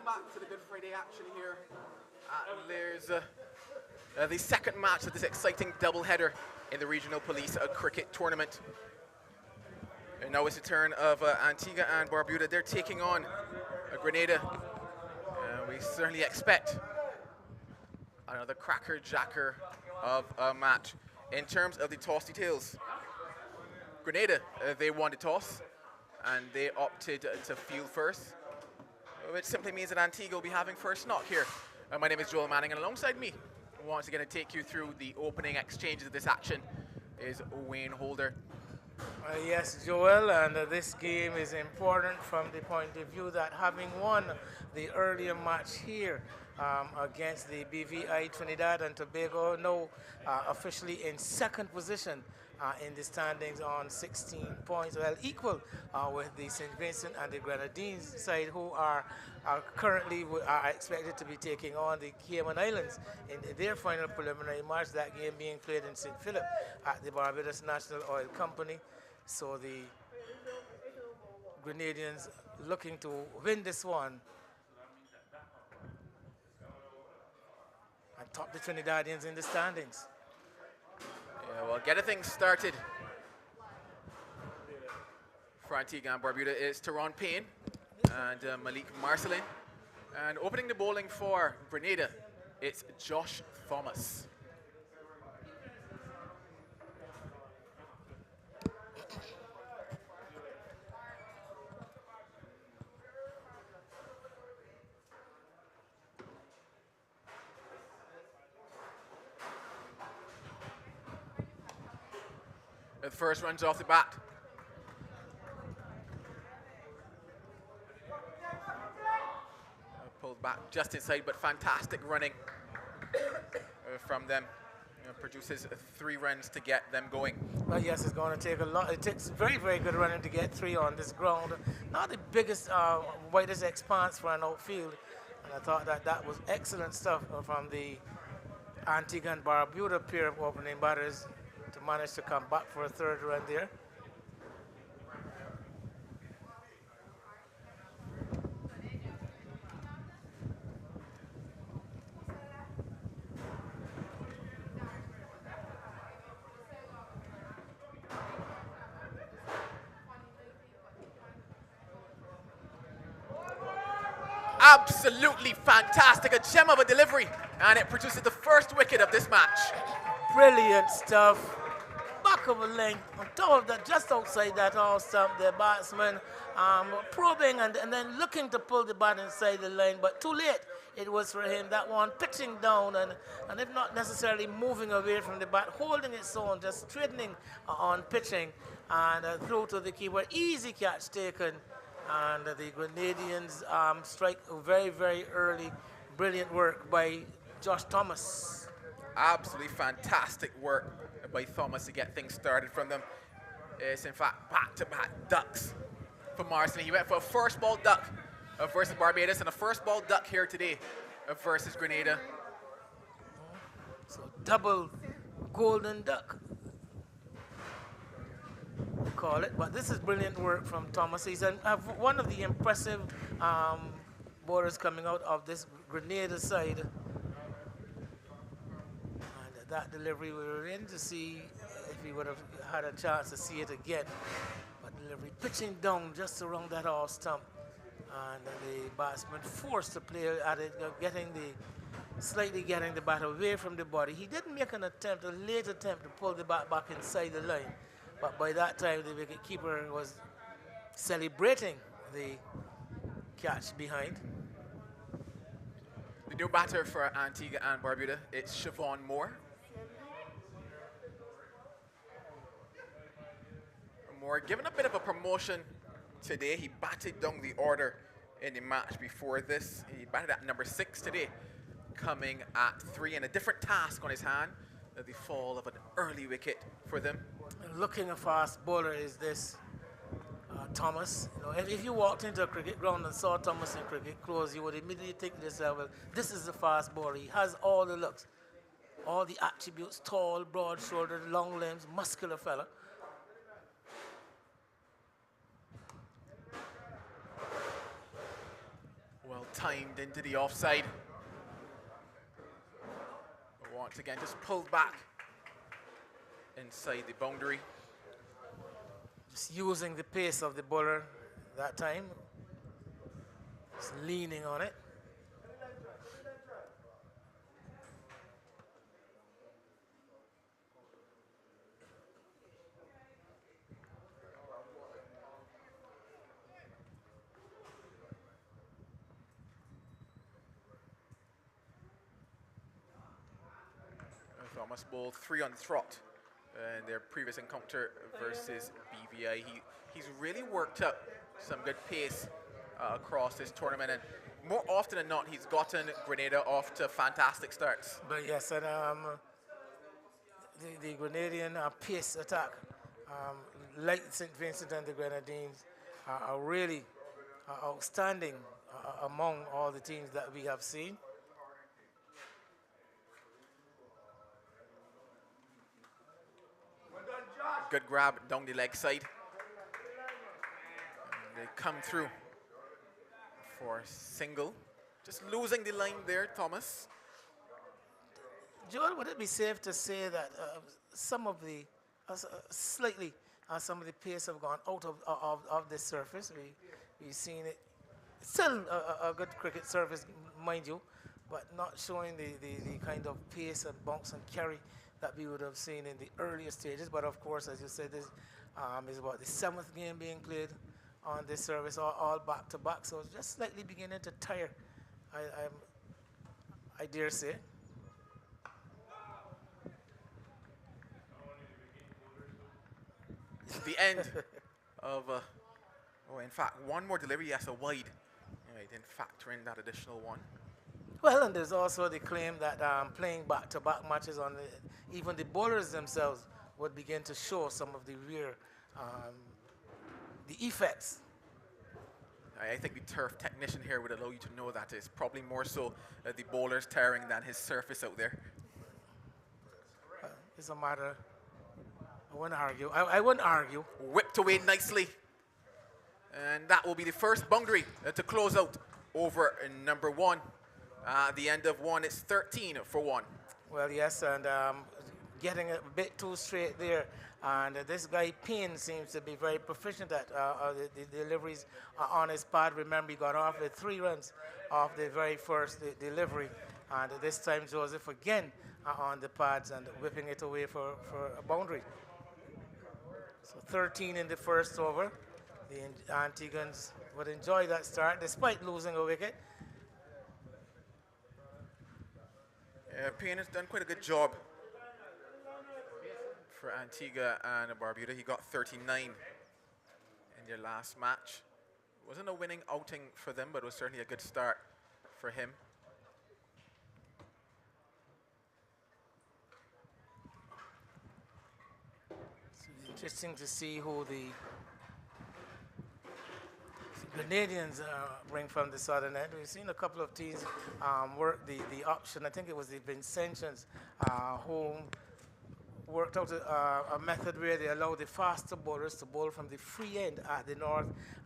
Welcome back to the Good Friday action here. There's the second match of this exciting doubleheader in the Regional Police Cricket Tournament. And now it's the turn of Antigua and Barbuda. They're taking on Grenada. We certainly expect another cracker-jacker of a match. In terms of the toss details, Grenada, they won the toss and they opted to field first, which simply means that Antigua will be having first knock here. My name is Joel Manning, and alongside me, once again to take you through the opening exchanges of this action, is Wayne Holder. Yes, Joel, and this game is important from the point of view that having won the earlier match here against the BVI Trinidad and Tobago, now officially in second position in the standings on 16 points, well equal with the St. Vincent and the Grenadines side, who are currently expected to be taking on the Cayman Islands in their final preliminary match, that game being played in St. Philip at the Barbados National Oil Company. So the Grenadians looking to win this one and top the Trinidadians in the standings. Yeah, well, getting things started for Antigua and Barbuda is Teron Payne and Malik Marcelin. And opening the bowling for Grenada, it's Josh Thomas. The first runs off the bat. Pulled back just inside, but fantastic running from them. Produces 3 runs to get them going. Well, yes, it's going to take a lot. It takes very, very good running to get 3 on this ground. Not the biggest, widest expanse for an outfield. And I thought that was excellent stuff from the Antigua and Barbuda pair of opening batters to manage to come back for a 3rd run there. Absolutely fantastic, a gem of a delivery, and it produces the first wicket of this match. Brilliant stuff. Back of a length, on top of that, just outside that all stump, the batsman probing and then looking to pull the bat inside the line, but too late it was for him. That one pitching down and if not necessarily moving away from the bat, holding its own, just straightening on pitching and through to the keeper. Easy catch taken, and the Grenadians strike very, very early. Brilliant work by Josh Thomas. Absolutely fantastic work by Thomas to get things started from them. It's in fact back-to-back ducks for Marcelin. He went for a first ball duck versus Barbados and a first ball duck here today versus Grenada. So double golden duck, we call it. But this is brilliant work from Thomas. He's one of the impressive bowlers coming out of this Grenada side. That delivery, we were in to see if he would have had a chance to see it again. But delivery pitching down just around that off stump, and the batsman forced to play at it, slightly getting the bat away from the body. He didn't make a late attempt to pull the bat back inside the line, but by that time the wicket keeper was celebrating the catch behind. The new batter for Antigua and Barbuda, it's Siobhan Moore. Moore given a bit of a promotion today. He batted down the order in the match before this. He batted at number 6 today, coming at 3, and a different task on his hand, the fall of an early wicket for them. Looking a fast bowler is this Thomas. You know, if you walked into a cricket ground and saw Thomas in cricket clothes, you would immediately think to yourself, well, this is a fast bowler. He has all the looks, all the attributes: tall, broad-shouldered, long limbs, muscular fella. timed into the offside. Once again, just pulled back inside the boundary. Just using the pace of the bowler that time. Just leaning on it. Thomas bowled 3 on trot in their previous encounter versus BVI. He's really worked up some good pace across this tournament, and more often than not, he's gotten Grenada off to fantastic starts. But yes, and the Grenadian pace attack, like St. Vincent and the Grenadines, are really outstanding among all the teams that we have seen. Good grab down the leg side. And they come through for single. Just losing the line there, Thomas. Joel, would it be safe to say that some of the, slightly, some of the pace have gone out of the surface? We've seen it. Still a good cricket surface, mind you, but not showing the kind of pace and bounce and carry that we would have seen in the earlier stages. But of course, as you said, this is about the 7th game being played on this service, all back to back. So it's just slightly beginning to tire, I dare say. The end of, in fact, one more delivery, yes, a wide. Yeah, he didn't factor in that additional one. Well, and there's also the claim that playing back-to-back matches on even the bowlers themselves would begin to show some of the rear, the effects. I think the turf technician here would allow you to know that it's probably more so the bowler's tiring than his surface out there. It's a matter, I wouldn't argue. I wouldn't argue. Whipped away nicely. And that will be the first boundary to close out over number 1. At the end of 1, it's 13 for 1. Well, yes, and getting a bit too straight there. And this guy Payne seems to be very proficient at the deliveries on his pad. Remember, he got off with 3 runs off the very first delivery. And this time, Joseph again on the pads and whipping it away for a boundary. So 13 in the first over. The Antiguans would enjoy that start despite losing a wicket. Payne has done quite a good job for Antigua and Barbuda. He got 39 in their last match. It wasn't a winning outing for them, but it was certainly a good start for him. It's interesting to see who the Grenadians bring from the southern end. We've seen a couple of teams work the option. I think it was the Vincentians who worked out a method where they allow the faster bowlers to bowl from the free end at the north,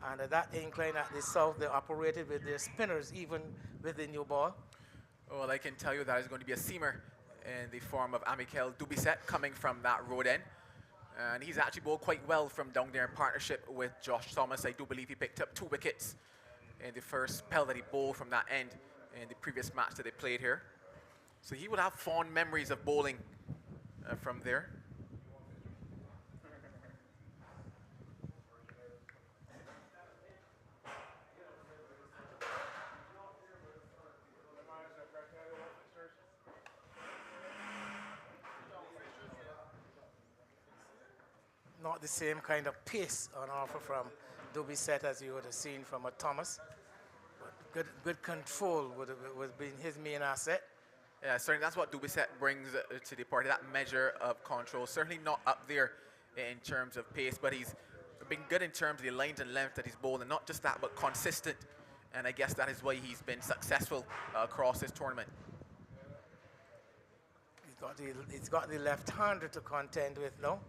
and that incline at the south, they operated with their spinners even with the new ball. Well, I can tell you that is going to be a seamer in the form of Amikel Dubisset coming from that road end. And he's actually bowled quite well from down there in partnership with Josh Thomas. I do believe he picked up 2 wickets in the first spell that he bowled from that end in the previous match that they played here. So he would have fond memories of bowling from there. Not the same kind of pace on offer from Dubisset as you would have seen from a Thomas. But good control would have been his main asset. Yeah, certainly that's what Dubisset brings to the party, that measure of control. Certainly not up there in terms of pace, but he's been good in terms of the length and length that he's bowled, and not just that, but consistent. And I guess that is why he's been successful across this tournament. He's got the left-hander to contend with, no?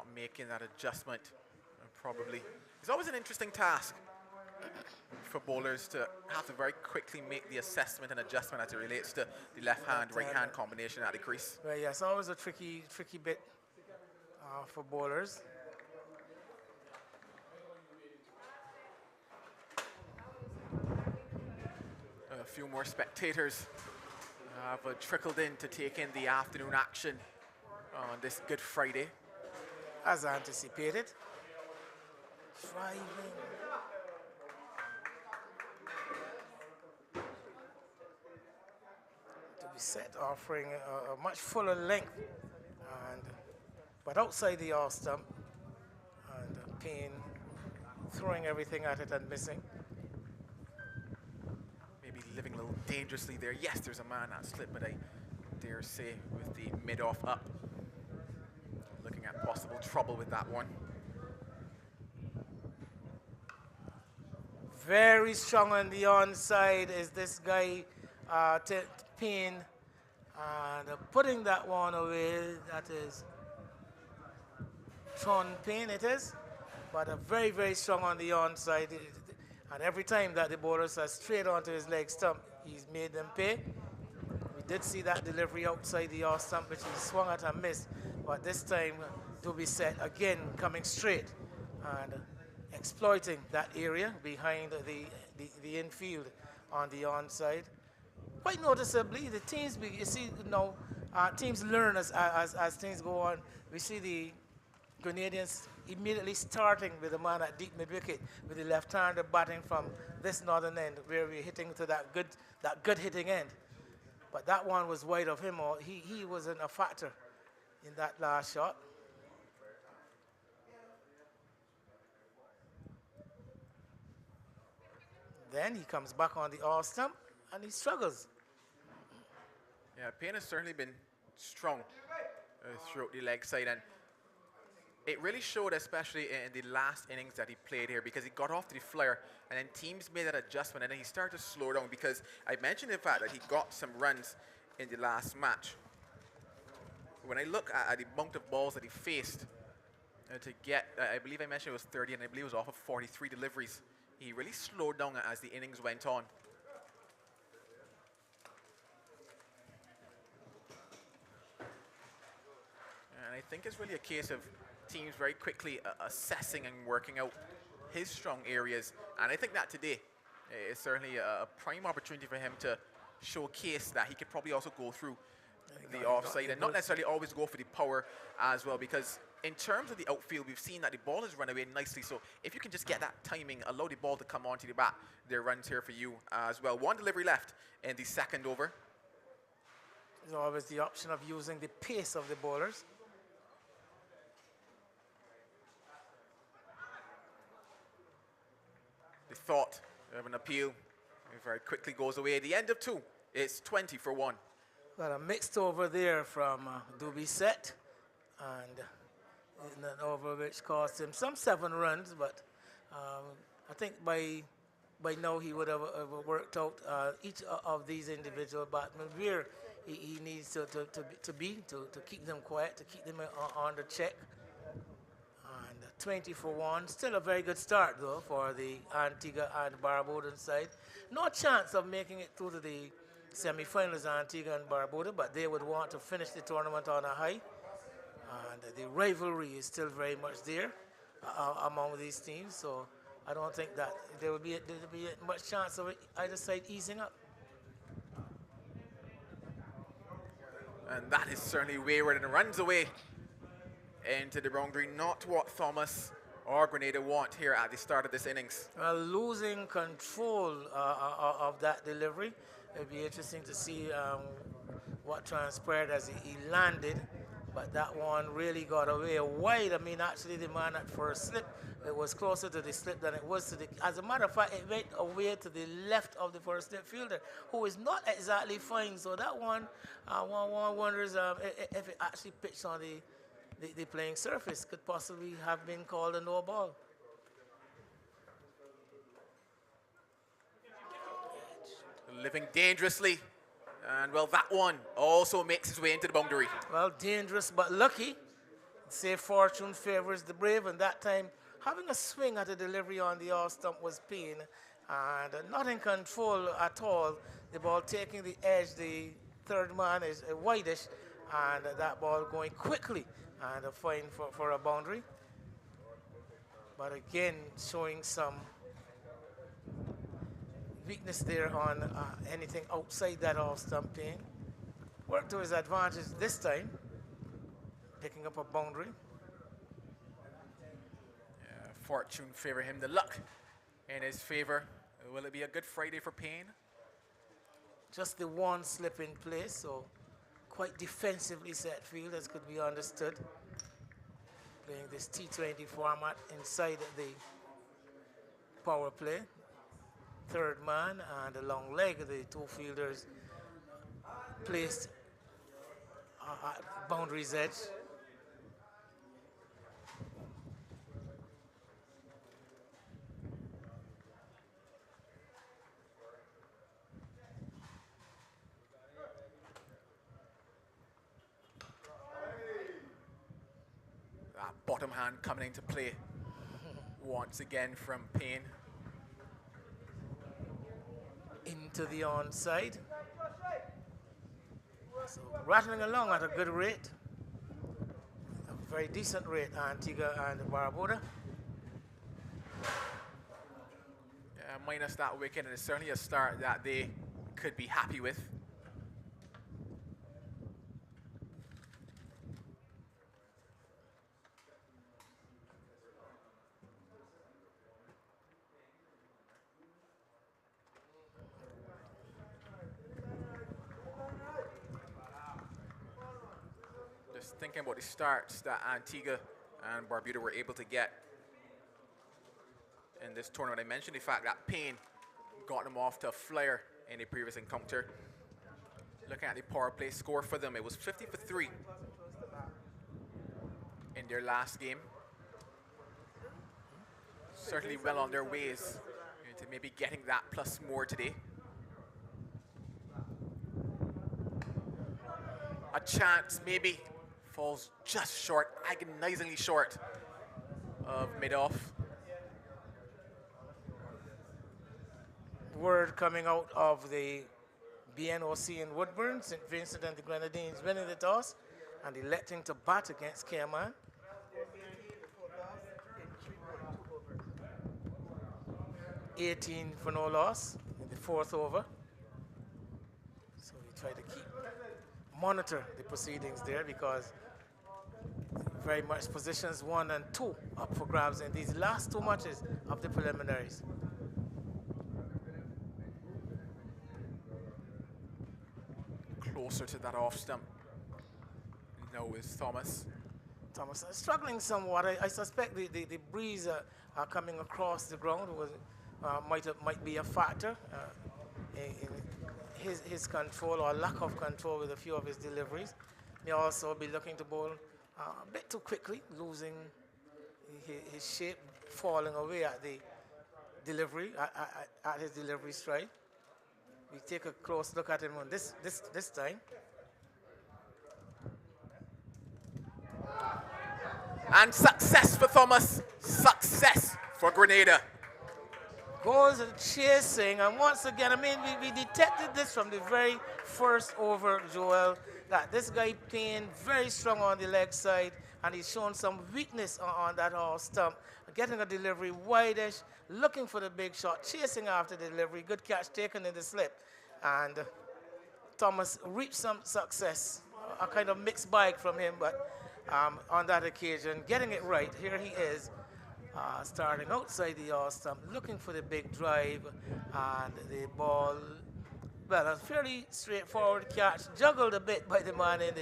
not making that adjustment. Probably. It's always an interesting task for bowlers to have to very quickly make the assessment and adjustment as it relates to the left-hand, right-hand combination at the crease. Well, yeah, it's always a tricky bit for bowlers. A few more spectators have trickled in to take in the afternoon action on this Good Friday. As anticipated. Driving. To be set, offering a much fuller length, but outside the off stump, and Payne throwing everything at it and missing. Maybe living a little dangerously there. Yes, there's a man that slipped, but I dare say with the mid-off up, looking at possible trouble with that one. Very strong on the onside is this guy, Payne, and putting that one away. That is Tron Payne, it is, but very, very strong on the onside. And every time that the bowlers are straight onto his leg stump, he's made them pay. We did see that delivery outside the off stump, which he swung at and missed, but this time to be set again, coming straight and exploiting that area behind the infield on the onside. Quite noticeably, the teams, you see, teams learn as things go on. We see the Grenadians immediately starting with a man at deep mid-wicket with the left-hander batting from this northern end where we're hitting to that good hitting end. But that one was wide of him, or he wasn't a factor in that last shot. Then he comes back on the off stump and he struggles. Yeah, Payne has certainly been strong throughout the leg side, and it really showed, especially in the last innings that he played here, because he got off to the flyer and then teams made that adjustment and then he started to slow down, because I mentioned the fact that he got some runs in the last match. When I look at the amount of balls that he faced to get, I believe I mentioned it was 30, and I believe it was off of 43 deliveries. He really slowed down as the innings went on. And I think it's really a case of teams very quickly assessing and working out his strong areas. And I think that today is certainly a prime opportunity for him to showcase that he could probably also go through the offside and not necessarily always go for the power as well, because in terms of the outfield, we've seen that the ball has run away nicely. So if you can just get that timing, allow the ball to come onto the bat, there are runs here for you as well. One delivery left in the second over. There's always the option of using the pace of the bowlers. The thought of an appeal it very quickly goes away. At the end of two, it's 20 for 1. Got a mixed over there from Doobie Set, and an over which cost him some 7 runs, but I think by now he would have worked out each of these individual batsmen where he needs to keep them quiet, to keep them under check. And 20 for 1, still a very good start though for the Antigua and Barbuda side. No chance of making it through to the semi-finals, Antigua and Barbuda, but they would want to finish the tournament on a high. And the rivalry is still very much there among these teams, so I don't think that there will be much chance of either side easing up. And that is certainly wayward and runs away into the boundary. Not what Thomas or Grenada want here at the start of this innings. Losing control of that delivery. It'd be interesting to see what transpired as he landed. But that one really got away wide. I mean, actually, the man at first slip, it was closer to the slip than it was to the... As a matter of fact, it went away to the left of the first slip fielder, who is not exactly fine. So that one, one wonders if it actually pitched on the playing surface, could possibly have been called a no ball. Living dangerously. And, well, that one also makes its way into the boundary. Well, dangerous but lucky. say fortune favors the brave, and that time having a swing at a delivery on the off stump was Payne, and not in control at all. The ball taking the edge, the third man is wideish, and that ball going quickly, and a fine for a boundary. But again, showing some weakness there on anything outside that off stump. Payne worked to his advantage this time, picking up a boundary. Fortune favor him, the luck in his favor. Will it be a good Friday for Payne? Just the one slip in place, so quite defensively set field, as could be understood. Playing this T20 format inside the power play. Third man and a long leg, the two fielders placed at boundary's edge. Bottom hand coming into play once again from Payne. Into the onside. So rattling along at a good rate. A very decent rate, Antigua and Barbuda. Minus that wicket, and it's certainly a start that they could be happy with. Thinking about the starts that Antigua and Barbuda were able to get in this tournament. I mentioned the fact that Payne got them off to a flyer in a previous encounter. Looking at the power play score for them, it was 50 for 3 in their last game. Certainly well on their ways to maybe getting that plus more today. A chance maybe. Falls just short, agonizingly short of mid-off. Word coming out of the BNOC in Woodburn, St. Vincent and the Grenadines winning the toss and electing to bat against Cayman. 18 for no loss in the fourth over. So we try to monitor the proceedings there, because very much positions 1 and 2 up for grabs in these last 2 matches of the preliminaries. Closer to that off stump now is Thomas. Thomas struggling somewhat. I suspect the breeze coming across the ground was, might be a factor in his control or lack of control with a few of his deliveries. May also be looking to bowl a bit too quickly, losing his shape, falling away at the delivery, at his delivery stride. We take a close look at him on this time. And success for Thomas, success for Grenada. Goes and chasing, and once again, I mean, we detected this from the very first over, Joel, that this guy Payne very strong on the leg side, and he's shown some weakness on that off stump, getting a delivery wideish, looking for the big shot, chasing after the delivery, good catch taken in the slip, and Thomas reached some success, a kind of mixed bag from him, but on that occasion, getting it right. Here he is. Starting outside the off stump, looking for the big drive, and the ball, well, a fairly straightforward catch, juggled a bit by the man in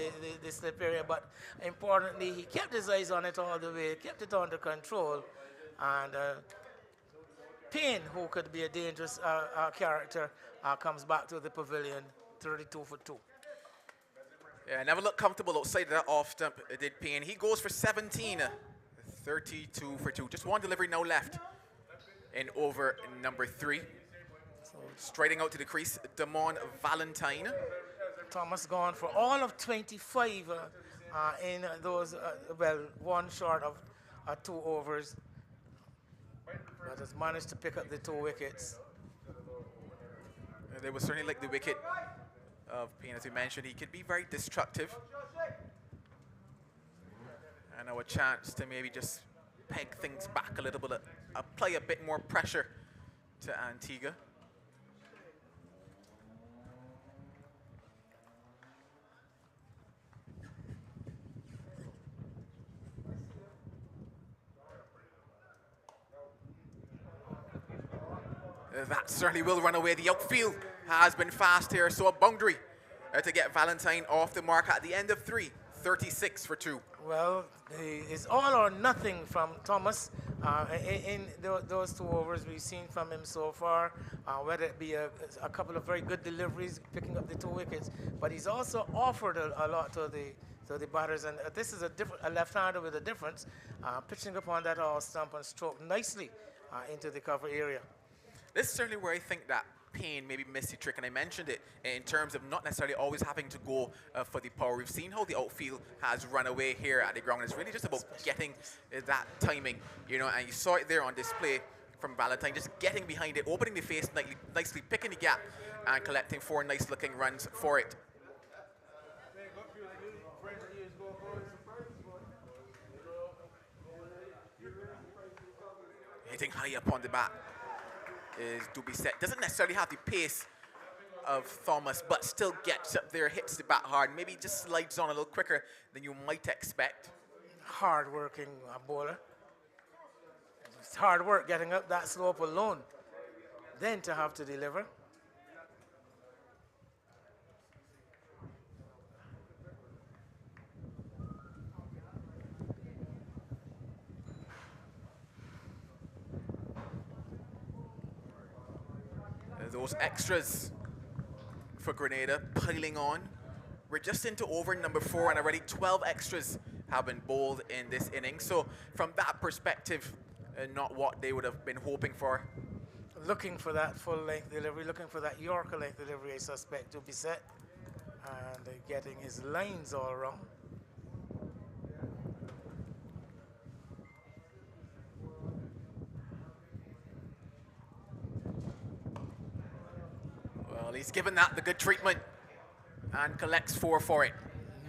the slip area, but importantly, he kept his eyes on it all the way, kept it under control, and Payne, who could be a dangerous character, comes back to the pavilion, 32 for 2. Yeah, never looked comfortable outside of that off stump, did Payne. He goes for 17. 32 for 2. Just one delivery now left in over number 3. Striding out to the crease, Damon Valentine. Thomas gone for all of 25 in those, well, one short of 2 overs, but has managed to pick up the 2 wickets. They will certainly like the wicket of Payne, as we mentioned. He could be very destructive. And now a chance to maybe just peg things back a little bit, apply a bit more pressure to Antigua. That certainly will run away. The outfield has been fast here, so a boundary to get Valentine off the mark at the end of 3, 36 for 2. Well, it's all or nothing from Thomas. In those 2 overs we've seen from him so far, whether it be a couple of very good deliveries, picking up the 2 wickets, but he's also offered a lot to the batters, and this is a left-hander with a difference, pitching upon that all stump and stroke nicely into the cover area. This is certainly where I think that Payne maybe missed the trick, and I mentioned it in terms of not necessarily always having to go for the power. We've seen how the outfield has run away here at the ground. It's really just about getting that timing, you know, and you saw it there on display from Valentine, just getting behind it, opening the face nicely, picking the gap, and collecting 4 nice-looking runs for it. Hitting high up on the bat is Dubisset. Doesn't necessarily have the pace of Thomas, but still gets up there, hits the bat hard, maybe just slides on a little quicker than you might expect. Hard-working bowler. It's hard work getting up that slope alone, then to have to deliver. Those extras for Grenada piling on. We're just into over number 4, and already 12 extras have been bowled in this inning. So from that perspective, not what they would have been hoping for. Looking for that full-length delivery, looking for that Yorker length delivery, I suspect, to be set, and getting his lines all wrong. Well, he's given that the good treatment and collects 4 for it.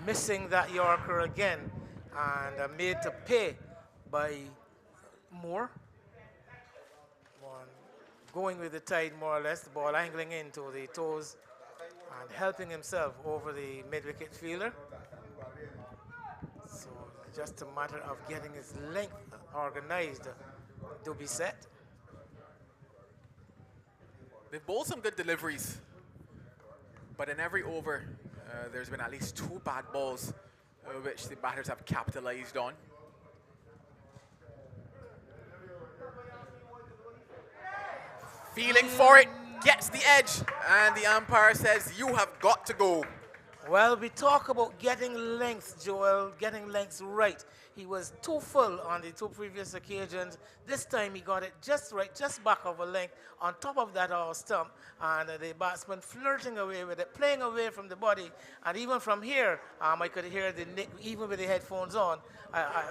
Missing that Yorker again, and made to pay by Moore. Going with the tide more or less, the ball angling into the toes and helping himself over the mid-wicket fielder. So just a matter of getting his length organized to be set. They've bowled some good deliveries, but in every over, there's been at least 2 bad balls which the batters have capitalized on. Feeling for it, gets the edge, and the umpire says, you have got to go. Well, we talk about getting length, Joel, getting length right. He was too full on the 2 previous occasions. This time he got it just right, just back of a length, on top of that stump, and the batsman flirting away with it, playing away from the body, and even from here, I could hear the nick, even with the headphones on,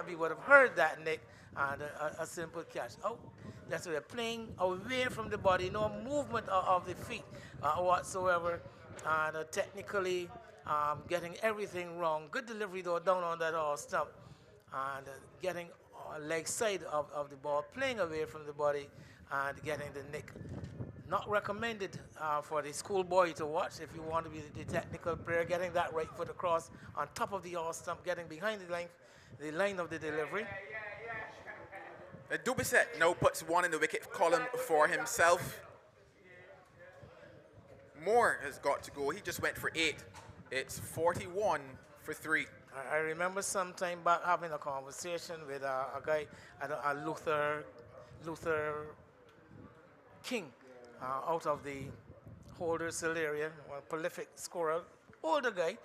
we would have heard that nick, and a simple catch. Oh, that's what they're playing away from the body, no movement of the feet whatsoever, and technically getting everything wrong. Good delivery though down on that stump, and getting leg side of the ball, playing away from the body and getting the nick. Not recommended for the schoolboy to watch if you want to be the technical player, getting that right foot across on top of the stump, getting behind the line of the delivery. Dubisset now puts 1 in the wicket column for himself. Moore has got to go. He just went for 8. It's 41 for 3. I remember some time back having a conversation with a guy, Luther King, out of the Holdersville area, a prolific scorer, older guy,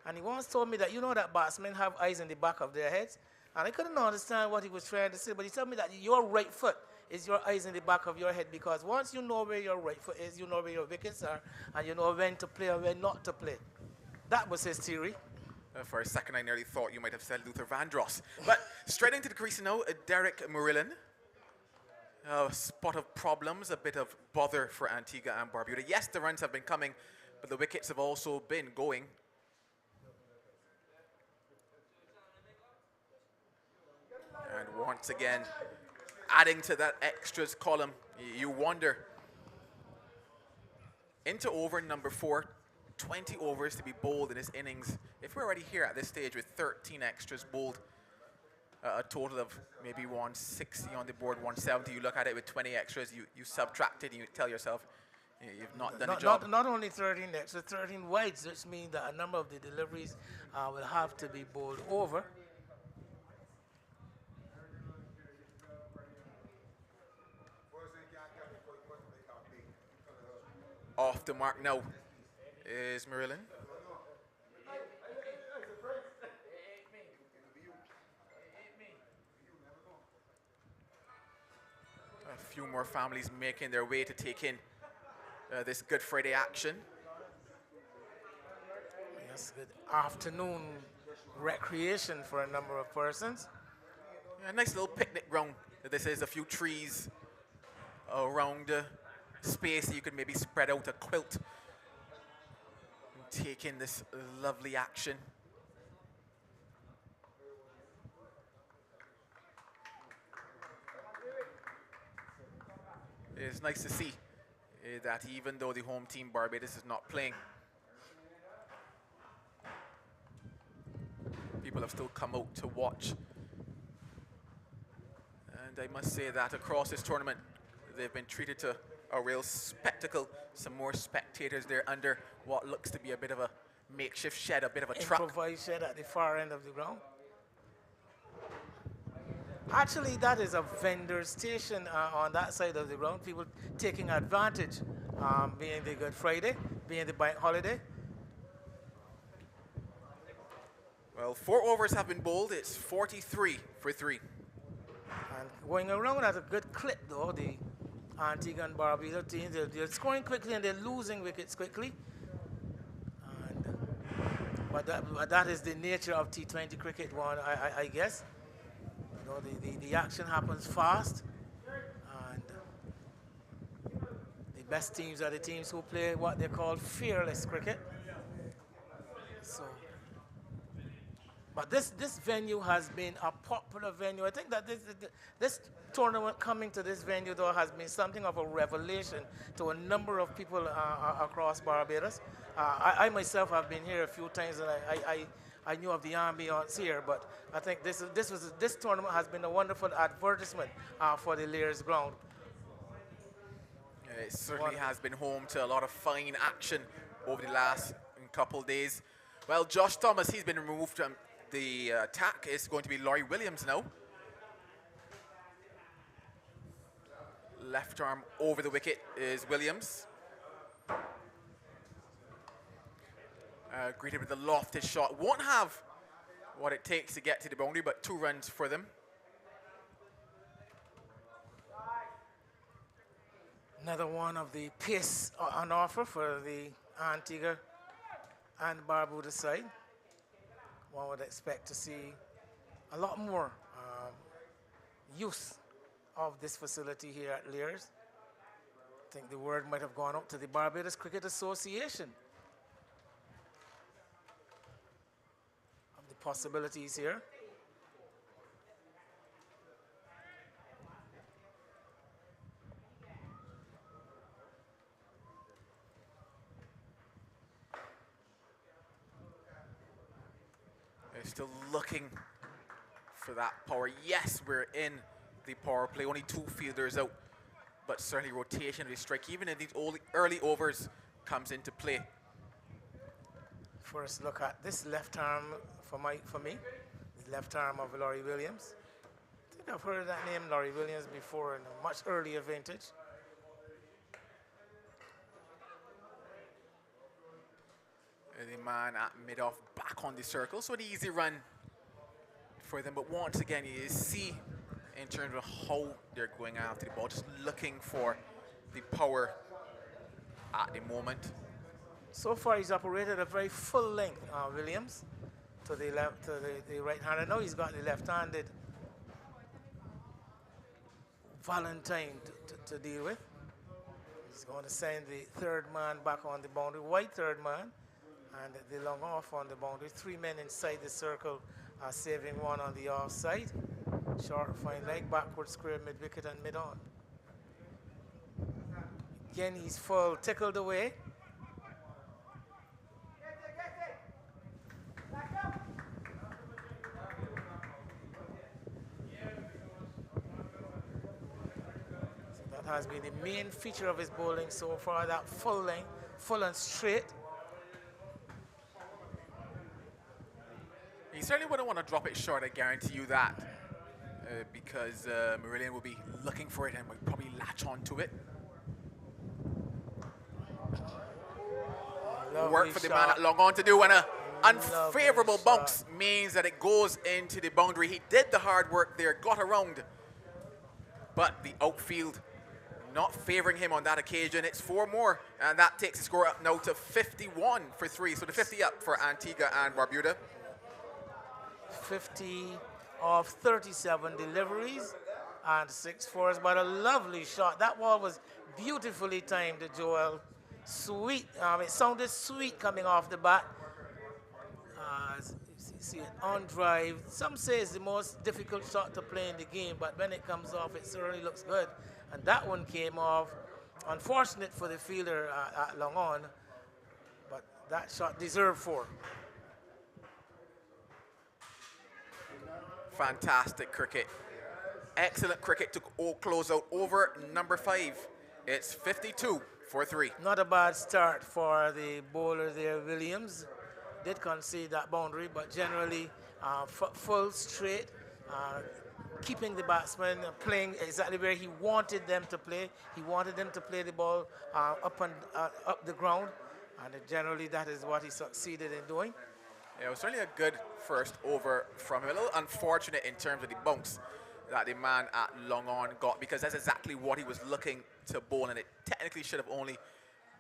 and he once told me that, you know, that batsmen have eyes in the back of their heads. And I couldn't understand what he was trying to say, but he told me that your right foot is your eyes in the back of your head, because once you know where your right foot is, you know where your wickets are, and you know when to play or when not to play. That was his theory. For a second, I nearly thought you might have said Luther Vandross. But straight into the crease now, Derek Murillan. A spot of problems, a bit of bother for Antigua and Barbuda. Yes, the runs have been coming, but the wickets have also been going. And once again, adding to that extras column, you wonder. Into over number 4, 20 overs to be bowled in this innings. If we're already here at this stage with 13 extras bowled, a total of maybe 160 on the board, 170. You look at it with 20 extras, you subtract it, and you tell yourself you've not done the job. Not only 13 extras, 13 wides, which means that a number of the deliveries will have to be bowled over. Off the mark now is Murillan. A few more families making their way to take in this Good Friday action. Yes, good afternoon recreation for a number of persons. A nice little picnic ground. This is a few trees around space that you could maybe spread out a quilt and take in this lovely action. It's nice to see that even though the home team Barbados is not playing, people have still come out to watch. And I must say that across this tournament, they've been treated to a real spectacle. Some more spectators there under what looks to be a bit of a makeshift shed, a bit of a truck. Improvised shed at the far end of the ground. Actually, that is a vendor station on that side of the ground. People taking advantage, being the Good Friday, being the bank holiday. Well, 4 overs have been bowled. It's 43 for 3. And going around at a good clip, though, the Antigua and Barbuda teams, they're scoring quickly and they're losing wickets quickly. But that is the nature of T20 cricket, I guess. You know, the action happens fast, and the best teams are the teams who play what they call fearless cricket. So, but this venue has been a popular venue. I think that this tournament coming to this venue, though, has been something of a revelation to a number of people across Barbados. I myself have been here a few times, and I knew of the ambiance here, but I think this tournament has been a wonderful advertisement for the Lears ground. It certainly has been home to a lot of fine action over the last couple of days. Well, Josh Thomas, he's been removed from the attack. It's going to be Laurie Williams now. Left arm over the wicket is Williams. Greeted with the lofted shot. Won't have what it takes to get to the boundary, but 2 runs for them. Another one of the pace on offer for the Antigua and Barbuda side. One would expect to see a lot more use of this facility here at Lears. I think the word might have gone up to the Barbados Cricket Association of the possibilities here. They're still looking for that power. Yes, we're in the power play. Only 2 fielders out, but certainly rotation of the strike, even in these early overs, comes into play. First look at this left arm for me, the left arm of Laurie Williams. I think I've heard that name, Laurie Williams, before in a much earlier vintage. The man at mid-off back on the circle, so an easy run for them. But once again, you see in terms of how they're going after the ball, just looking for the power at the moment. So far, he's operated a very full length, Williams. to the left, to the right-hander. Now he's got the left-handed Valentine to deal with. He's going to send the third man back on the boundary, white third man, and the long off on the boundary. 3 men inside the circle are saving one on the offside. Short fine leg, backward square, mid-wicket and mid-on. Again, he's full, tickled away. Has been the main feature of his bowling so far, that full length, full and straight. He certainly wouldn't want to drop it short, I guarantee you that, because Marillion will be looking for it and will probably latch onto it. Lovely Work for the shot. man at long on to do, and a Lovely unfavorable shot. bounce means that it goes into the boundary. He did the hard work there, got around, but the outfield not favoring him on that occasion. It's 4 more, and that takes the score up now to 51 for 3. So the 50 up for Antigua and Barbuda. 50 of 37 deliveries and 6 fours, but a lovely shot. That ball was beautifully timed, Joel. Sweet. It sounded sweet coming off the bat. You see it on drive. Some say it's the most difficult shot to play in the game, but when it comes off, it certainly looks good. And that one came off. Unfortunate for the fielder at long on, but that shot deserved 4. Fantastic cricket. Excellent cricket to close out over number 5. It's 52 for 3. Not a bad start for the bowler there, Williams. Did concede that boundary, but generally full, straight, keeping the batsman playing exactly where he wanted them to play. He wanted them to play the ball up the ground, and generally that is what he succeeded in doing. Yeah, it was certainly a good first over from him. A little unfortunate in terms of the bounce that the man at long on got, because that's exactly what he was looking to bowl, and it technically should have only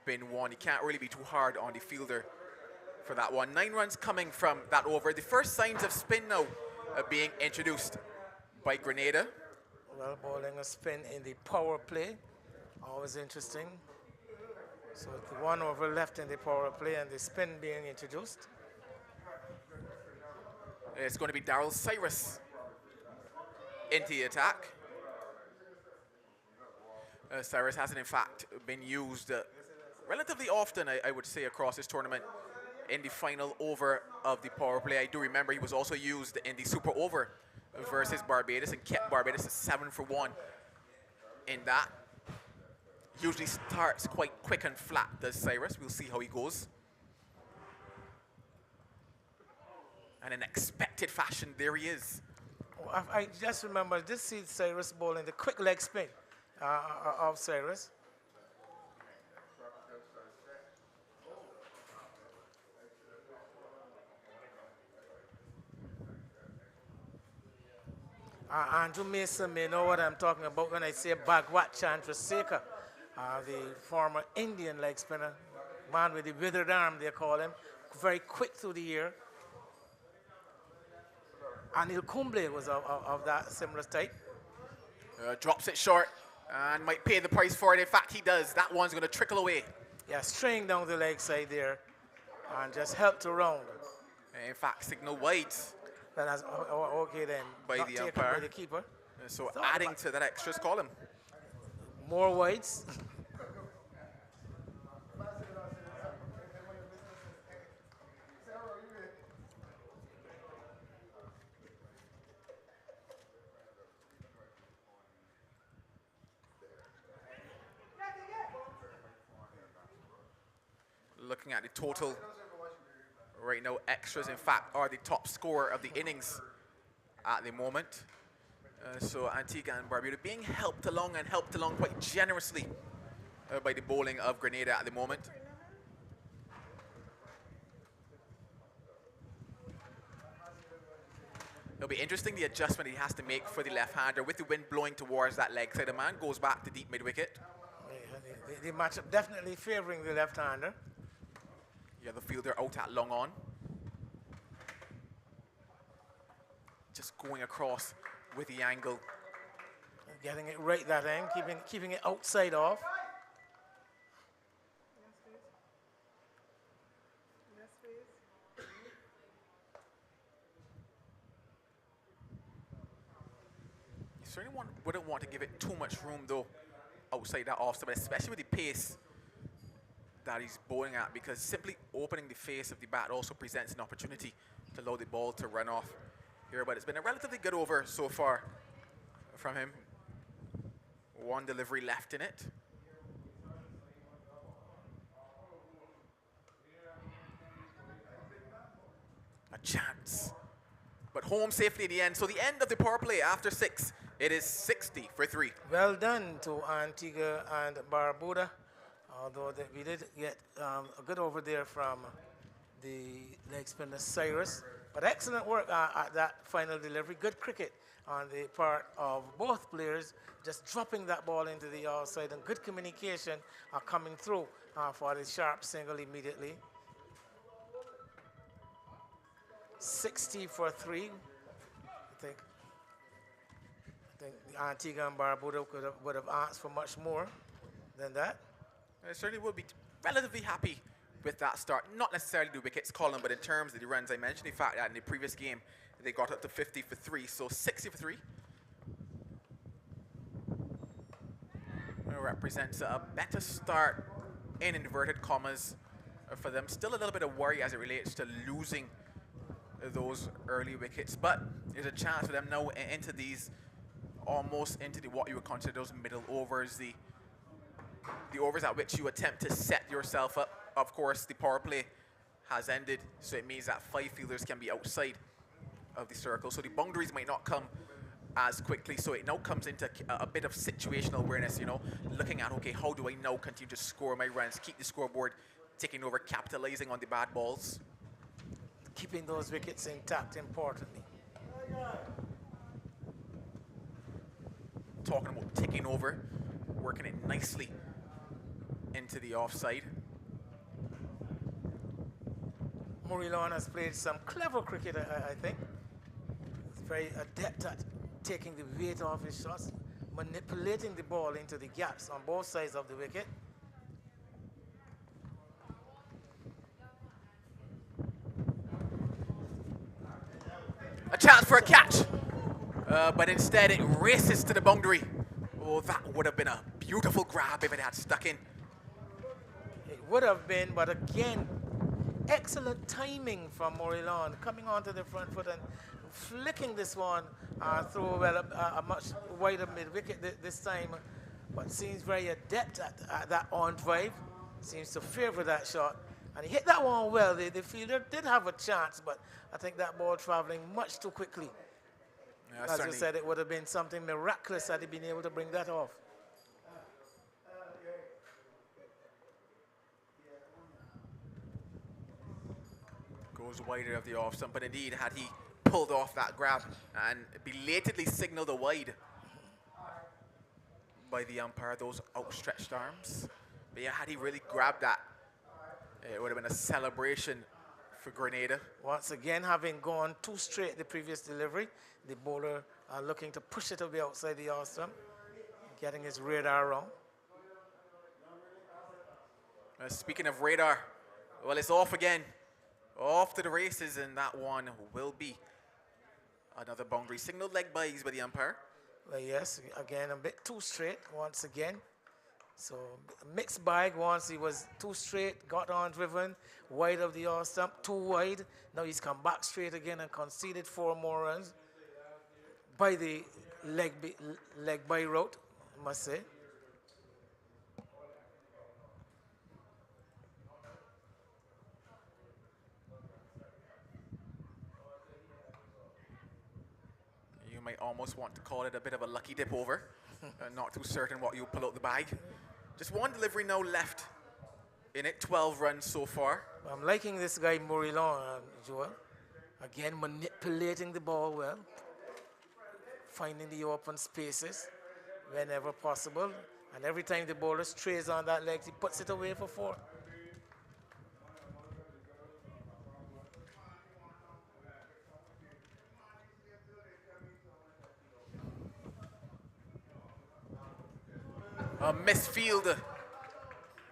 been 1. You can't really be too hard on the fielder for that one. 9 runs coming from that over. The first signs of spin now being introduced by Grenada. Well, bowling a spin in the power play, always interesting. So the 1 over left in the power play and the spin being introduced. It's going to be Darryl Cyrus into the attack. Cyrus hasn't in fact been used relatively often, I would say, across this tournament in the final over of the power play. I do remember he was also used in the super over versus Barbados and kept Barbados at 7 for 1 in that. Usually starts quite quick and flat, does Cyrus. We'll see how he goes. And in expected fashion, there he is. I just remember, just see Cyrus bowling the quick leg spin of Cyrus. Andrew Mason may know what I'm talking about when I say Bhagwat Chandrasekhar, the former Indian leg spinner, man with the withered arm, they call him, very quick through the air. Anil Kumble was of that similar type. Drops it short and might pay the price for it. In fact, he does. That one's going to trickle away. Yeah, straying down the leg side there and just helped around. In fact, signal wide. That's okay then. By Not the taken umpire. by the keeper. So adding to that extras column. More wides. Looking at the total right now, extras in fact are the top scorer of the innings at the moment. So Antigua and Barbuda being helped along quite generously by the bowling of Grenada at the moment. It'll be interesting the adjustment he has to make for the left-hander with the wind blowing towards that leg side. The man goes back to deep mid-wicket. The matchup definitely favoring the left-hander. Yeah, the fielder out at long on. just going across with the angle. Getting it right that end, keeping it outside off. You certainly wouldn't want to give it too much room though outside that offside, but especially with the pace that he's bowling at, because simply opening the face of the bat also presents an opportunity to allow the ball to run off here. But it's been a relatively good over so far from him. One delivery left in it. A chance, but home safely at the end. So the end of the power play after 6, it is 60 for 3. Well done to Antigua and Barbuda, although we did get a good over there from the leg spinner Cyrus. But excellent work at that final delivery. Good cricket on the part of both players, just dropping that ball into the outside, and good communication coming through for the sharp single immediately. 60 for 3. I think Antigua and Barbuda would have asked for much more than that. I certainly would be relatively happy with that start. Not necessarily the wickets, Colin, but in terms of the runs, I mentioned the fact that in the previous game they got up to 50 for 3, so 60 for 3. It represents a better start in inverted commas for them. Still a little bit of worry as it relates to losing those early wickets, but there's a chance for them now into these, almost into what you would consider those middle overs, the overs at which you attempt to set yourself up. Of course, the power play has ended, so it means that 5 fielders can be outside of the circle, so the boundaries might not come as quickly. So it now comes into a bit of situational awareness, you know, looking at, okay, how do I now continue to score my runs, keep the scoreboard ticking over, capitalizing on the bad balls. Keeping those wickets intact, importantly. Talking about ticking over, working it nicely into the offside. Murilon has played some clever cricket, I think. He's very adept at taking the weight off his shots, manipulating the ball into the gaps on both sides of the wicket. A chance for a catch, but instead it races to the boundary. Oh, that would have been a beautiful grab if it had stuck in. It would have been, but again, excellent timing from Murilon, coming onto the front foot and flicking this one through a much wider mid-wicket this time, but seems very adept at that on drive, seems to favor that shot. And he hit that one well. The fielder did have a chance, but I think that ball traveling much too quickly. Yeah, as you said, it would have been something miraculous had he been able to bring that off. Goes wider of the off stump, but indeed, had he pulled off that grab and belatedly signaled a wide by the umpire, those outstretched arms. But yeah, had he really grabbed that, it would have been a celebration for Grenada. Once again, having gone too straight the previous delivery, the bowler looking to push it to the outside the off stump, getting his radar wrong. Speaking of radar, well, it's off again. Off to the races, and that one will be another boundary. Signal leg byes by the umpire. Well, yes, again, a bit too straight once again. So mixed bag. Once he was too straight, got on driven, wide of the off stump, too wide. Now he's come back straight again and conceded 4 more runs by the leg by route, I must say. You might almost want to call it a bit of a lucky dip over. Not too certain what you'll pull out the bag. Just one delivery now left in it, 12 runs so far. I'm liking this guy Murilon, Joel. Again, manipulating the ball well, finding the open spaces whenever possible, and every time the bowler strays on that leg, he puts it away for 4. A missed field.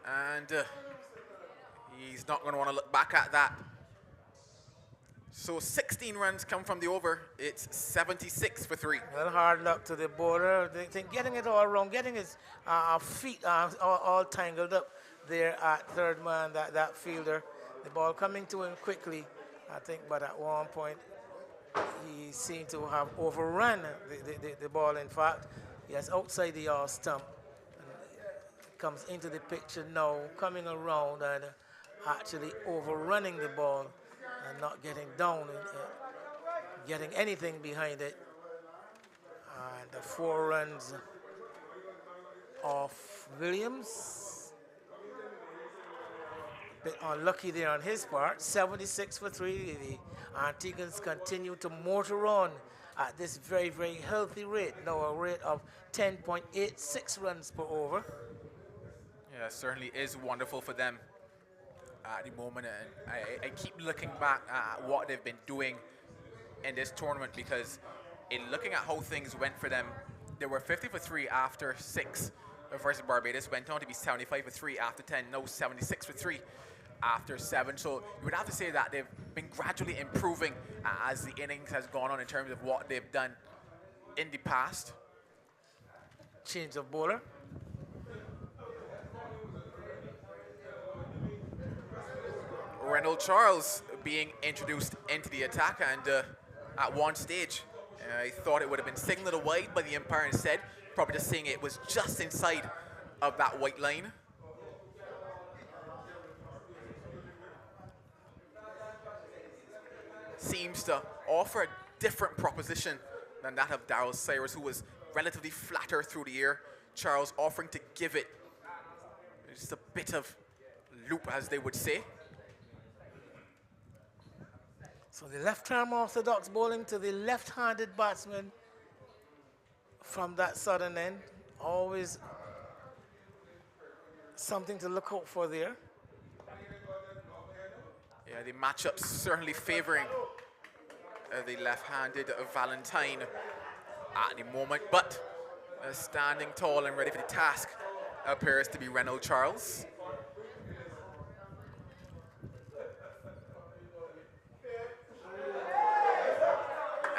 And he's not going to want to look back at that. So 16 runs come from the over. It's 76 for 3. Well, hard luck to the bowler. They think getting it all wrong, getting his feet all tangled up there at third man, that fielder. The ball coming to him quickly, I think, but at one point he seemed to have overrun the ball. In fact, he has outside the off stump. And comes into the picture now, coming around and actually overrunning the ball and not getting down and getting anything behind it. And the 4 runs off Williams. A bit unlucky there on his part. 76 for 3. The Antiguans continue to motor on at this very, very healthy rate. Now a rate of 10.86 runs per over. Yeah, it certainly is wonderful for them at the moment, and I keep looking back at what they've been doing in this tournament, because in looking at how things went for them, they were 50 for 3 after 6 versus Barbados, went on to be 75 for 3 after 10, now 76 for 3 after 7. So you would have to say that they've been gradually improving as the innings has gone on in terms of what they've done in the past. Change of bowler. Reynold Charles being introduced into the attack, and at one stage I thought it would have been signaled wide by the umpire instead, probably just saying it was just inside of that white line. Seems to offer a different proposition than that of Darryl Cyrus, who was relatively flatter through the air. Charles offering to give it just a bit of loop, as they would say. So the left-arm orthodox bowling to the left-handed batsman from that southern end. Always something to look out for there. Yeah, the matchup certainly favoring the left-handed Valentine at the moment, but standing tall and ready for the task appears to be Reynold Charles.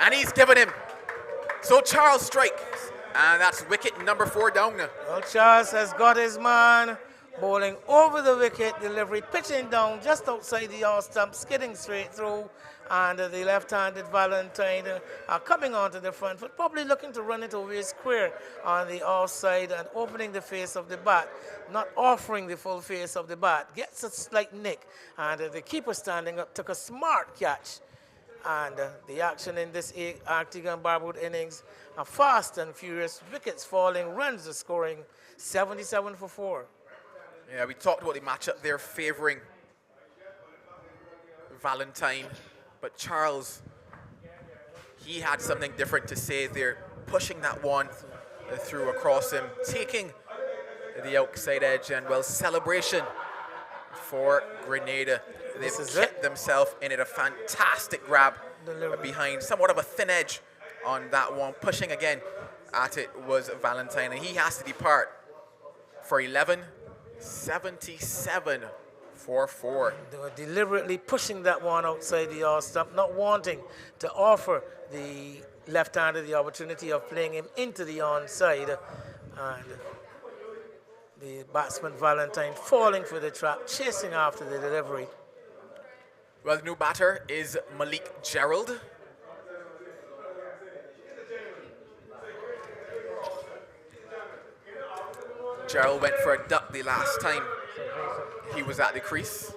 And he's given him. So Charles strikes, and that's wicket number 4 down. Well, Charles has got his man bowling over the wicket, delivery pitching down just outside the off stump, skidding straight through, and the left-handed Valentine coming onto the front foot, probably looking to run it over his square on the offside and opening the face of the bat, not offering the full face of the bat. Gets a slight nick, and the keeper standing up took a smart catch. And the action in this Antigua and Barbuda innings are fast and furious. Wickets falling, runs are scoring, 77 for 4. Yeah, we talked about the matchup there favoring Valentine, but Charles, he had something different to say there, pushing that one through across him, taking the outside edge, and well, celebration for Grenada. They've kept themselves in it. A fantastic grab behind, somewhat of a thin edge on that one. Pushing again at it was Valentine, and he has to depart for 11, 77 for 4. They were deliberately pushing that one outside the off stump, not wanting to offer the left-hander the opportunity of playing him into the onside. And the batsman Valentine falling for the trap, chasing after the delivery. Well, the new batter is Malik Gerald. Gerald went for a duck the last time he was at the crease.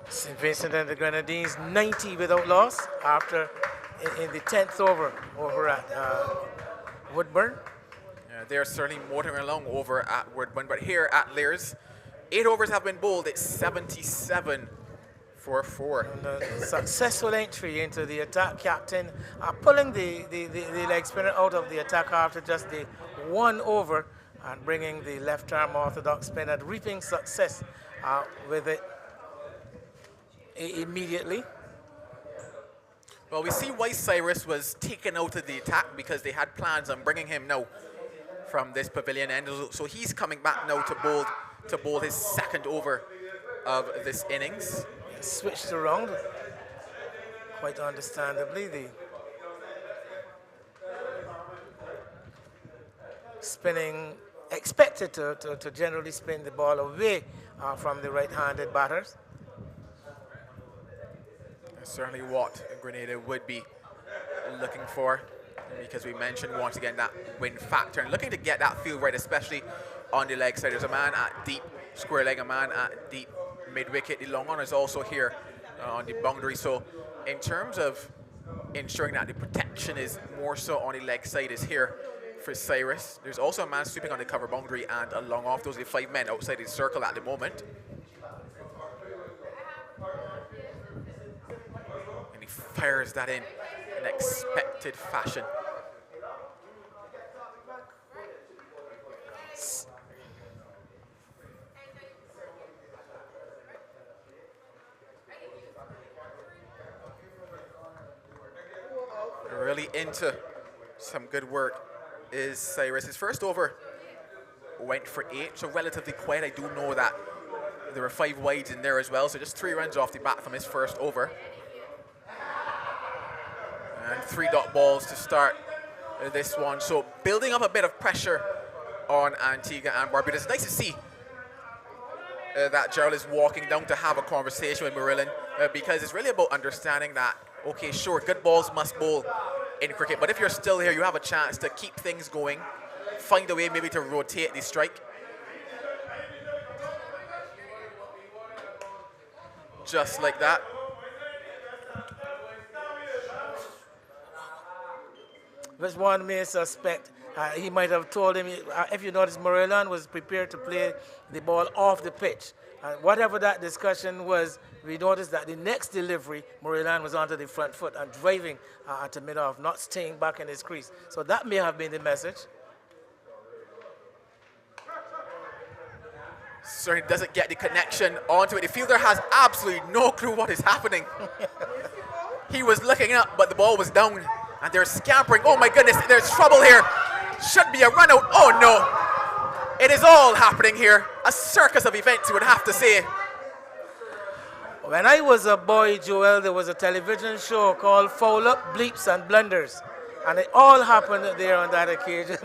St. Vincent and the Grenadines 90 without loss after in the 10th over at Woodburn. Yeah, they're certainly motoring along over at Woodburn, but here at Lears, 8 overs have been bowled. It's 77 4-4. And a successful entry into the attack, captain, pulling the leg spinner out of the attack after just the one over and bringing the left arm orthodox spinner, reaping success with it immediately. Well, we see why Cyrus was taken out of the attack because they had plans on bringing him now from this pavilion end. So he's coming back now to bowl his second over of this innings. Switched around, quite understandably. The spinning, expected to generally spin the ball away from the right-handed batters. That's certainly what Grenada would be looking for, because we mentioned once again that win factor and looking to get that field right, especially on the leg side. There's a man at deep square leg, a man at deep mid-wicket. The long on is also here on the boundary. So in terms of ensuring that the protection is more so on the leg side is here for Cyrus. There's also a man sweeping on the cover boundary and a long off. Those are the 5 men outside the circle at the moment. And he fires that in expected fashion. Really into some good work is Cyrus. His first over went for 8, so relatively quiet. I do know that there were 5 wides in there as well, so just 3 runs off the bat from his first over. And 3 dot balls to start this one. So building up a bit of pressure on Antigua and Barbuda. It's nice to see that Gerald is walking down to have a conversation with Marilyn, because it's really about understanding that, okay, sure, good balls must bowl in cricket, but if you're still here, you have a chance to keep things going, find a way maybe to rotate the strike. Just like that. Which one may suspect he might have told him, if you notice, Moreland was prepared to play the ball off the pitch. Whatever that discussion was, we noticed that the next delivery, Moreland was onto the front foot and driving to mid-off, not staying back in his crease. So that may have been the message. Certainly doesn't get the connection onto it. The fielder has absolutely no clue what is happening. He was looking up, but the ball was down, and they're scampering. Oh my goodness, there's trouble here. Should be a run out. Oh no. It is all happening here. A circus of events, you would have to say. When I was a boy, Joel, there was a television show called Foul Up, Bleeps and Blunders. And it all happened there on that occasion.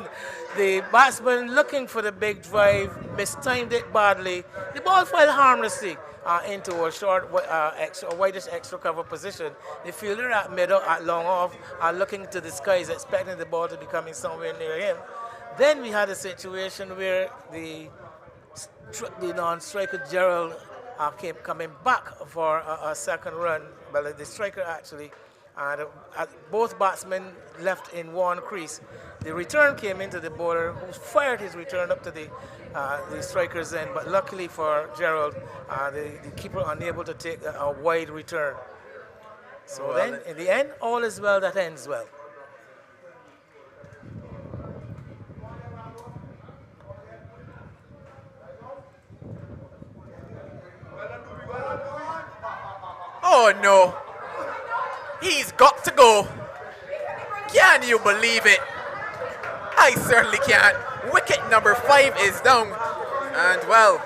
The batsman looking for the big drive, mistimed it badly. The ball fell harmlessly into a short, whitish extra cover position. The fielder at middle, at long off, looking to the skies, expecting the ball to be coming somewhere near him. Then we had a situation where the non-striker Gerald came coming back for a second run. Well, the striker actually, and both batsmen left in one crease. The return came into the bowler, who fired his return up to the striker's end, but luckily for Gerald, the keeper unable to take a wide return. So well, then, in the end, all is well that ends well. Oh no, he's got to go. Can you believe it? I certainly can't. Wicket number 5 is down. And well,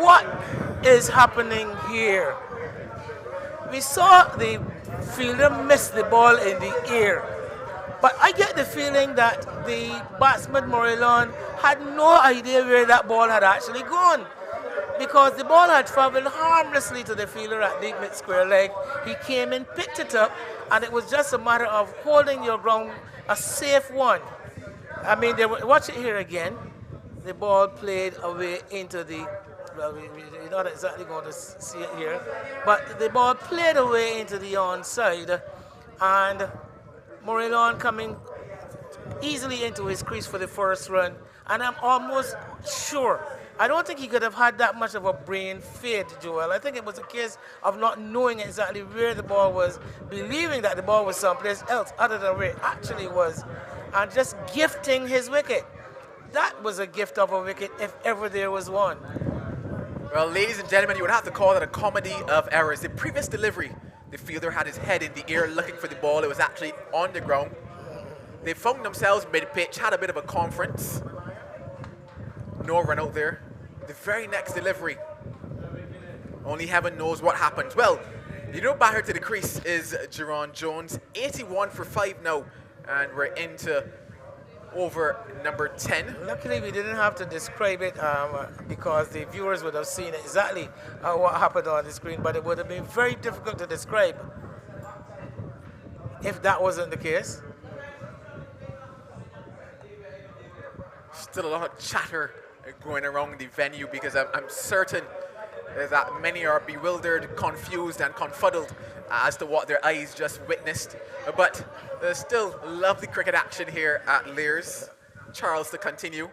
what is happening here? We saw the fielder miss the ball in the air, but I get the feeling that the batsman Moreland had no idea where that ball had actually gone, because the ball had traveled harmlessly to the fielder at deep mid square leg. He came in, picked it up, and it was just a matter of holding your ground, a safe one. I mean, watch it here again. The ball played away into the, well, we're not exactly going to see it here, but the ball played away into the onside, and Moreland coming easily into his crease for the first run. And I'm almost sure I don't think he could have had that much of a brain fade, Joel. I think it was a case of not knowing exactly where the ball was, believing that the ball was someplace else other than where it actually was, and just gifting his wicket. That was a gift of a wicket if ever there was one. Well, ladies and gentlemen, you would have to call it a comedy of errors. The previous delivery, the fielder had his head in the air looking for the ball. It was actually on the ground. They found themselves mid-pitch, had a bit of a conference. No run out there. The very next delivery, only heaven knows what happened. Well, you know, batter to the crease is Jerron Jones. 81 for 5 now, and we're into over number 10. Luckily, we didn't have to describe it because the viewers would have seen exactly what happened on the screen, but it would have been very difficult to describe if that wasn't the case. Still a lot of chatter going around the venue because I'm certain that many are bewildered, confused, and confuddled as to what their eyes just witnessed. But there's still lovely cricket action here at Lears. Charles to continue.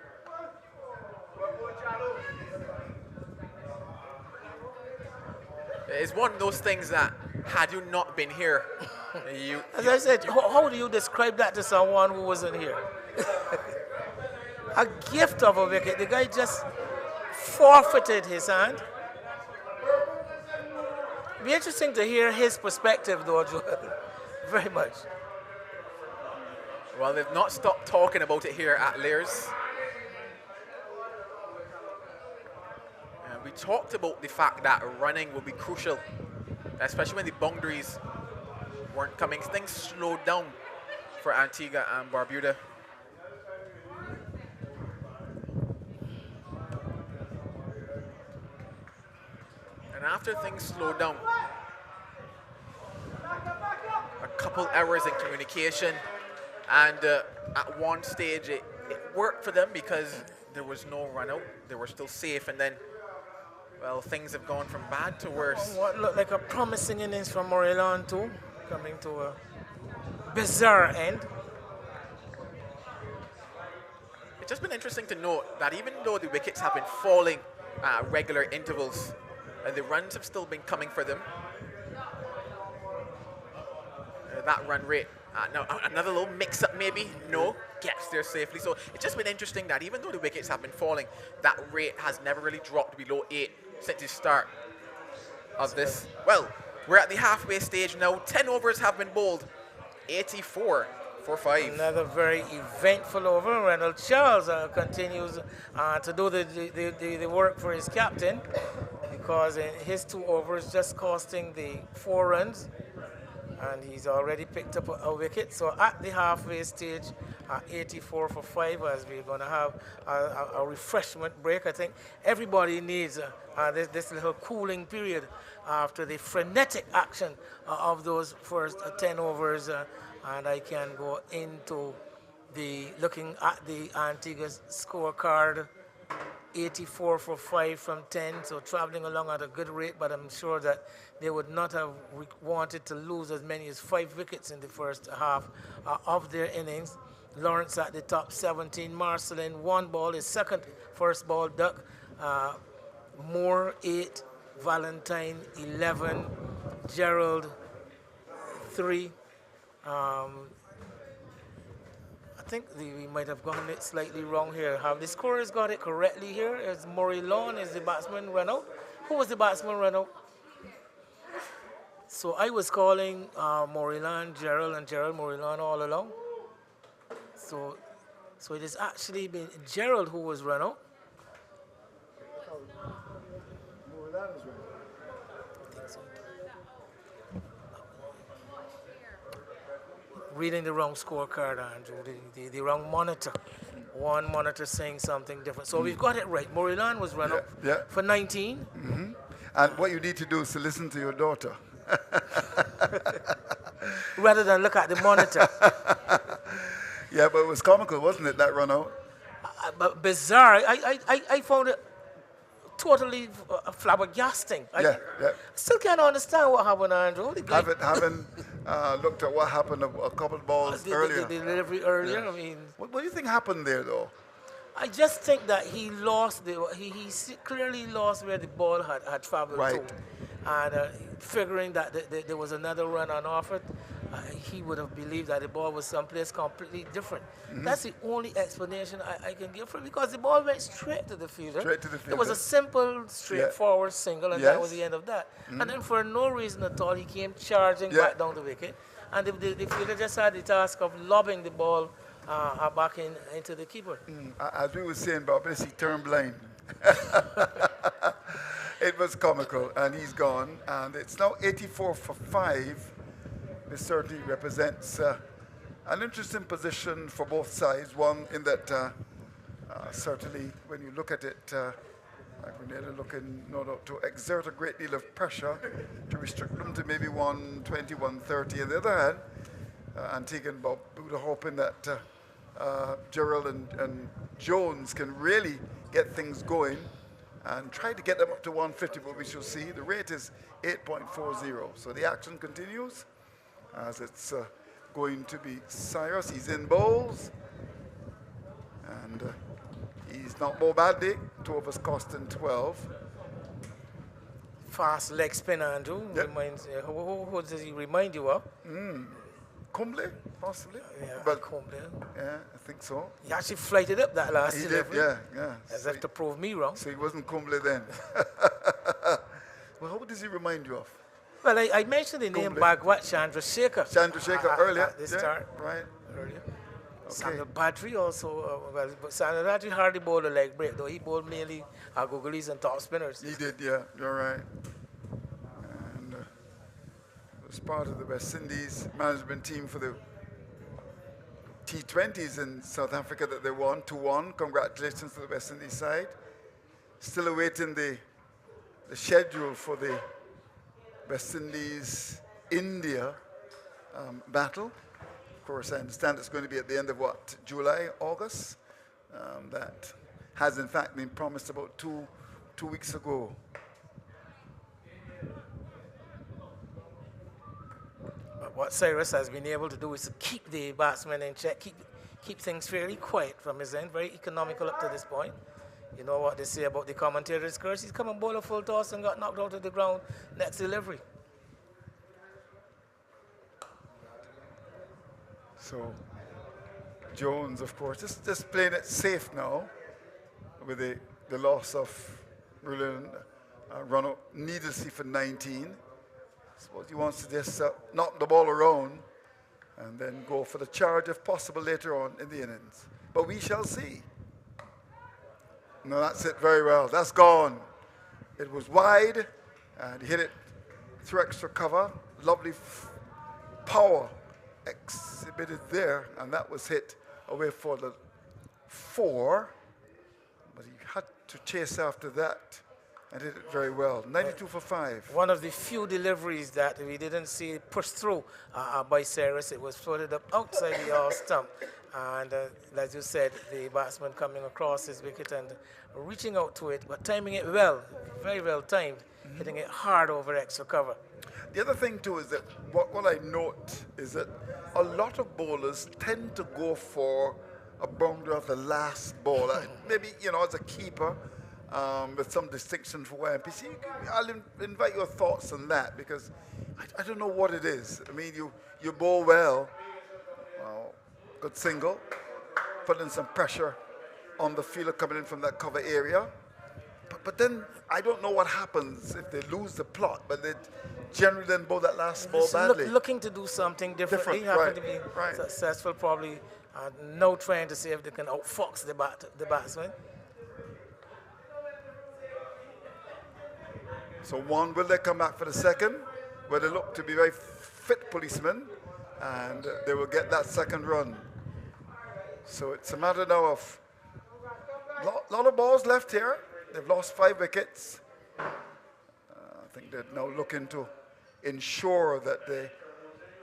It's one of those things that, had you not been here, As I said, how do you describe that to someone who wasn't here? A gift of a wicket. The guy just forfeited his hand. Be interesting to hear his perspective, though, Joel. Very much. Well, they've not stopped talking about it here at Lears. We talked about the fact that running will be crucial, especially when the boundaries weren't coming. Things slowed down for Antigua and Barbuda. And after things slowed down, a couple errors in communication, and at one stage it worked for them because there was no run out. They were still safe, and then, well, things have gone from bad to worse. What looked like a promising innings from Moreland too, coming to a bizarre end. It's just been interesting to note that even though the wickets have been falling at regular intervals, the runs have still been coming for them. That run rate, now another little mix-up maybe, no, gets there safely. So it's just been interesting that even though the wickets have been falling, that rate has never really dropped below 8 since the start of this. Well, we're at the halfway stage now. 10 overs have been bowled, 84 for 5. Another very eventful over. Reynold Charles continues to do the work for his captain, because in his 2 overs just costing the 4 runs, and he's already picked up a wicket. So at the halfway stage, 84 for 5, as we're going to have a refreshment break. I think everybody needs this little cooling period after the frenetic action of those first 10 overs, and I can go into looking at the Antigua scorecard. 84 for 5 from 10, so traveling along at a good rate, but I'm sure that they would not have wanted to lose as many as 5 wickets in the first half of their innings. Lawrence at the top, 17. Marcelin, 1 ball, his second first ball duck. Moore, 8. Valentine, 11. Gerald, 3. I think we might have gotten it slightly wrong here. Have the scorers got it correctly here? Is Murray Lawn is the batsman run out? Who was the batsman run out? So I was calling Murray Lawn, Gerald, and Gerald Murray Lawn all along. So it has actually been Gerald who was run out. Murray Lawn is run out. Reading the wrong scorecard, Andrew, the wrong monitor. One monitor saying something different. So we've got it right. Moreland was run up for 19. Mm-hmm. And what you need to do is to listen to your daughter. Rather than look at the monitor. Yeah, but it was comical, wasn't it, that run out? But bizarre. I found it totally flabbergasting. I still can't understand what happened, Andrew. Haven't looked at what happened a couple of balls earlier. The delivery earlier, Yeah. I mean. What do you think happened there, though? I just think that he lost clearly lost where the ball had traveled Right. to, and figuring that there was another run on offer, he would have believed that the ball was someplace completely different. That's the only explanation I can give for it, because the ball went straight to the fielder. Straight to the It was a fielder. simple, straightforward single, and that was Yes. the end of that. And then for no reason at all, he came charging Yeah. back down the wicket, and the fielder just had the task of lobbing the ball back into the keeper. As we were saying, Bob, he turned blind. It was comical, and he's gone. And it's now 84 for 5. This certainly represents an interesting position for both sides. One in that certainly, when you look at it, Grenada looking to exert a great deal of pressure to restrict them to maybe 120, 130. On the other hand, Antigua and Bob Buda hoping that Gerald and Jones can really get things going and try to get them up to 150, but we shall see. The rate is 8.40, so the action continues as it's going to be Cyrus. He's in bowls, and he's not bowled badly. 2 of us costing 12. Fast leg spinner, Andrew. Yep. Reminds, who does he remind you of? Kumble, possibly. Yeah, But Comble. yeah, I think so. He actually flighted up that last He did, delivery. yeah. As So, if to prove me wrong. so he wasn't Kumble then. Well, who does he remind you of? Well, I mentioned the name Kumble. Bhagwat Chandrasekhar. Chandrasekhar earlier. At the start. Right. Earlier. Okay. Sandal Badri also, but Sandal Badri hardly bowled a leg break, though he bowled mainly googlies and top spinners. He did, yeah. You're right. And was part of the West Indies management team for the T20s in South Africa that they won 2-1. Congratulations to the West Indies side. Still awaiting the schedule for the West Indies India battle. Of course, I understand it's going to be at the end of what, July, August? That has in fact been promised about two weeks ago. But what Cyrus has been able to do is to keep the batsmen in check, keep things fairly quiet from his end, very economical up to this point. You know what they say about the commentator's curse? He's come and bowled a full toss and got knocked out of the ground next delivery. So Jones, of course, just playing it safe now with the loss of Merlin run out needlessly for 19. Suppose he wants to just knock the ball around and then go for the charge if possible later on in the innings. But we shall see. No, that's it very well. That's gone. It was wide, and he hit it through extra cover. Lovely power exhibited there, and that was hit away for the 4. But he had to chase after that and hit it very well. 92 for 5. One of the few deliveries that we didn't see pushed through by Cyrus. It was floated up outside the off stump. And as you said, the batsman coming across his wicket and reaching out to it, but timing it well, very well timed, hitting it hard over extra cover. The other thing too is that what I note is that a lot of bowlers tend to go for a boundary of the last ball. Maybe, as a keeper, with some distinction for YMPC. I'll invite your thoughts on that, because I don't know what it is. I mean, you bowl well, good single, putting some pressure on the fielder coming in from that cover area. But then I don't know what happens if they lose the plot, but they generally then bowl that last ball badly. Looking to do something differently, happen to be successful, probably now trying to see if they can outfox the batsman. So will they come back for the second, where they look to be very fit policemen, and they will get that second run. So it's a matter now of a lot of balls left here. They've lost 5 wickets. I think they're now looking to ensure that they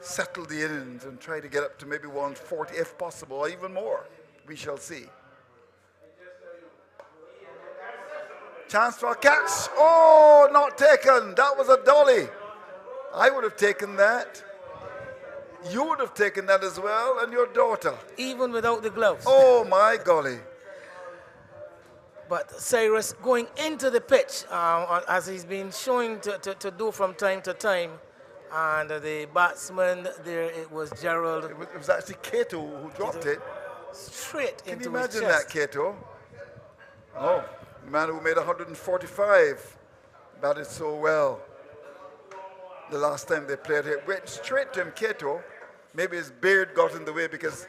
settle the innings and try to get up to maybe 140 if possible, or even more. We shall see. Chance for a catch. Oh, not taken. That was a dolly. I would have taken that. You would have taken that as well, and your daughter. Even without the gloves. Oh, my golly. But Cyrus going into the pitch, as he's been showing to do from time to time, and the batsman there, it was Gerald. It was actually Kato who dropped it. Straight Can into you his imagine chest. that, Kato? Oh, the man who made 145 batted so well the last time they played here. Went straight to him, Kato. Maybe his beard got in the way because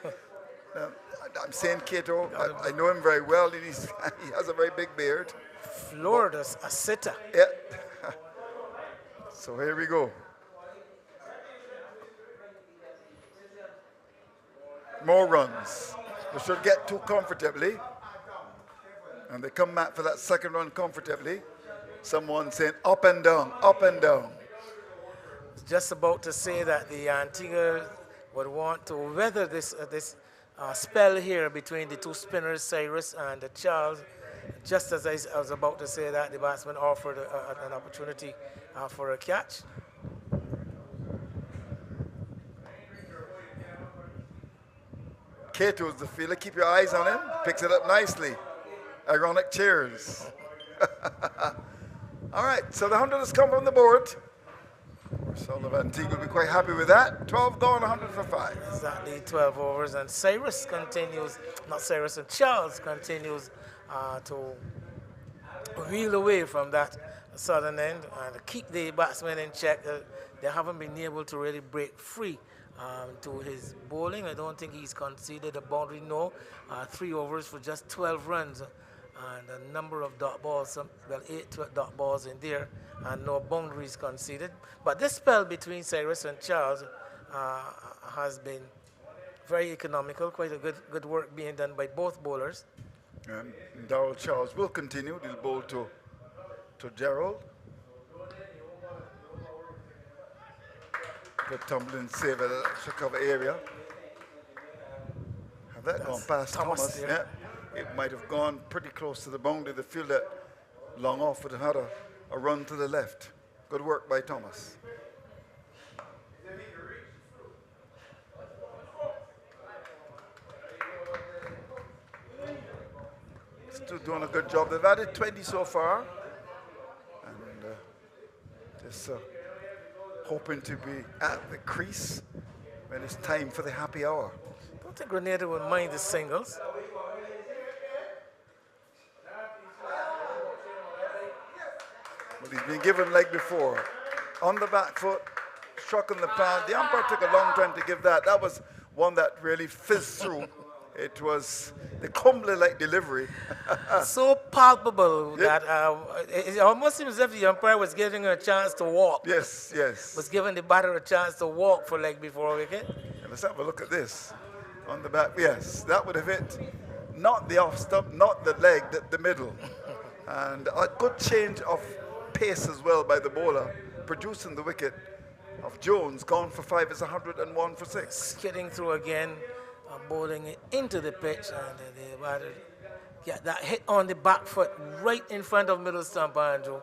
I'm saying Kato, I know him very well. And he has a very big beard. Floored a sitter. Yeah. So here we go. More runs. They should get two comfortably. And they come back for that second run comfortably. Someone saying up and down, up and down. Just about to say that the Antigua would want to weather this spell here between the two spinners, Cyrus and Charles. Just as I was about to say that, the batsman offered an opportunity for a catch. Kato's the fielder. Keep your eyes on him. Picks it up nicely. Ironic cheers. All right, so the 100 has come from the board. Soul of Antigua will be quite happy with that. 12 gone, 100 for 5. Exactly, 12 overs, and Cyrus continues, not Cyrus, and Charles continues to reel away from that southern end and keep the batsmen in check. They haven't been able to really break free to his bowling. I don't think he's conceded a boundary, no. 3 overs for just 12 runs. And a number of dot balls, 8 dot balls in there, and no boundaries conceded. But this spell between Cyrus and Charles has been very economical, quite a good work being done by both bowlers. And Darrell Charles will continue. He'll bowl to Gerald. The tumbling save at the extra cover area. Have that gone past Thomas? Yeah. It might have gone pretty close to the boundary. The fielder long off would have had a run to the left. Good work by Thomas. Still doing a good job. They've added 20 so far. And just hoping to be at the crease when it's time for the happy hour. I don't think Grenada would mind the singles. Well, he's been given leg before. On the back foot, struck in the palm. The umpire took a long time to give that. That was one that really fizzed through. It was the Combley-like delivery. So palpable that it almost seems as if the umpire was giving her a chance to walk. Yes, yes. Was giving the batter a chance to walk for leg before wicket. And let's have a look at this. On the back, yes, that would have hit not the off stump, not the leg, the middle. And a good change of pace as well by the bowler, producing the wicket of Jones. Gone for 5 is 101 for 6. Skidding through again, bowling it into the pitch, and the batter get that hit on the back foot right in front of middle stump, Andrew.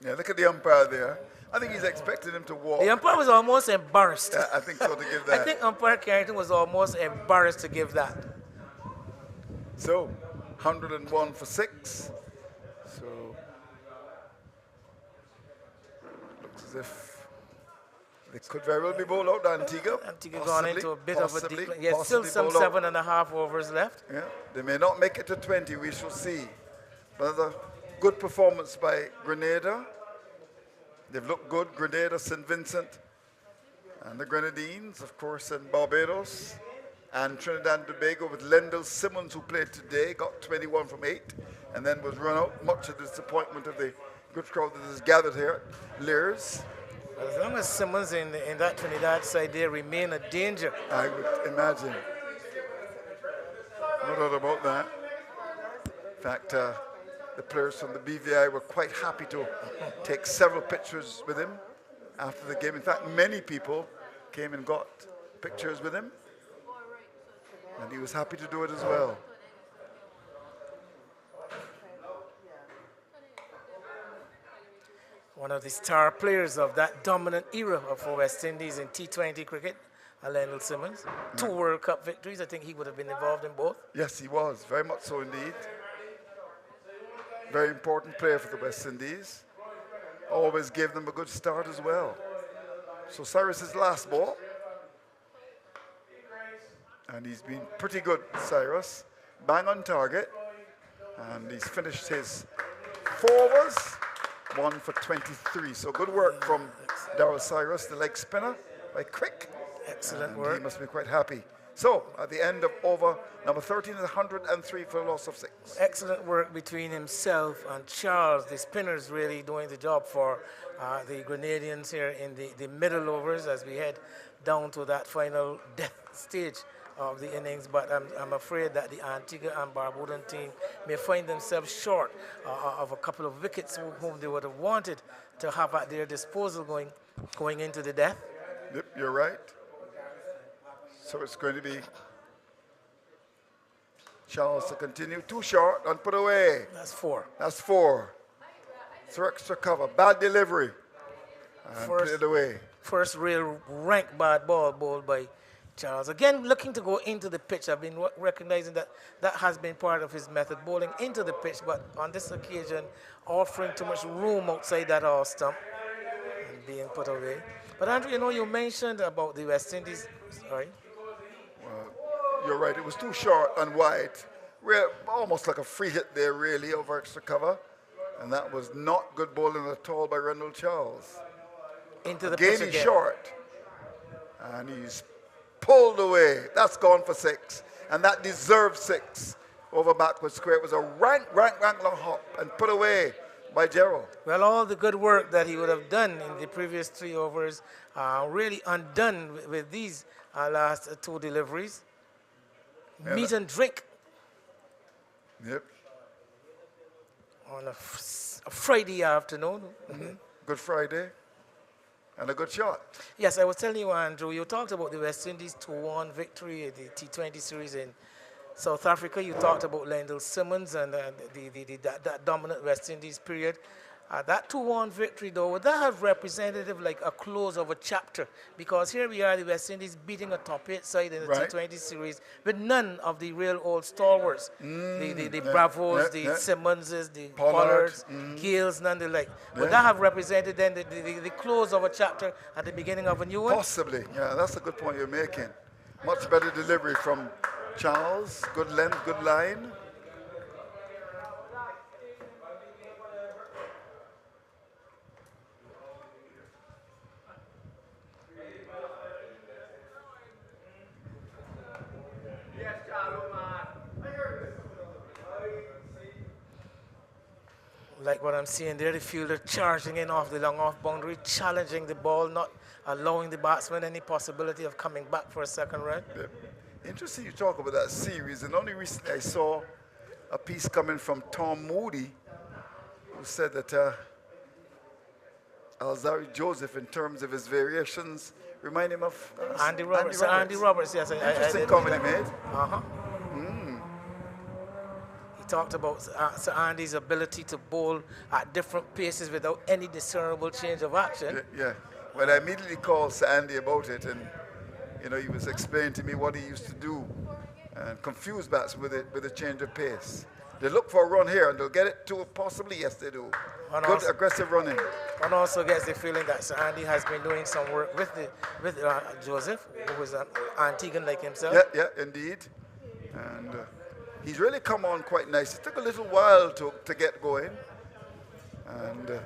Yeah, look at the umpire there. I think he's expecting him to walk. The umpire was almost embarrassed. Yeah, I think so, to give that. I think umpire Carrington was almost embarrassed to give that. So, 101 for 6. So, looks as if they could very well be bowled out, Antigua. Antigua gone into a bit of a decline. Yes, Possibly still some bowled out. 7.5 overs left. Yeah, they may not make it to 20, we shall see. But a good performance by Grenada. They've looked good, Grenada, St. Vincent, and the Grenadines, of course, and Barbados, and Trinidad and Tobago with Lendl Simmons, who played today, got 21 from 8, and then was run out, much to the disappointment of the good crowd that is gathered here at Lears. As long as Simmons in that Trinidad side, they remain a danger. I would imagine. No doubt about that. In fact, the players from the BVI were quite happy to take several pictures with him after the game. In fact, many people came and got pictures with him, and he was happy to do it as well. One of the star players of that dominant era for West Indies in T20 cricket, Lendl Simmons. 2 World Cup victories. I think he would have been involved in both. Yes, he was, very much so indeed. Very important player for the West Indies. Always gave them a good start as well. So Cyrus's last ball. And he's been pretty good, Cyrus. Bang on target. And he's finished his 4 overs, 1 for 23. So good work from Darryl Cyrus, the leg spinner, by Crick. Excellent And work. he must be quite happy. So at the end of over number 13 is 103 for a loss of 6. Excellent work between himself and Charles. The spinners really doing the job for the Grenadians here in the middle overs as we head down to that final death stage of the innings. But I'm afraid that the Antigua and Barbudan team may find themselves short of a couple of wickets whom they would have wanted to have at their disposal going into the death. Yep, you're right. So it's going to be Charles to continue. Too short and put away. That's 4. That's 4. So extra cover. Bad delivery. And put it away. First real rank bad ball bowled by Charles. Again, looking to go into the pitch. I've been recognizing that has been part of his method, bowling into the pitch, but on this occasion, offering too much room outside that all stump and being put away. But Andrew, you know, you mentioned about the West Indies. Sorry. You're right, it was too short and wide. Almost like a free hit there, really, over extra cover. And that was not good bowling at all by Rendell Charles. Into the pitch He's again. short. And he's pulled away. That's gone for 6. And that deserved 6 over backward square. It was a rank long hop and put away by Gerald. Well, all the good work that he would have done in the previous 3 overs really undone with these last 2 deliveries. Meat and drink. Yep. On a Friday afternoon. Mm-hmm. Good Friday. And a good shot. Yes, I was telling you, Andrew, you talked about the West Indies 2-1 victory at the T20 series in South Africa. You talked about Lendl Simmons and that dominant West Indies period. That 2-1 victory, though, would that have represented like a close of a chapter? Because here we are, the West Indies beating a top 8 side in the T20 series with none of the real old stalwarts. The Bravos, the Simmonses, the Pollards, Gales, none the like. Would that have represented then the close of a chapter at the beginning of a new one? Possibly, yeah, that's a good point you're making. Much better delivery from Charles, good length, good line. Like what I'm seeing there, the fielder charging in off the long off boundary, challenging the ball, not allowing the batsman any possibility of coming back for a second run. Yep. Interesting you talk about that series, and only recently I saw a piece coming from Tom Moody, who said that Alzari Joseph, in terms of his variations, remind him of Andy Roberts. Andy Roberts, yes. Interesting comment he made. He talked about Sir Andy's ability to bowl at different paces without any discernible change of action. Yeah. Well, I immediately called Sir Andy about it, and he was explaining to me what he used to do and confuse bats with a change of pace. They look for a run here and they'll get it to possibly, yes they do. Good aggressive running. One also gets the feeling that Sir Andy has been doing some work with Joseph, who was an Antiguan like himself. Yeah, indeed. And he's really come on quite nice. It took a little while to get going. And of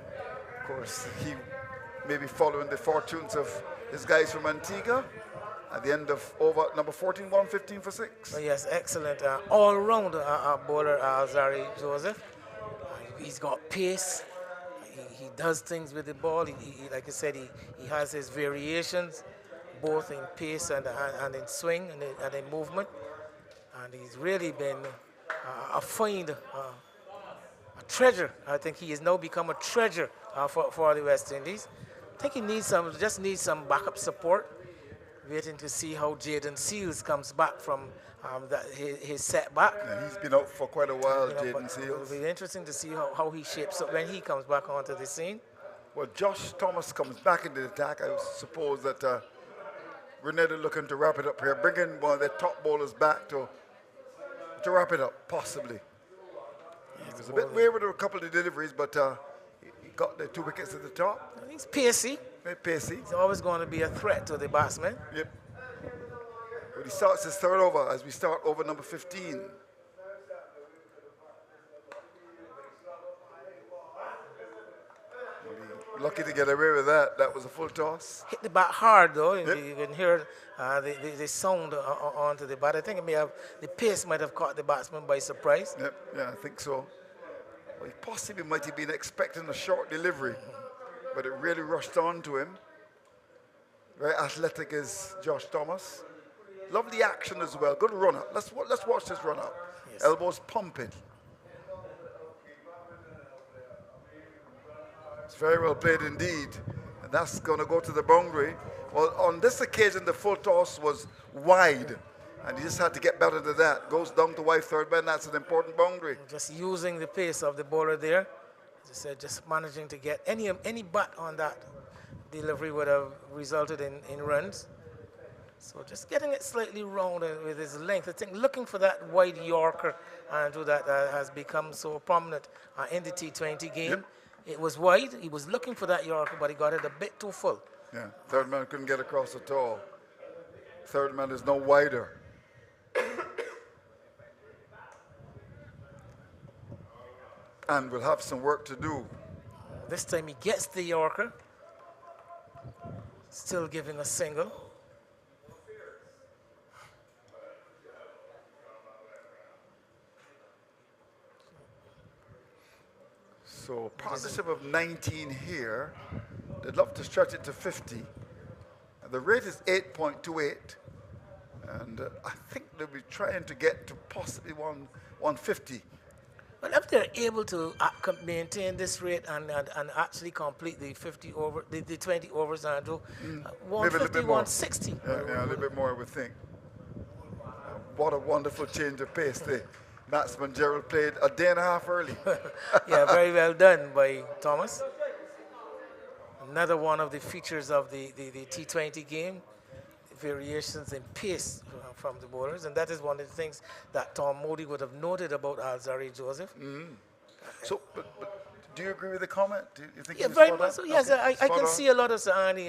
course, he may be following the fortunes of his guys from Antigua. At the end of over number 14, 115 for 6. Oh, yes, excellent. All-round bowler, Alzari Joseph. He's got pace. He does things with the ball. He like I said, he has his variations, both in pace and in swing and in movement. And he's really been a find, a treasure. I think he has now become a treasure for the West Indies. I think he just needs some backup support. Waiting to see how Jaden Seals comes back from his setback. Yeah, he's been out for quite a while, Jaden Seals. It'll be interesting to see how he shapes up when he comes back onto the scene. Well, Josh Thomas comes back into the attack. I suppose that Grenada looking to wrap it up here, bringing one of their top bowlers back to wrap it up, possibly. He was a bit wayward with a couple of deliveries, but he got the 2 wickets at the top. He's pacey. Very pacey. He's always going to be a threat to the batsman. Yep. But he starts his third over as we start over number 15. Lucky to get away with that. That was a full toss. Hit the bat hard though. Yep. You can hear the sound onto the bat. I think the pace might have caught the batsman by surprise. Yep. Yeah, I think so. Well, he possibly might have been expecting a short delivery, but it really rushed on to him. Very athletic is Josh Thomas. Lovely action as well. Good run up. Let's watch this run up. Yes. Elbows pumping. It's very well played indeed. And that's going to go to the boundary. Well, on this occasion, the full toss was wide. And he just had to get better than that. Goes down to wide third man. That's an important boundary. Just using the pace of the bowler there. As I said, just managing to get any bat on that delivery would have resulted in runs. So just getting it slightly round with his length. I think looking for that wide Yorker, Andrew, that has become so prominent in the T20 game. Yep. It was wide. He was looking for that Yorker, but he got it a bit too full. Yeah, third man couldn't get across at all. Third man is no wider. And will have some work to do. This time he gets the Yorker. Still giving a single. So partnership of 19 here. They'd love to stretch it to 50. And the rate is 8.28. And I think they'll be trying to get to possibly 150. Well, if they're able to maintain this rate and actually complete the 50 over, the 20 overs, Andrew, 150, 160. Yeah, a little bit more, I would think. What a wonderful change of pace. The batsman Gerald played a day and a half early. Yeah, very well done by Thomas. Another one of the features of the T20 game, variations in pace from the bowlers, and that is one of the things that Tom Modi would have noted about Alzarri Joseph. So, but do you agree with the comment? Do you think Yeah, he was very spot much on? so. Yes, Okay, I spot can on? see a lot of Sahani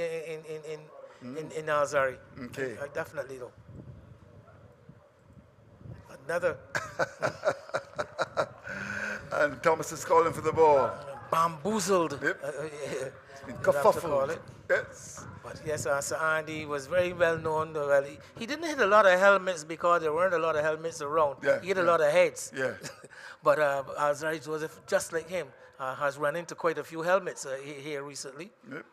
in Alzarri. Okay. Definitely, though. Another And Thomas is calling for the ball. bamboozled. Yep. It's been kerfuffled. Yes. But yes, Sir Andy was very well known. Well, he didn't hit a lot of helmets because there weren't a lot of helmets around. Yeah, He hit a yeah. lot of heads. Yeah. But Alzarri Joseph, just like him, has run into quite a few helmets here recently. Yep.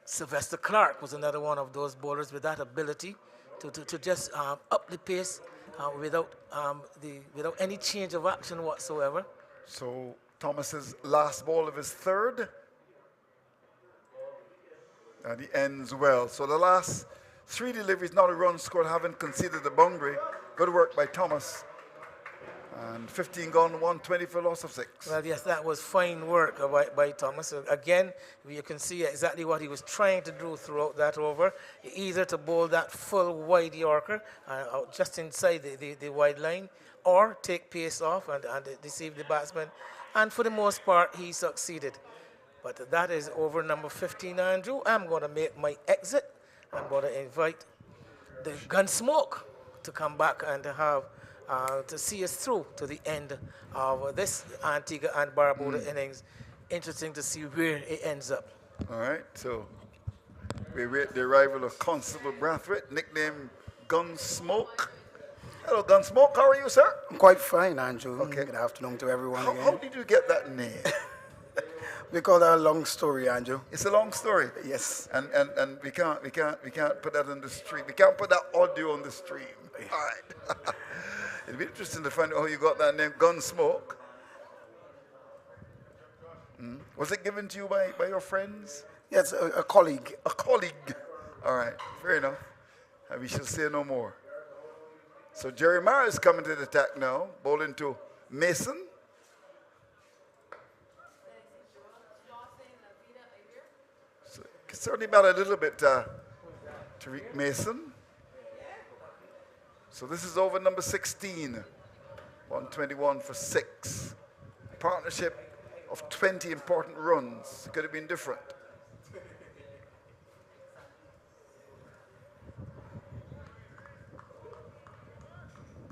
Sylvester Clark was another one of those bowlers with that ability to just up the pace without any change of action whatsoever. So Thomas's last ball of his third. And he ends well. So the last 3 deliveries, not a run scored, haven't conceded the boundary. Good work by Thomas. And 15 gone, 120 for a loss of 6. Well, yes, that was fine work by Thomas. Again, you can see exactly what he was trying to do throughout that over, either to bowl that full wide Yorker out just inside the wide line, or take pace off and deceive the batsman. And for the most part, he succeeded. But that is over number 15, Andrew. I'm going to make my exit. I'm going to invite the Gunsmoke to come back and to see us through to the end of this Antigua and Barbuda innings. Interesting to see where it ends up. All right, so we wait the arrival of Constable Brathwaite, nicknamed Gunsmoke. Hello, Gunsmoke. How are you, sir? I'm quite fine, Andrew. Okay. Good afternoon to everyone How again. did you get that name? We call that a long story, Andrew. It's a long story. Yes. And we can't put that on the stream. We can't put that audio on the stream. All right. It'd be interesting to find out how you got that name, Gunsmoke. Was it given to you by your friends? Yes, a colleague. A colleague. All right, fair enough. And we shall say no more. So Jerry Mara is coming to the attack now, bowling to Mason. So it certainly matter a little bit to Tariq Mason. So this is over number 16. 121 for 6. Partnership of 20 important runs. Could have been different.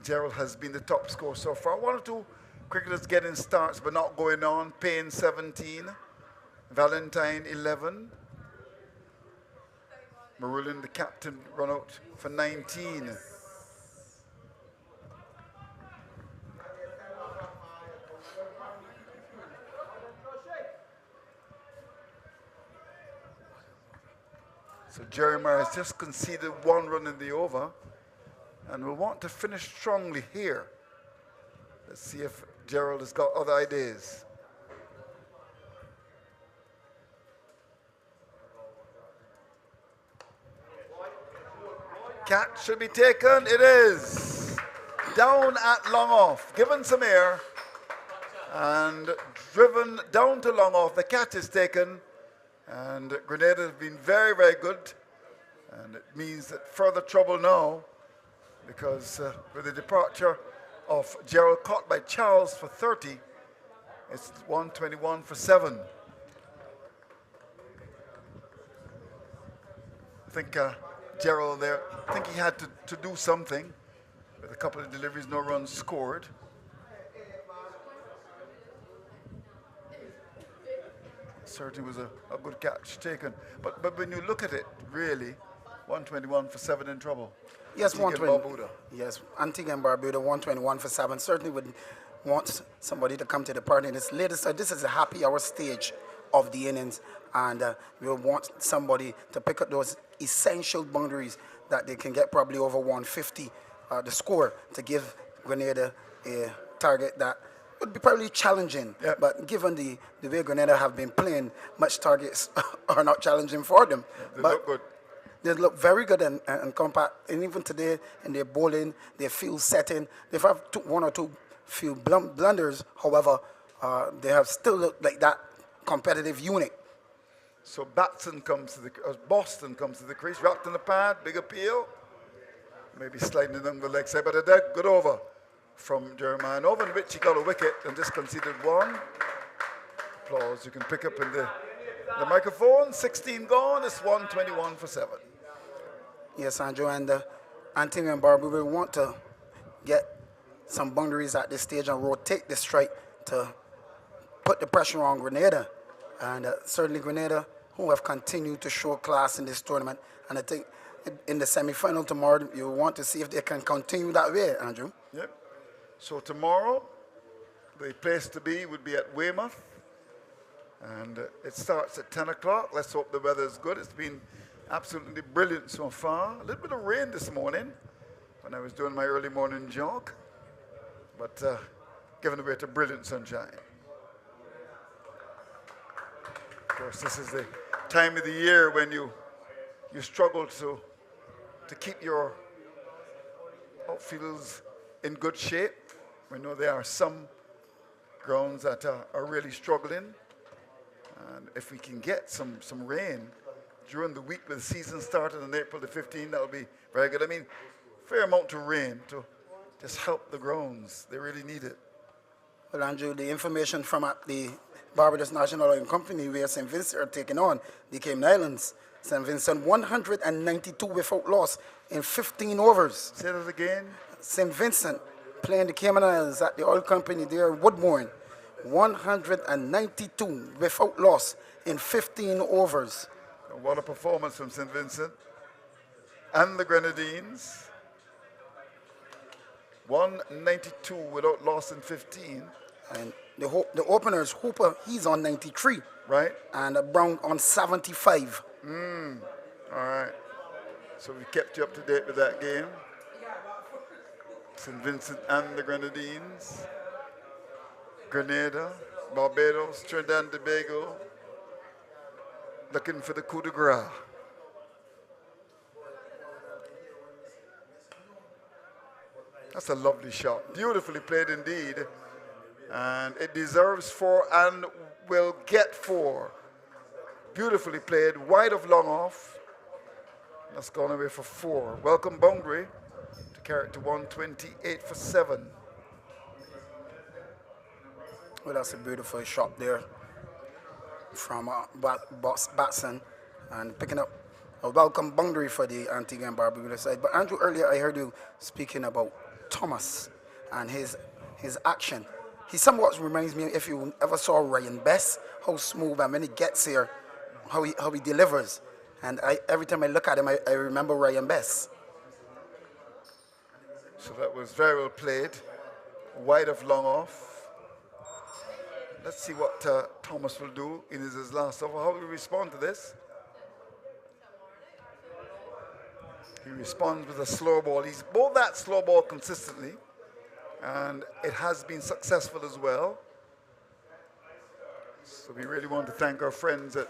Gerald has been the top scorer so far. One or two cricketers getting starts but not going on. Payne 17, Valentine 11. Marulin, the captain, run out for 19. So Jeremiah has just conceded 1 run in the over and will want to finish strongly here. Let's see if Gerald has got other ideas. Catch should be taken. It is. Down at long off. Given some air and driven down to long off. The catch is taken. And Grenada has been very, very good. And it means that further trouble now because with the departure of Gerald caught by Charles for 30, it's 121 for 7. I think Gerald there, I think he had to do something with a couple of deliveries, no runs scored. Certainly was a good catch taken. But when you look at it, really, 121 for 7 in trouble. Yes, Antigua and 120. Barbuda. Yes, Antigua and Barbuda, 121 for 7. Certainly would want somebody to come to the party in this latest. This is a happy hour stage of the innings, and we will want somebody to pick up those essential boundaries that they can get probably over 150, the score, to give Grenada a target that would be probably challenging. Yep. But given the way Grenada have been playing, much targets are not challenging for them. They But look good. they look very good and compact. And even today, in their bowling, their field setting, they've had 1 or 2 few blunders. However, they have still looked like that competitive unit. So Boston comes to the crease, wrapped in the pad, big appeal. Maybe sliding it down the leg side, but a dead good over from Jeremiah. And over in which he got a wicket and just conceded 1. Applause you can pick up in the microphone. 16 gone, it's 121 for 7. Yes, Andrew, and Antigua and Barbuda will want to get some boundaries at this stage and rotate the strike to put the pressure on Grenada. And certainly Grenada, who have continued to show class in this tournament. And I think in the semi-final tomorrow, you want to see if they can continue that way, Andrew. Yep. So tomorrow, the place to be would be at Weymouth. And it starts at 10 o'clock. Let's hope the weather is good. It's been absolutely brilliant so far. A little bit of rain this morning when I was doing my early morning jog. But given away to brilliant sunshine. Of course, this is the time of the year when you struggle to keep your outfields in good shape. We know there are some grounds that are really struggling. And if we can get some rain during the week with the season started on April the 15th, that will be very good. I mean, fair amount of rain to just help the grounds. They really need it. Well, Andrew, the information from the Barbados National Oil Company, where St. Vincent are taking on the Cayman Islands. St. Vincent 192 without loss in 15 overs. Say that again. St. Vincent playing the Cayman Islands at the oil company there, Woodmore. 192 without loss in 15 overs. What a performance from St. Vincent and the Grenadines. 192 without loss in 15. And the openers, Hooper, he's on 93. Right. And Brown on 75. All right. So we kept you up to date with that game. St. Vincent and the Grenadines. Grenada, Barbados, Trinidad and Tobago. Looking for the coup de grace. That's a lovely shot. Beautifully played indeed. And it deserves 4 and will get 4. Beautifully played, wide of long off. That's gone away for 4. Welcome boundary to carry it to 128 for 7. Well, that's a beautiful shot there from Batson and picking up a welcome boundary for the Antigua and Barbuda side. But Andrew, earlier I heard you speaking about Thomas and his action. He somewhat reminds me, if you ever saw Ryan Best, how smooth, and when he gets here, how he delivers. And every time I look at him, I remember Ryan Best. So that was very well played. Wide of long off. Let's see what Thomas will do in his last over. How will he respond to this? He responds with a slow ball. He's bowled that slow ball consistently, and it has been successful as well. So we really want to thank our friends at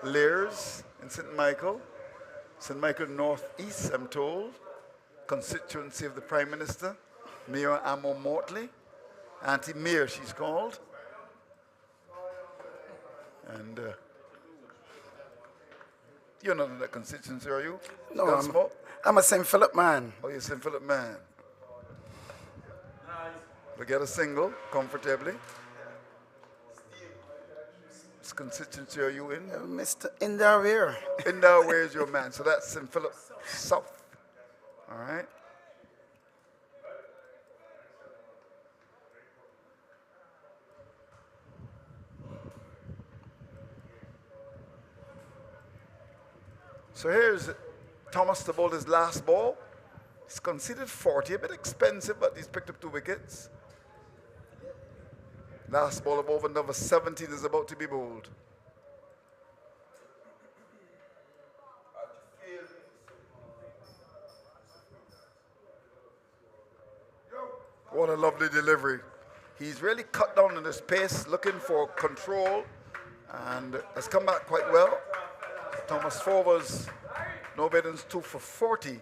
Lears in St. Michael North East, I'm told, constituency of the Prime Minister, Mayor Amo Mortley, Auntie Mayor she's called. And you're not in that constituency, are you? No, I'm a St. Philip man. Oh, you're a St. Philip man. We get a single comfortably. Which constituency are you in? Mr. Indarweer. Indarweer is your man. So that's St. Philip South. All right. So here's Thomas to bowl his last ball. He's conceded 40, a bit expensive, but he's picked up 2 wickets. Last ball of over number 17 is about to be bowled. What a lovely delivery. He's really cut down on his pace, looking for control, and has come back quite well. Thomas Fovers, no better than 2 for 40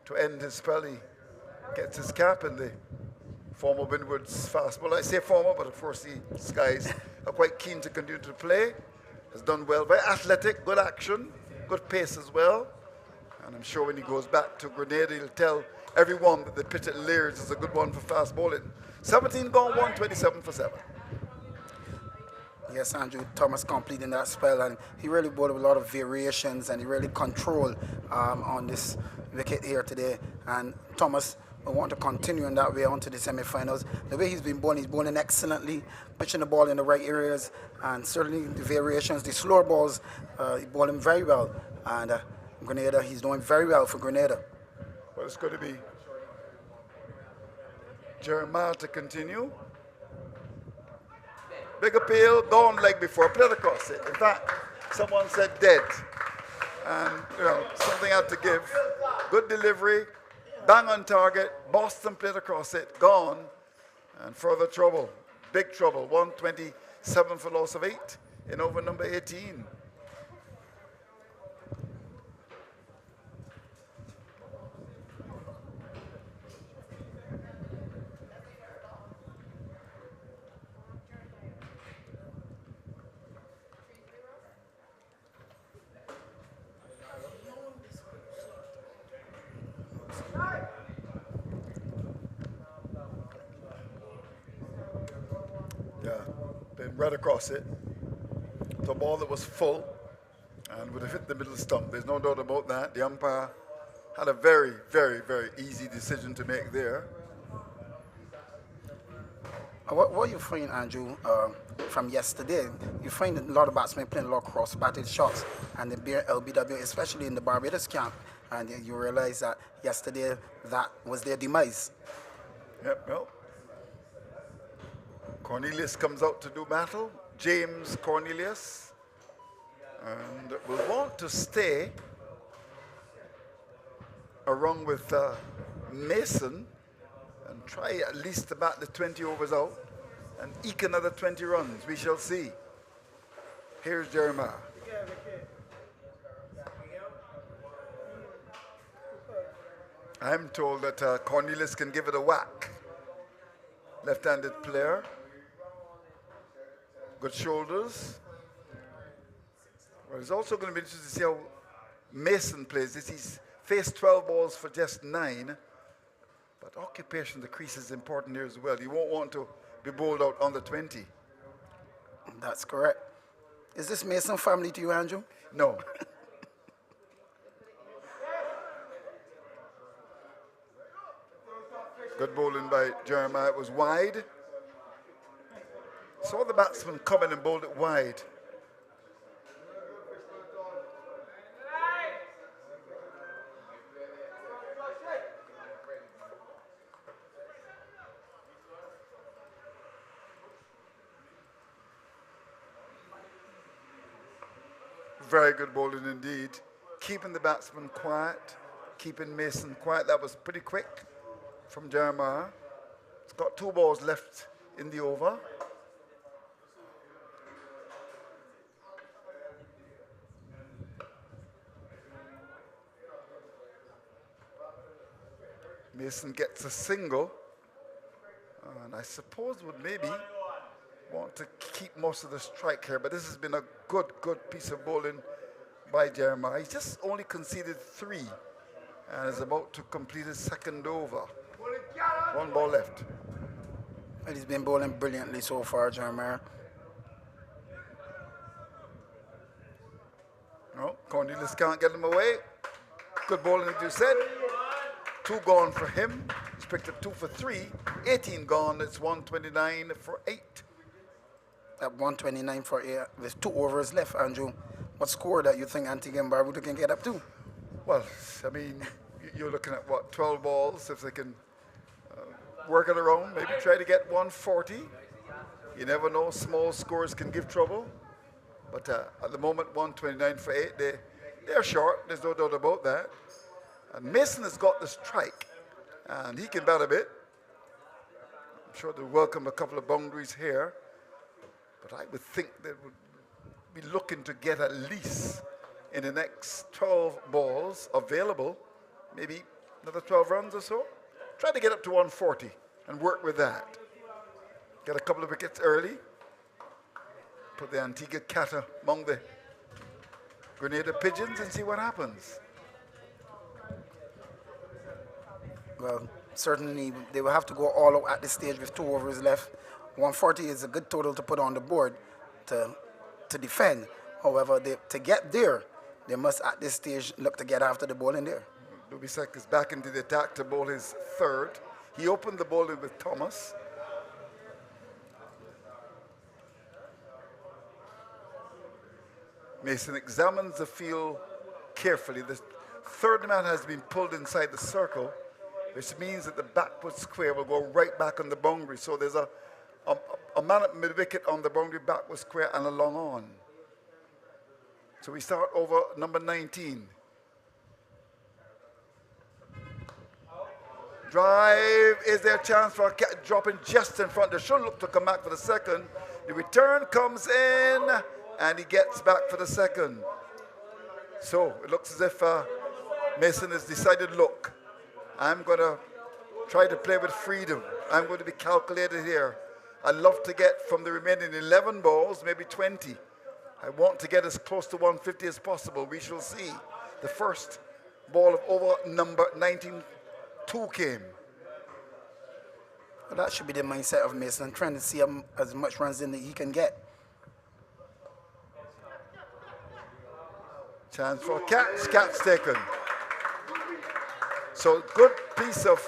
to end his spell. He gets his cap in the former Windward's fastball. I say former, but of course the Skies are quite keen to continue to play. Has done well, very athletic, good action, good pace as well. And I'm sure when he goes back to Grenada, he'll tell everyone that the pitch at Lears is a good one for fast bowling. 17 gone, 127 for 7. Yes, Andrew, Thomas completing that spell, and he really brought a lot of variations, and he really controlled on this wicket here today. And Thomas, we want to continue in that way onto the semi-finals. The way he's bowling excellently, pitching the ball in the right areas, and certainly the variations, the slower balls, he bowling very well. And Grenada, he's doing very well for Grenada. Well, it's going to be Jeremiah to continue. Big appeal, gone leg before, played across it. In fact, someone said dead. And, something had to give. Good delivery, bang on target, Boston played across it, gone, and further trouble, big trouble. 127 for loss of 8 in over number 18. Yeah, been right across it. It's a ball that was full and would have hit the middle stump. There's no doubt about that. The umpire had a very, very, very easy decision to make there. What you find, Andrew, from yesterday, you find a lot of batsmen playing a lot of cross-batted shots, and the LBW, especially in the Barbados camp, and you realize that yesterday that was their demise. Yep, well. Cornelius comes out to do battle. James Cornelius. And will want to stay along with Mason and try at least to bat the 20 overs out and eke another 20 runs. We shall see. Here's Jeremiah. I'm told that Cornelius can give it a whack. Left-handed player. Good shoulders. Well, it's also going to be interesting to see how Mason plays this. He's faced 12 balls for just 9. But occupation of the crease is important here as well. You won't want to be bowled out on the 20. That's correct. Is this Mason family to you, Andrew? No. Good bowling by Jeremiah. It was wide. Saw the batsman come in and bowled it wide. Very good bowling indeed. Keeping the batsman quiet, keeping Mason quiet. That was pretty quick from Jeremiah. He's got 2 balls left in the over. Mason gets a single, and I suppose would maybe want to keep most of the strike here, but this has been a good piece of bowling by Jeremiah. He's just only conceded 3 and is about to complete his second over. 1 ball left. And he's been bowling brilliantly so far, Jeremiah. No, Cornelius can't get him away. Good bowling, as you said. 2 gone for him. He's picked up 2 for 3. 18 gone. It's 129 for 8. At 129 for 8, with 2 overs left, Andrew. What score that you think Antigua and Barbuda can get up to? Well, I mean, you're looking at what, 12 balls, if they can work it around, maybe try to get 140. You never know, small scores can give trouble. But at the moment, 129 for 8, they're short, there's no doubt about that. And Mason has got the strike, and he can bat a bit. I'm sure they'll welcome a couple of boundaries here. But I would think they would be looking to get at least in the next 12 balls available, maybe another 12 runs or so. Try to get up to 140 and work with that. Get a couple of wickets early. Put the Antigua cat among the Grenada pigeons and see what happens. Well, certainly they will have to go all out at this stage with 2 overs left. 140 is a good total to put on the board to defend. However, to get there, they must at this stage look to get after the ball in there. Dubisek is back into the attack to bowl his 3rd. He opened the bowling with Thomas. Mason examines the field carefully. The 3rd man has been pulled inside the circle, which means that the backward square will go right back on the boundary. So there's a man at mid-wicket on the boundary, backward square, and a long on. So we start over number 19. Drive, is there a chance for a cat dropping just in front? They should look to come back for the second. The return comes in, and he gets back for the second. So it looks as if Mason has decided, look, I'm going to try to play with freedom. I'm going to be calculated here. I'd love to get from the remaining 11 balls, maybe 20. I want to get as close to 150 as possible. We shall see. The first ball of over number 19-2 came. Well, that should be the mindset of Mason, trying to see as much runs in that he can get. Chance for a catch taken. So good piece of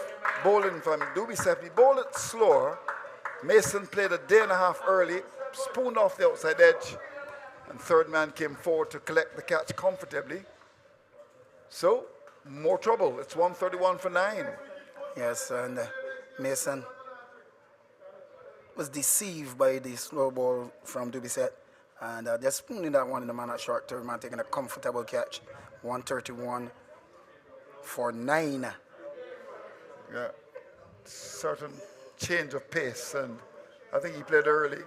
bowling from Dubisek. He bowled it slower. Mason played a day and a half early, spooned off the outside edge, and 3rd man came forward to collect the catch comfortably. So, more trouble. It's 131 for 9. Yes, and Mason was deceived by the slow ball from Dubisek, and they're spooning that one in the man at short. 3rd man taking a comfortable catch. 131 for 9. Yeah, certain change of pace, and I think he played early.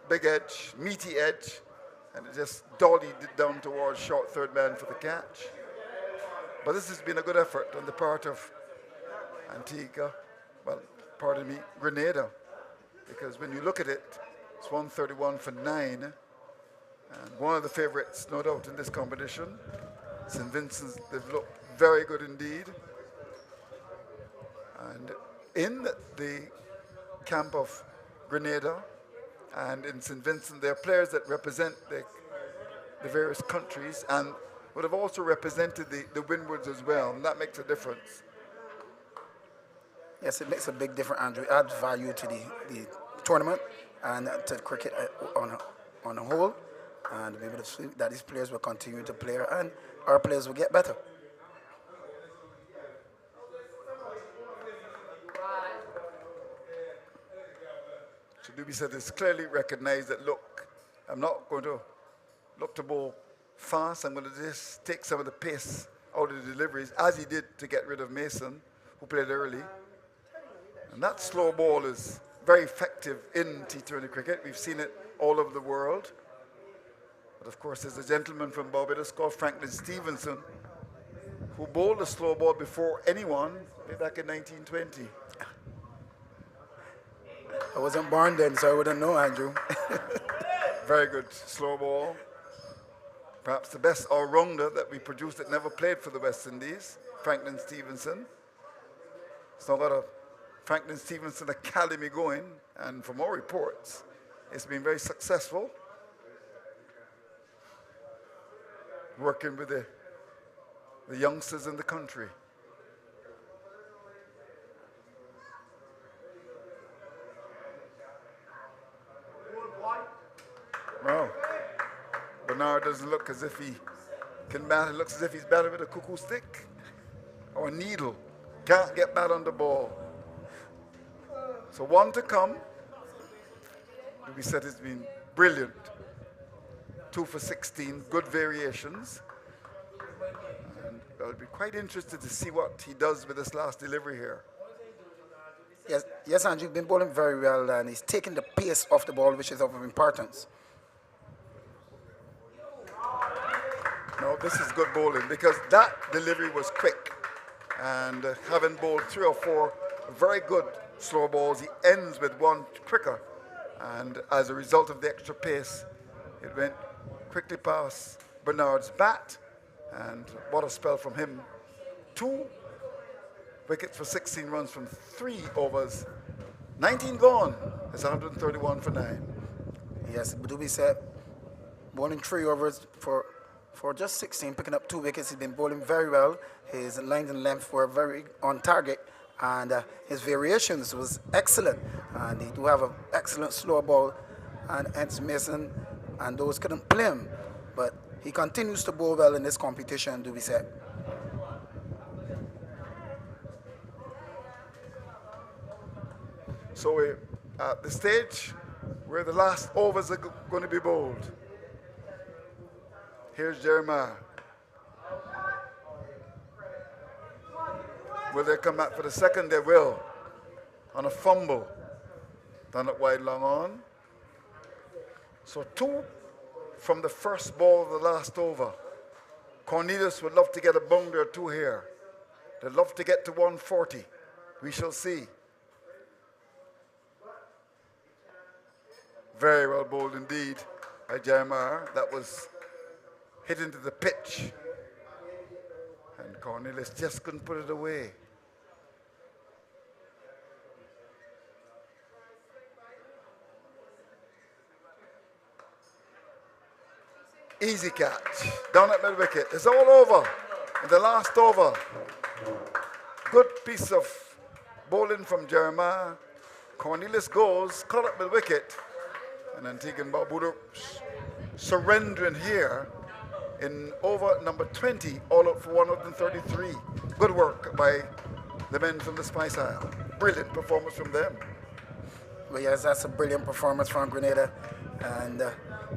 Big edge, meaty edge, and it just dollied it down towards short 3rd man for the catch. But this has been a good effort on the part of Antigua, well, pardon me, Grenada, because when you look at it, it's 131 for 9, and one of the favorites, no doubt, in this competition. St. Vincent's, they've looked very good indeed. And in the camp of Grenada and in St. Vincent. There are players that represent the various countries and would have also represented the Windwards as well, and that makes a difference. Yes, it makes a big difference, Andrew. It adds value to the tournament and to cricket on a whole. And we're able to see that these players will continue to play and our players will get better. So Doobie said it's clearly recognized that, look, I'm not going to look to bowl fast. I'm going to just take some of the pace out of the deliveries, as he did to get rid of Mason, who played early. And that slow ball is very effective in T20 cricket. We've seen it all over the world. But of course, there's a gentleman from Barbados called Franklin Stevenson who bowled a slow ball before anyone way back in 1920. I wasn't born then, so I wouldn't know, Andrew. Very good slow ball. Perhaps the best all-rounder that we produced that never played for the West Indies, Franklin Stevenson. So I've got a Franklin Stevenson Academy going, and from all reports, it's been very successful. Working with the youngsters in the country. Well, Bernard doesn't look as if he can bat. It looks as if he's batting with a cuckoo stick or a needle. Can't get bat on the ball. So one to come. We said it's been brilliant. 2 for 16, good variations. And I'll be quite interested to see what he does with this last delivery here. Yes, Andrew, you've been bowling very well, and he's taking the pace off the ball, which is of importance. No, this is good bowling because that delivery was quick. And having bowled 3 or 4 very good slow balls, he ends with one quicker. And as a result of the extra pace, it went quickly past Bernard's bat. And what a spell from him. 2 wickets for 16 runs from 3 overs. 19 gone. It's 131 for 9. Yes, Doobie said bowling 3 overs for just 16, picking up 2 wickets. He's been bowling very well. His length and length were very on target, and his variations was excellent. And he do have an excellent slow ball, and hence Mason and those couldn't play him. But he continues to bowl well in this competition, Doobie said. So we're at the stage where the last overs are going to be bowled. Here's Jeremiah. Will they come back for the second? They will. On a fumble. Done it wide long on. So 2 from the first ball of the last over. Cornelius would love to get a boundary or 2 here. They'd love to get to 140. We shall see. Very well bowled indeed by Jeremiah. That was hit into the pitch. And Cornelius just couldn't put it away. Easy catch. Down at mid-wicket. It's all over. In the last over. Good piece of bowling from Jeremiah. Cornelius goes, caught up mid-wicket. And Antigua and Barbuda surrendering here in over number 20, all out for 133. Good work by the men from the Spice Isle. Brilliant performance from them. Well, yes, that's a brilliant performance from Grenada. And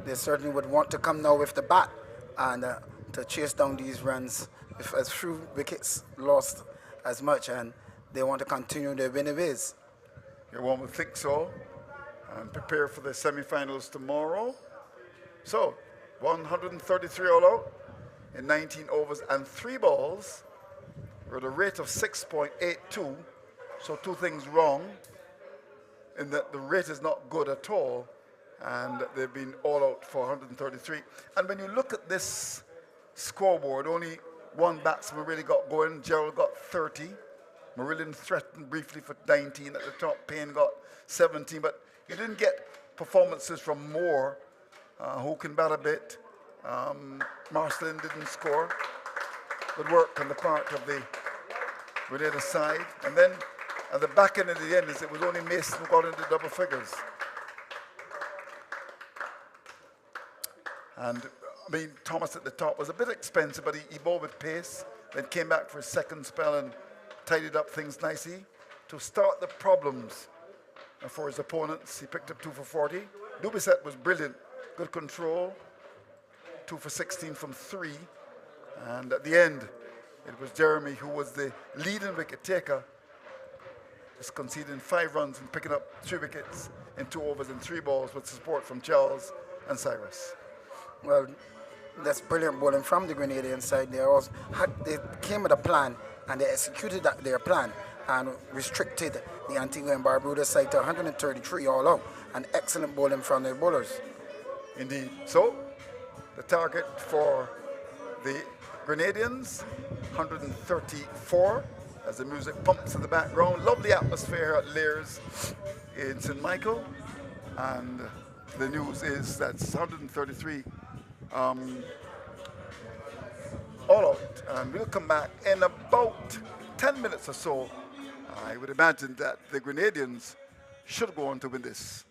they certainly would want to come now with the bat and to chase down these runs with as few wickets lost as much. And they want to continue their winning ways. One would think so. And prepare for the semi-finals tomorrow. So, 133 all out in 19 overs and 3 balls with a rate of 6.82. So 2 things wrong in that the rate is not good at all, and they've been all out for 133. And when you look at this scoreboard, only 1 batsman really got going. Gerald got 30. Marillion threatened briefly for 19 at the top. Payne got 17, but you didn't get performances from Moore, who can bat a bit. Marcelin didn't score. Good work on the part of the Grenada side. And then at the back end of the end, it was only Mason who got into double figures. And I mean, Thomas at the top was a bit expensive, but he bowled with pace, then came back for his second spell and tidied up things nicely. To start the problems for his opponents, he picked up 2 for 40. Dubisset was brilliant, good control, 2 for 16 from 3. And at the end, it was Jeremy who was the leading wicket taker, just conceding 5 runs and picking up 3 wickets in 2 overs and 3 balls with support from Charles and Cyrus. Well, that's brilliant bowling from the Grenadian side. They came with a plan and they executed their plan and restricted the Antigua and Barbuda side to 133 all out. An excellent bowling from their bowlers. Indeed. So, the target for the Grenadians, 134, as the music pumps in the background. Lovely atmosphere at Lears in St. Michael. And the news is that's 133 all out. And we'll come back in about 10 minutes or so. I would imagine that the Grenadians should go on to win this.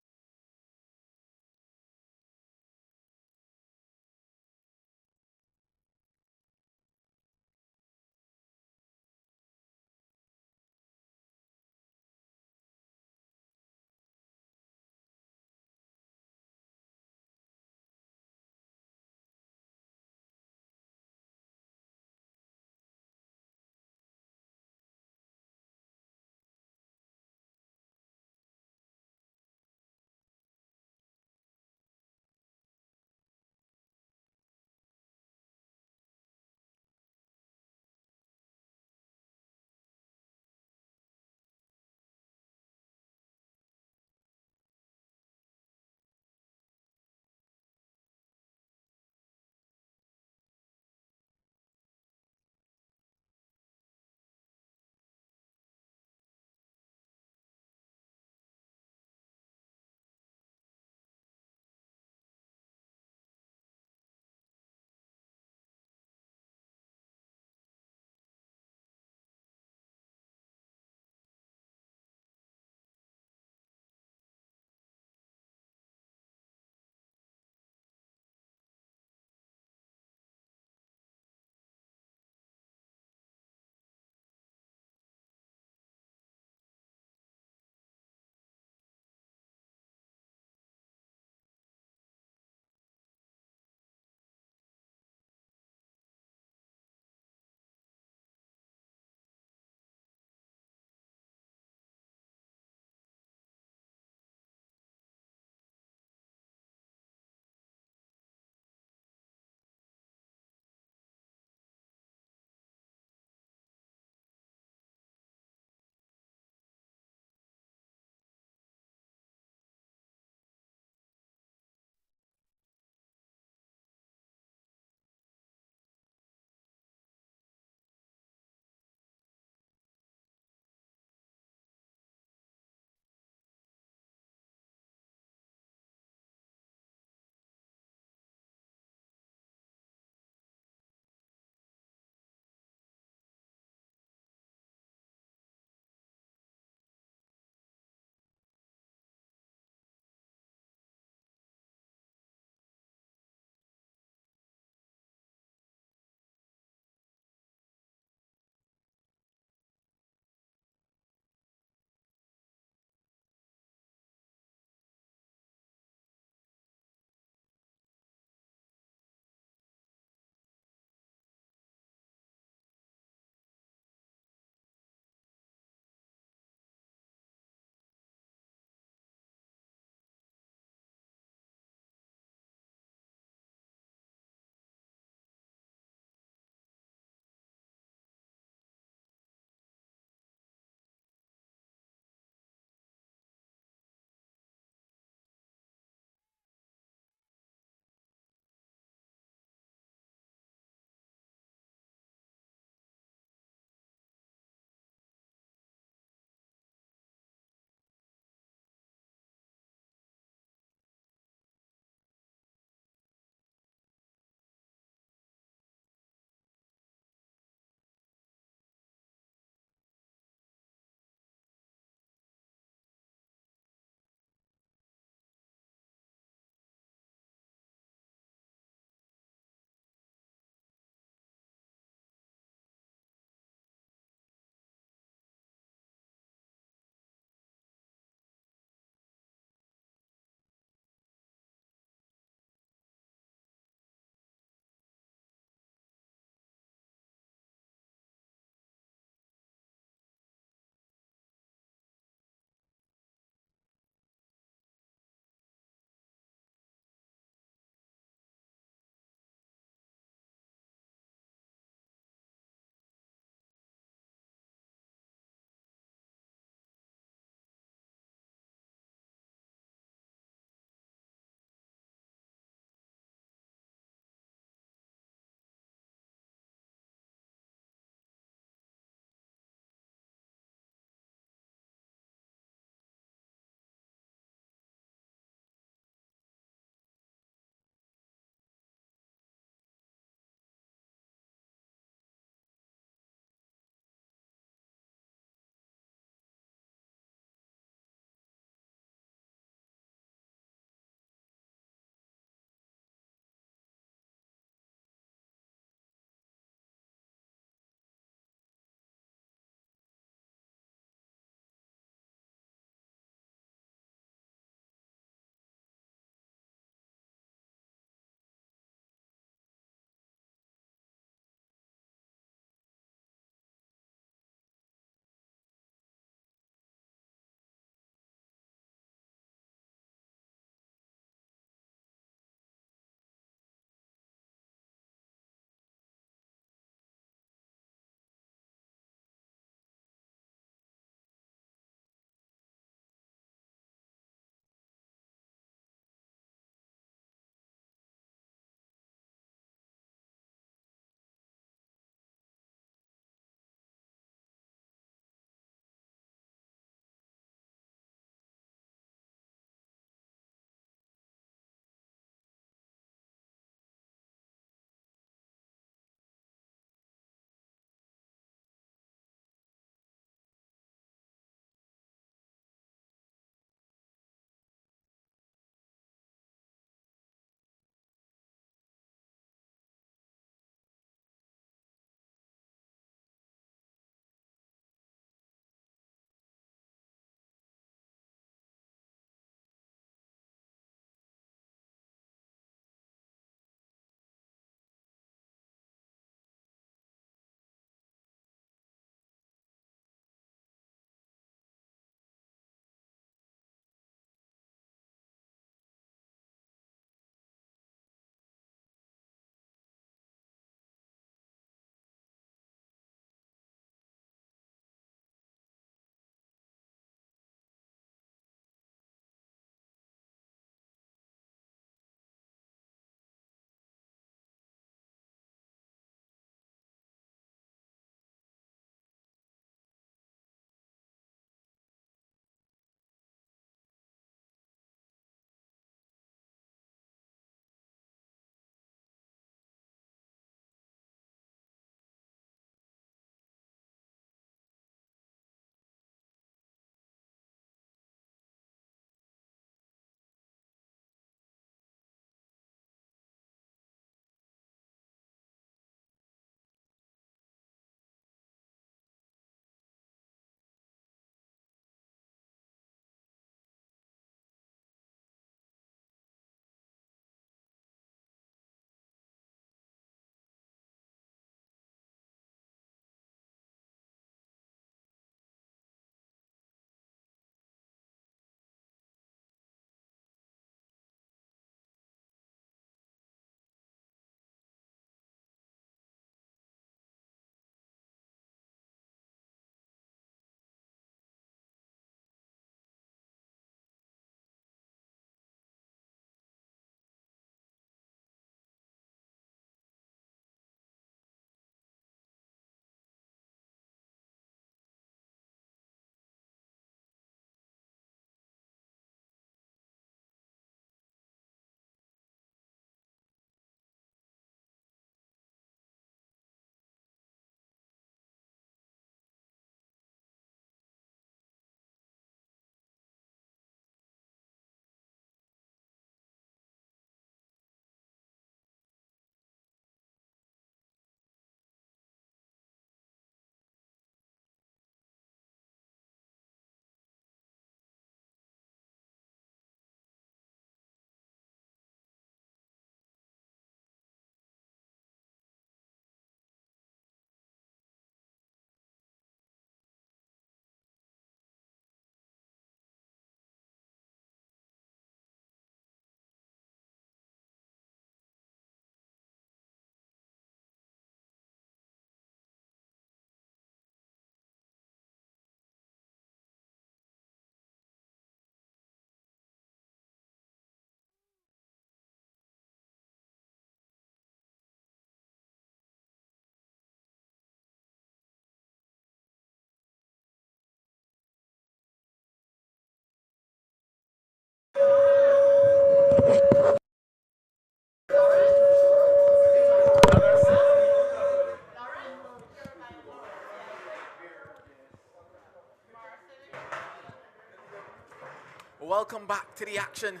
Welcome back to the action.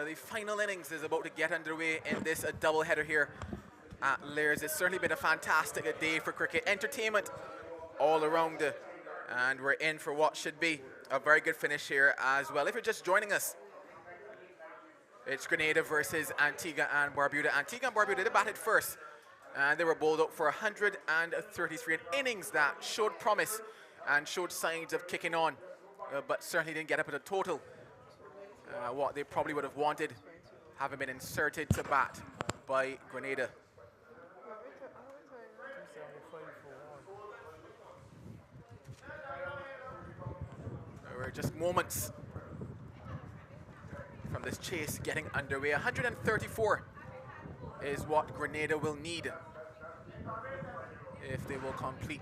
The final innings is about to get underway in this doubleheader here at Lairs. It's certainly been a fantastic day for cricket. Entertainment all around, and we're in for what should be a very good finish here as well. If you're just joining us, it's Grenada versus Antigua and Barbuda. Antigua and Barbuda, they batted first, and they were bowled up for 133, an innings that showed promise and showed signs of kicking on, but certainly didn't get up at a total what they probably would have wanted, having been inserted to bat by Grenada. We're just moments from this chase getting underway. 134 is what Grenada will need if they will complete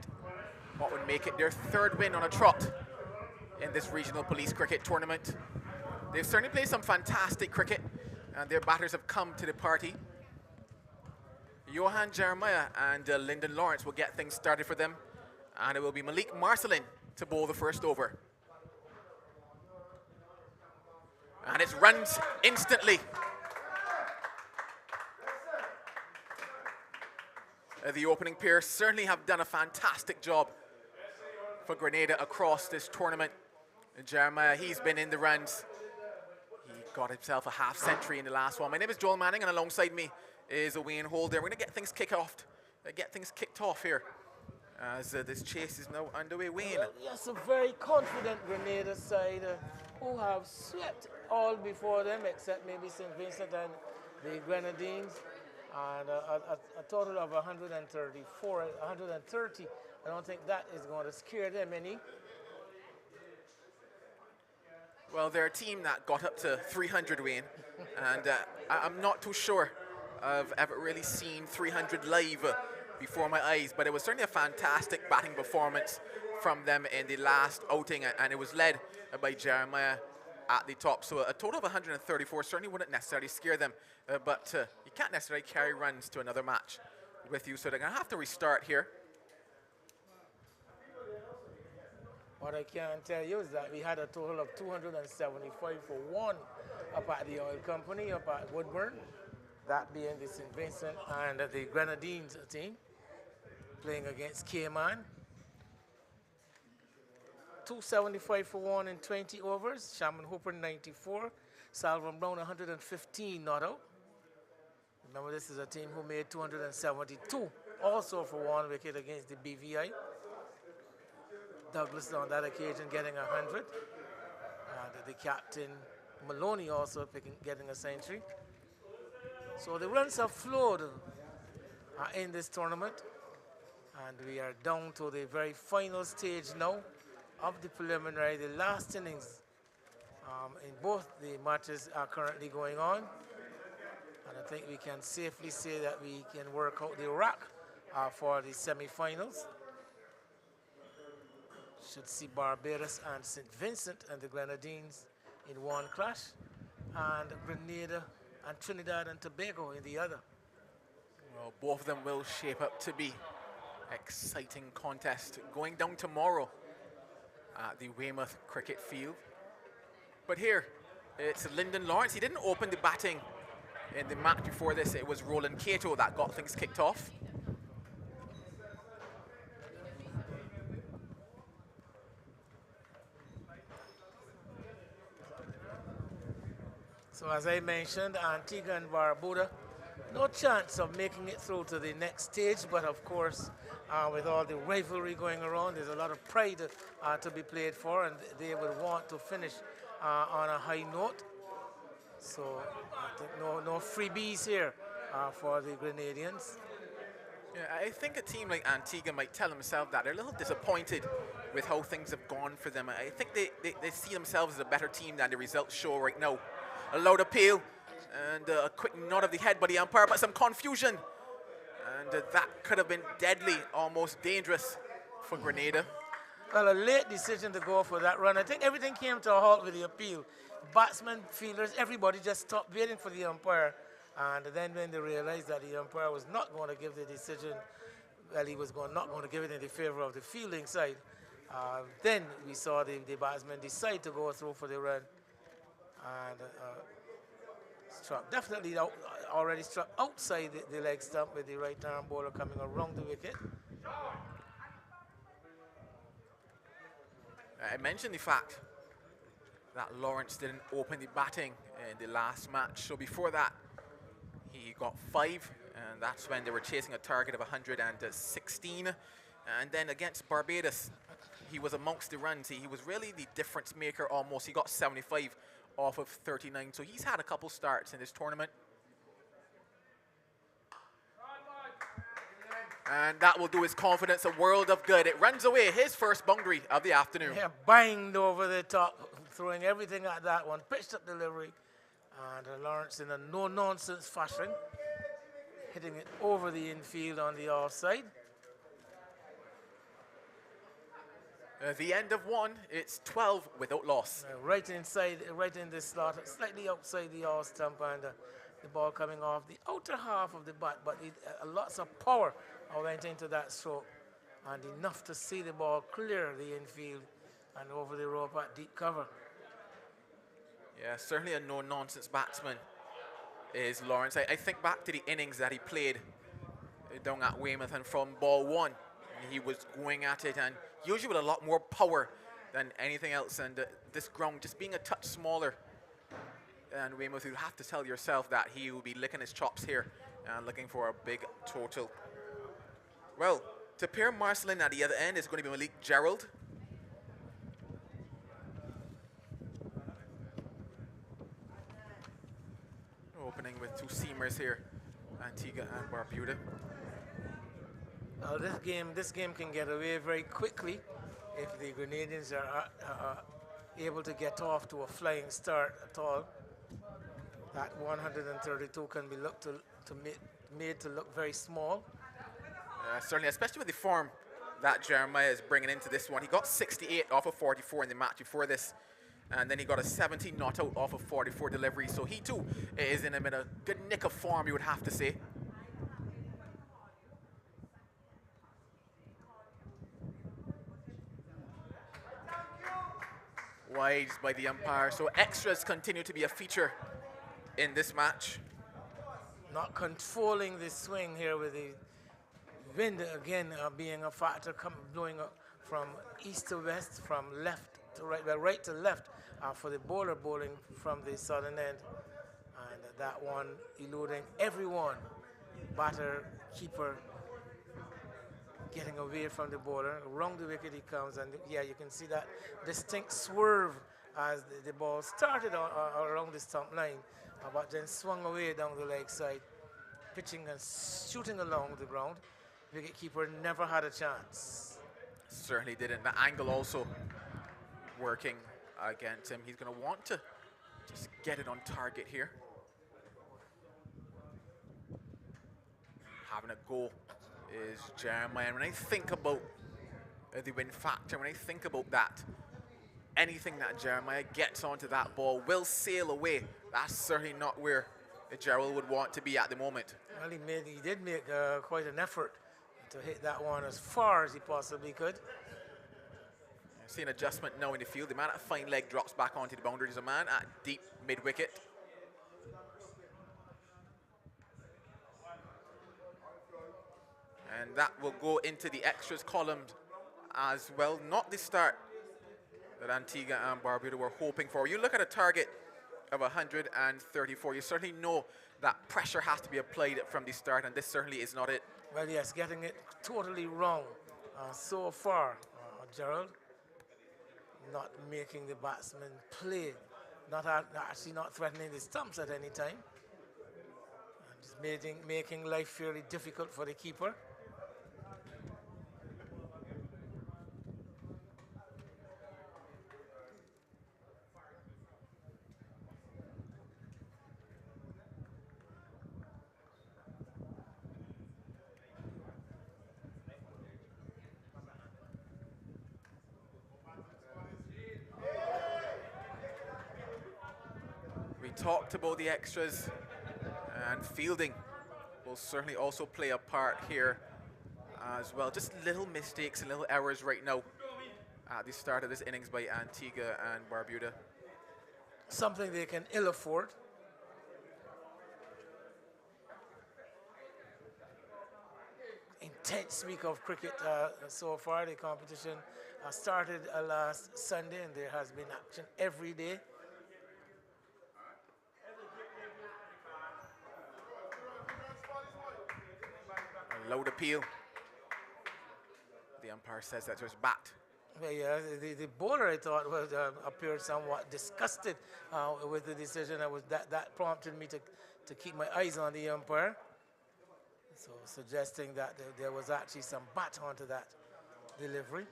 what would make it their third win on a trot in this regional police cricket tournament. They've certainly played some fantastic cricket, and their batters have come to the party. Johan Jeremiah and Lyndon Lawrence will get things started for them, and it will be Malik Marcelin to bowl the first over. And it's runs instantly. The opening pair certainly have done a fantastic job for Grenada across this tournament. Jeremiah, he's been in the runs. He got himself a half century in the last one. My name is Joel Manning, and alongside me is Wayne Holder. We're going to get things kicked off here as this chase is now underway. Wayne. Well, yes, a very confident Grenada side who have swept all before them, except maybe St. Vincent and the Grenadines, and a total of 134, 130. I don't think that is going to scare them any. Well, they're a team that got up to 300, Wayne, and I'm not too sure I've ever really seen 300 live before my eyes, but it was certainly a fantastic batting performance from them in the last outing, and it was led by Jeremiah at the top. So a total of 134 certainly wouldn't necessarily scare them, but you can't necessarily carry runs to another match with you, so they're going to have to restart here. What I can tell you is that we had a total of 275 for one up at the oil company, up at Woodburn, that being the St. Vincent and the Grenadines team playing against Cayman. 275 for one in 20 overs. Shaman Hooper 94, Salvan Brown 115 not out. Remember, this is a team who made 272 also for one wicket against the BVI. Douglas on that occasion getting 100. And the captain Maloney also getting a century. So the runs have flowed in this tournament, and we are down to the very final stage now of the preliminary. The last innings in both the matches are currently going on, and I think we can safely say that we can work out the rack for the semi-finals. Should see Barbados and St. Vincent and the Grenadines in one clash, and Grenada and Trinidad and Tobago in the other. Well, both of them will shape up to be exciting contest going down tomorrow at the Weymouth Cricket Field. But here, it's Lyndon Lawrence. He didn't open the batting in the match before this. It was Roland Cato that got things kicked off. So as I mentioned, Antigua and Barbuda, no chance of making it through to the next stage, but of course, with all the rivalry going around, there's a lot of pride to be played for, and they would want to finish on a high note. So I think no freebies here for the Grenadians. Yeah, I think a team like Antigua might tell themselves that they're a little disappointed with how things have gone for them. I think they see themselves as a better team than the results show right now. A loud appeal and a quick nod of the head by the umpire, but some confusion. And that could have been deadly, almost dangerous for Grenada. Well, a late decision to go for that run. I think everything came to a halt with the appeal. Batsmen, fielders, everybody just stopped waiting for the umpire. And then when they realized that the umpire was not going to give the decision, well, he was not going to give it in the favor of the fielding side, then we saw the batsmen decide to go through for the run. and struck definitely already struck outside the leg stump with the right arm bowler coming around the wicket. I mentioned the fact that Lawrence didn't open the batting in the last match. So before that, he got 5, and that's when they were chasing a target of 116. And then against Barbados, he was amongst the runs. He was really the difference maker almost. He got 75 off of 39. So he's had a couple starts in this tournament. And that will do his confidence a world of good. It runs away his first boundary of the afternoon. Yeah, banged over the top, throwing everything at that one. Pitched up delivery. And Lawrence in a no-nonsense fashion, hitting it over the infield on the offside. The end of 1, it's 12 without loss. Right inside, right in the slot, slightly outside the off stump, and the ball coming off the outer half of the bat, but lots of power went into that stroke, and enough to see the ball clear the infield and over the rope at deep cover. Yeah, certainly a no-nonsense batsman is Lawrence. I think back to the innings that he played down at Weymouth, and from ball 1, he was going at it, and usually with a lot more power than anything else. And this ground just being a touch smaller, and Weymouth, you'll have to tell yourself that he will be licking his chops here and looking for a big total. Well, to pair Marcelin at the other end is going to be Malik Gerald. Opening with 2 seamers here, Antigua and Barbuda. This game can get away very quickly if the Grenadians are able to get off to a flying start at all. That 132 can be made to look very small. Certainly, especially with the form that Jeremiah is bringing into this one. He got 68 off of 44 in the match before this, and then he got a 70 not out off of 44 delivery. So he too is in a good nick of form, you would have to say. Wides by the umpire. So extras continue to be a feature in this match. Not controlling the swing here with the wind again being a factor, blowing from east to west, from left to right, well, right to left for the bowler bowling from the southern end. And that one eluding everyone, batter, keeper, getting away from the bowler. Around the wicket he comes, and yeah, you can see that distinct swerve as the ball started around the stump line, but then swung away down the leg side, pitching and shooting along the ground. Wicketkeeper never had a chance. Certainly didn't. The angle also working against him. He's going to want to just get it on target here. Having a go is Jeremiah. And when I think about the win factor, when I think about that, anything that Jeremiah gets onto that ball will sail away. That's certainly not where Gerald would want to be at the moment. Well, he did make quite an effort to hit that one as far as he possibly could. I see an adjustment now in the field. The man at fine leg drops back onto the boundary. There's a man at deep mid-wicket. And that will go into the extras column as well. Not the start that Antigua and Barbuda were hoping for. You look at a target of 134. You certainly know that pressure has to be applied from the start, and this certainly is not it. Well, yes, getting it totally wrong so far, Gerald. Not making the batsman play, actually not threatening the stumps at any time. And just making life fairly difficult for the keeper. Talked about the extras, and fielding will certainly also play a part here as well. Just little mistakes and little errors right now at the start of this innings by Antigua and Barbuda. something they can ill afford. Intense week of cricket so far. The competition started last Sunday, and there has been action every day. A loud appeal. The umpire says that was bat. Well, yeah, the bowler, I thought, was appeared somewhat disgusted with the decision. That prompted me to keep my eyes on the umpire. So suggesting that there was actually some bat onto that delivery.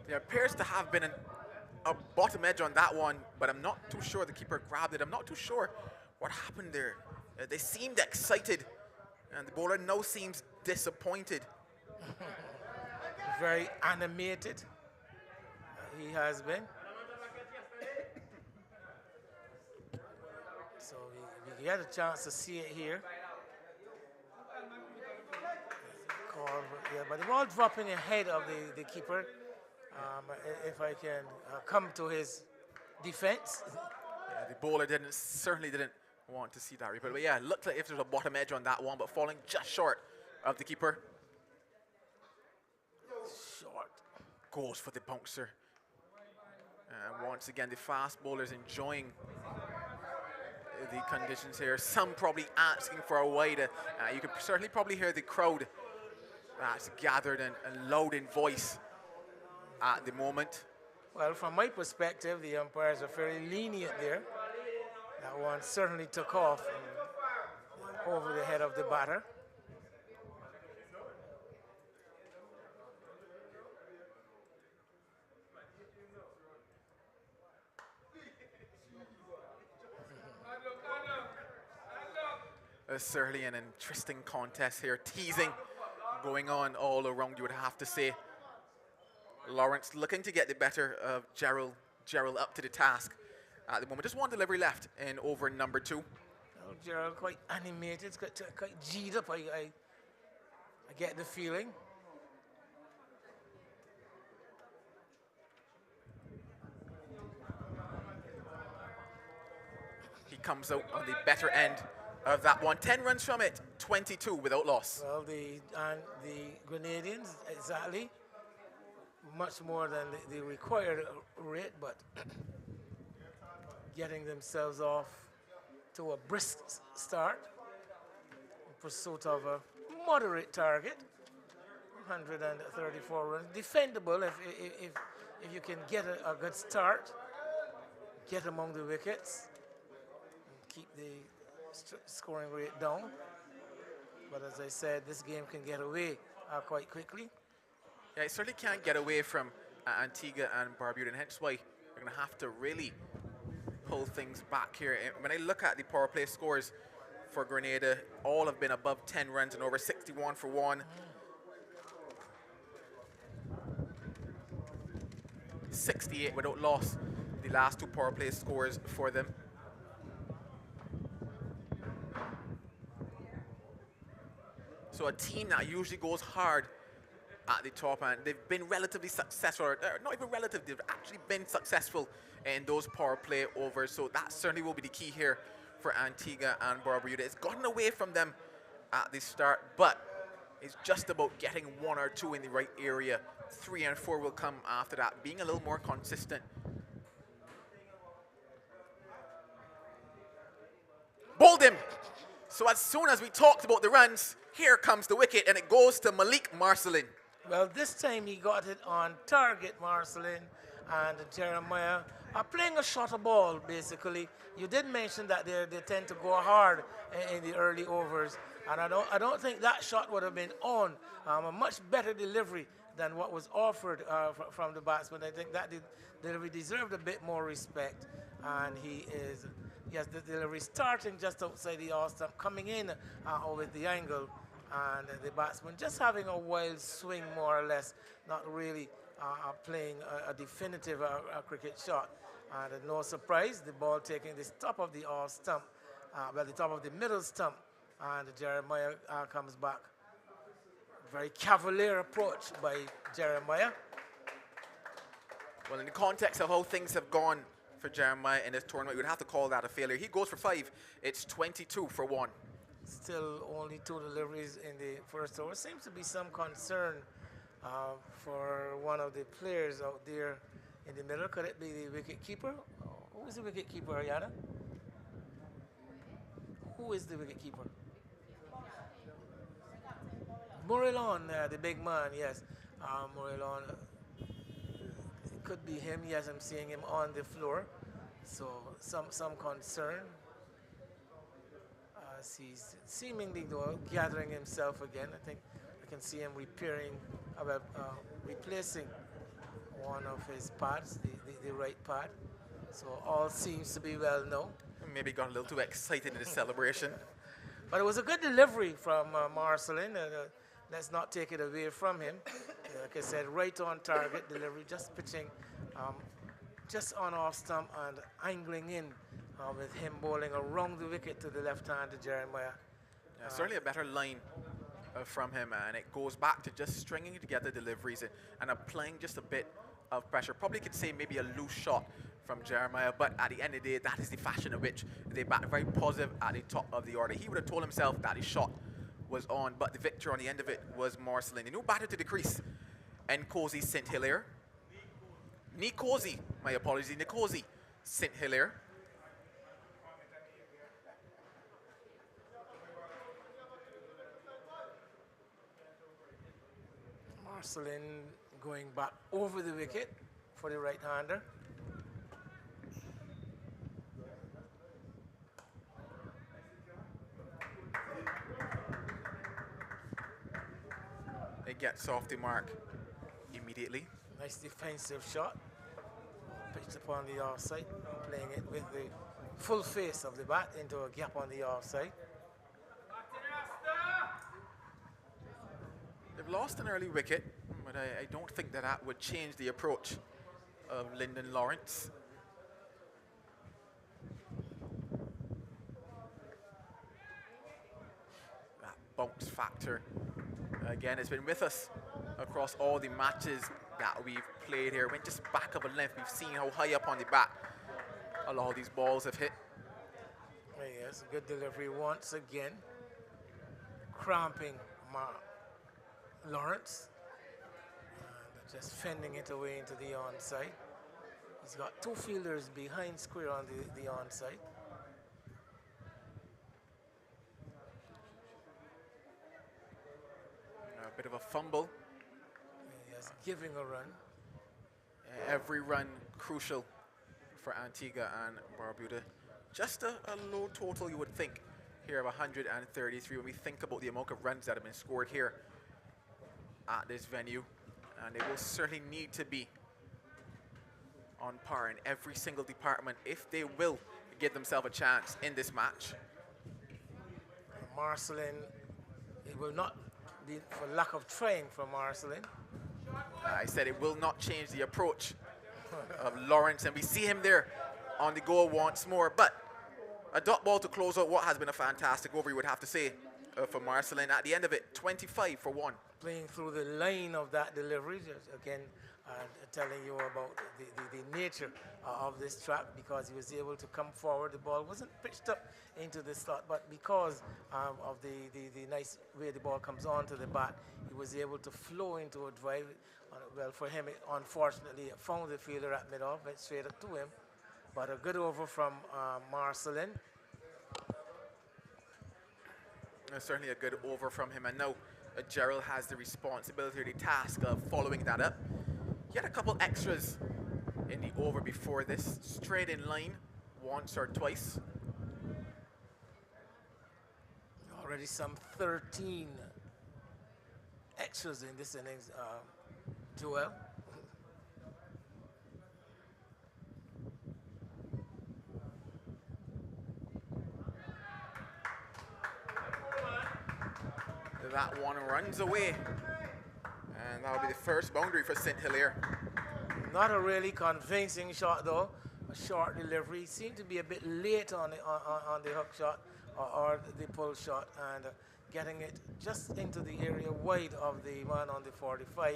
There appears to have been a bottom edge on that one, but I'm not too sure the keeper grabbed it. I'm not too sure what happened there. They seemed excited, and the bowler now seems disappointed. Very animated, he has been. So we had a chance to see it here. But the ball dropping ahead of the keeper. If I can come to his defense. Yeah, the bowler certainly didn't want to see that replay. But yeah, it looked like if there's a bottom edge on that one, but falling just short of the keeper. Short. Goes for the bouncer. And once again, the fast bowlers enjoying the conditions here. Some probably asking for a wide. You can certainly probably hear the crowd that's gathered and loud in voice at the moment. Well, from my perspective, the umpires are fairly lenient there. That one certainly took off over the head of the batter. There's certainly an interesting contest here. Teasing going on all around, you would have to say. Lawrence looking to get the better of Gerald up to the task at the moment. Just one delivery left in over number 2. Well, Gerald quite animated, quite G'd up, I get the feeling. He comes out on the better end of that one. 10 runs from it, 22 without loss. Well, the Grenadians, exactly. Much more than the required rate, but getting themselves off to a brisk start in pursuit of a moderate target. 134 runs, defendable if you can get a good start, get among the wickets, and keep the scoring rate down. But as I said, this game can get away quite quickly. Yeah, it certainly can't get away from Antigua and Barbuda, and hence why you're going to have to really pull things back here. And when I look at the power play scores for Grenada, all have been above 10 runs and over 61 for one. 68 without loss, the last 2 power play scores for them. So a team that usually goes hard at the top, and they've been relatively successful, or not even relative, they've actually been successful in those power play overs. So that certainly will be the key here for Antigua and Barbuda. It's gotten away from them at the start, but it's just about getting 1 or 2 in the right area. 3 and 4 will come after that, being a little more consistent. Bowled him. So as soon as we talked about the runs, here comes the wicket, and it goes to Malik Marcelin. Well, this time he got it on target, Marcelin, and Jeremiah are playing a shorter ball, basically. You did mention that they tend to go hard in the early overs, and I don't think that shot would have been on. A much better delivery than what was offered from the batsman. I think that delivery deserved a bit more respect, and he has the delivery starting just outside the off stump, coming in with the angle, and the batsman just having a wild swing more or less, not really playing a definitive cricket shot. And no surprise, the ball taking the top of the off stump, the top of the middle stump, and Jeremiah comes back. Very cavalier approach by Jeremiah. Well, in the context of how things have gone for Jeremiah in this tournament, we would have to call that a failure. He goes for 5. It's 22 for 1. Still only 2 deliveries in the first over. Seems to be some concern for one of the players out there in the middle. Could it be the wicket keeper? Who is the wicket keeper, Ayana? Who is the wicket keeper? Morelon, the big man, yes. Morelon, it could be him. Yes, I'm seeing him on the floor. So some concern. He's seemingly though gathering himself again. I think I can see him replacing one of his pads, the right pad. So all seems to be well now. Maybe got a little too excited in the celebration. But it was a good delivery from Marcelin. Let's not take it away from him. Like I said, right on target delivery, just pitching just on off stump and angling in with him bowling around the wicket to the left hand to Jeremiah. Yeah, certainly a better line from him, and it goes back to just stringing together deliveries and applying just a bit of pressure. Probably could say maybe a loose shot from Jeremiah, but at the end of the day, that is the fashion of which they bat very positive at the top of the order. He would have told himself that his shot was on, but the victor on the end of it was Marcelin. The new batter to the crease, Nkosi St. Hilaire. Nkosi, my apologies, Nkosi St. Hilaire. Marcelin going back over the wicket for the right-hander. It gets off the mark immediately. Nice defensive shot. Pitched upon the offside, playing it with the full face of the bat into a gap on the offside. They've lost an early wicket, but I don't think that would change the approach of Lyndon Lawrence. That bounce factor, again, has been with us across all the matches that we've played here. Went just back of a length. We've seen how high up on the bat a lot of these balls have hit. Yes, good delivery once again. Cramping Lawrence. Just fending it away into the onside. He's got 2 fielders behind square on the onside. A bit of a fumble. Yes, giving a run. Every run crucial for Antigua and Barbuda. Just a low total, you would think, here of 133 when we think about the amount of runs that have been scored here at this venue. And they will certainly need to be on par in every single department if they will give themselves a chance in this match. Marcelin, it will not be for lack of trying from Marcelin. I said it will not change the approach of Lawrence, and we see him there on the goal once more. But a dot ball to close out what has been a fantastic over, you would have to say, for Marcelin. At the end of it, 25 for 1. Playing through the line of that delivery, just again telling you about the nature of this track, because he was able to come forward. The ball wasn't pitched up into the slot, but because of the nice way the ball comes onto the bat, he was able to flow into a drive. Well, for him, unfortunately, it found the fielder at mid-off, went straight up to him. But a good over from Marcelin. Certainly a good over from him, and now Gerald has the responsibility or the task of following that up. He had a couple extras in the over before this, straight in line once or twice. Already some 13 extras in this innings, Joel. That one runs away. And that'll be the first boundary for St. Hilaire. Not a really convincing shot though. A short delivery. Seemed to be a bit late on the hook shot or the pull shot, and getting it just into the area wide of the man on the 45.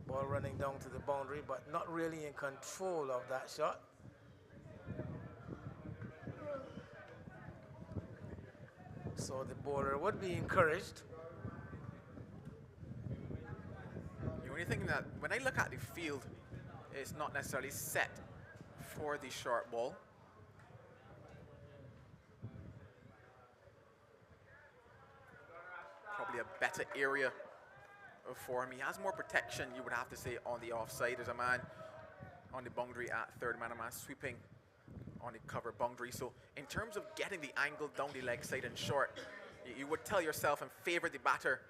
Ball running down to the boundary, but not really in control of that shot. So the bowler would be encouraged. The only thing that, when I look at the field, it's not necessarily set for the short ball. Probably a better area for him. He has more protection, you would have to say, on the offside. There's a man on the boundary at third, man sweeping on the cover boundary. So in terms of getting the angle down the leg side and short, you would tell yourself and favor the batter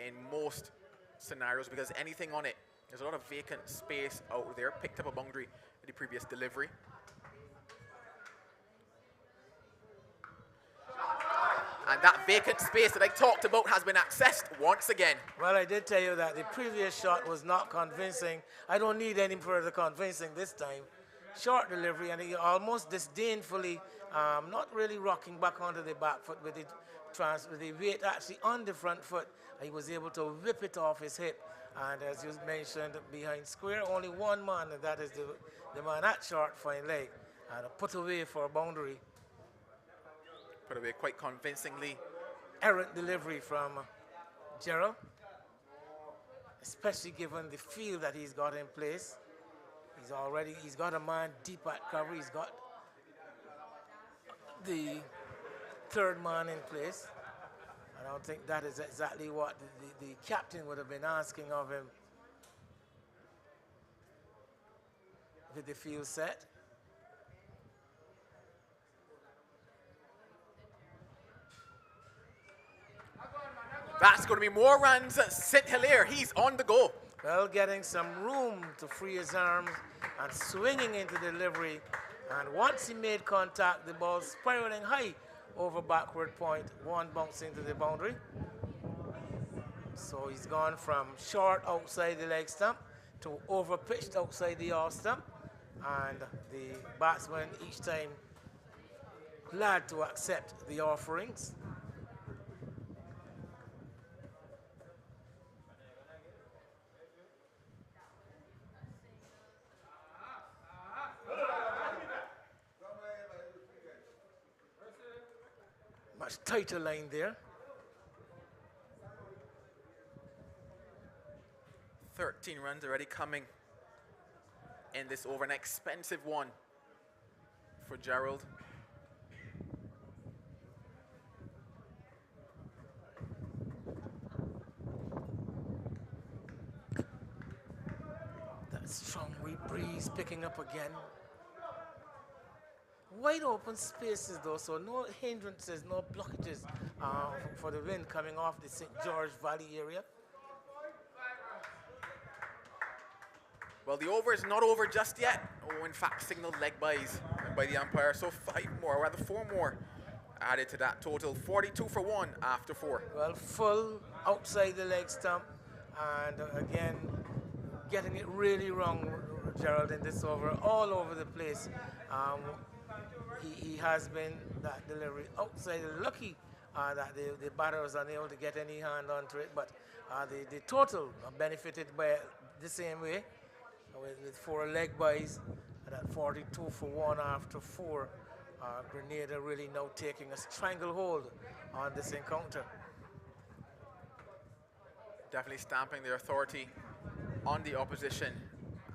in most scenarios, because anything on it, there's a lot of vacant space out there. Picked up a boundary in the previous delivery. And that vacant space that I talked about has been accessed once again. Well, I did tell you that the previous shot was not convincing. I don't need any further convincing this time. Short delivery, and he almost disdainfully, not really rocking back onto the back foot with the weight actually on the front foot. He was able to whip it off his hip. And as you mentioned, behind square, only one man, and that is the man at short fine leg. And put away for a boundary. Put away quite convincingly. Errant delivery from Gerald, especially given the field that he's got in place. He's got a man deep at cover. He's got the third man in place. I don't think that is exactly what the captain would have been asking of him with the field set. That's going to be more runs. St. Hilaire, he's on the go. Well, getting some room to free his arms and swinging into delivery. And once he made contact, the ball spiraling high over backward point. One bounce into the boundary. So he's gone from short outside the leg stump to over pitched outside the off stump. And the batsman each time glad to accept the offerings. Much tighter line there. 13 runs already coming in this over, an expensive one for Gerald. That strong breeze picking up again. Wide open spaces though, so no hindrances, no blockages for the wind coming off the St. George Valley area. Well, the over is not over just yet. Oh, in fact, signaled leg buys by the umpire. So 5 more, or rather 4 more added to that total. 42 for 1 after 4. Well, full outside the leg stump, and again, getting it really wrong, Gerald, in this over, all over the place. He has been, that delivery outside. Lucky that the batter was unable to get any hand onto it, but the total benefited by the same way with 4 leg buys, and at 42 for 1 after 4. Grenada really now taking a stranglehold on this encounter. Definitely stamping their authority on the opposition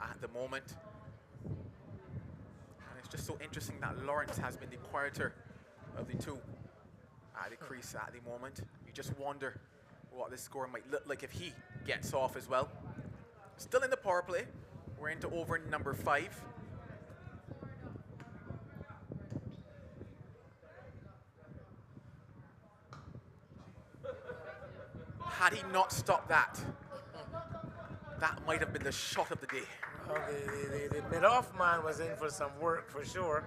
at the moment. Just so interesting that Lawrence has been the quieter of the two at the crease at the moment. You just wonder what the score might look like if he gets off as well. Still in the power play. We're into over number 5. Had he not stopped that, that might have been the shot of the day. Well, the mid-off man was in for some work for sure.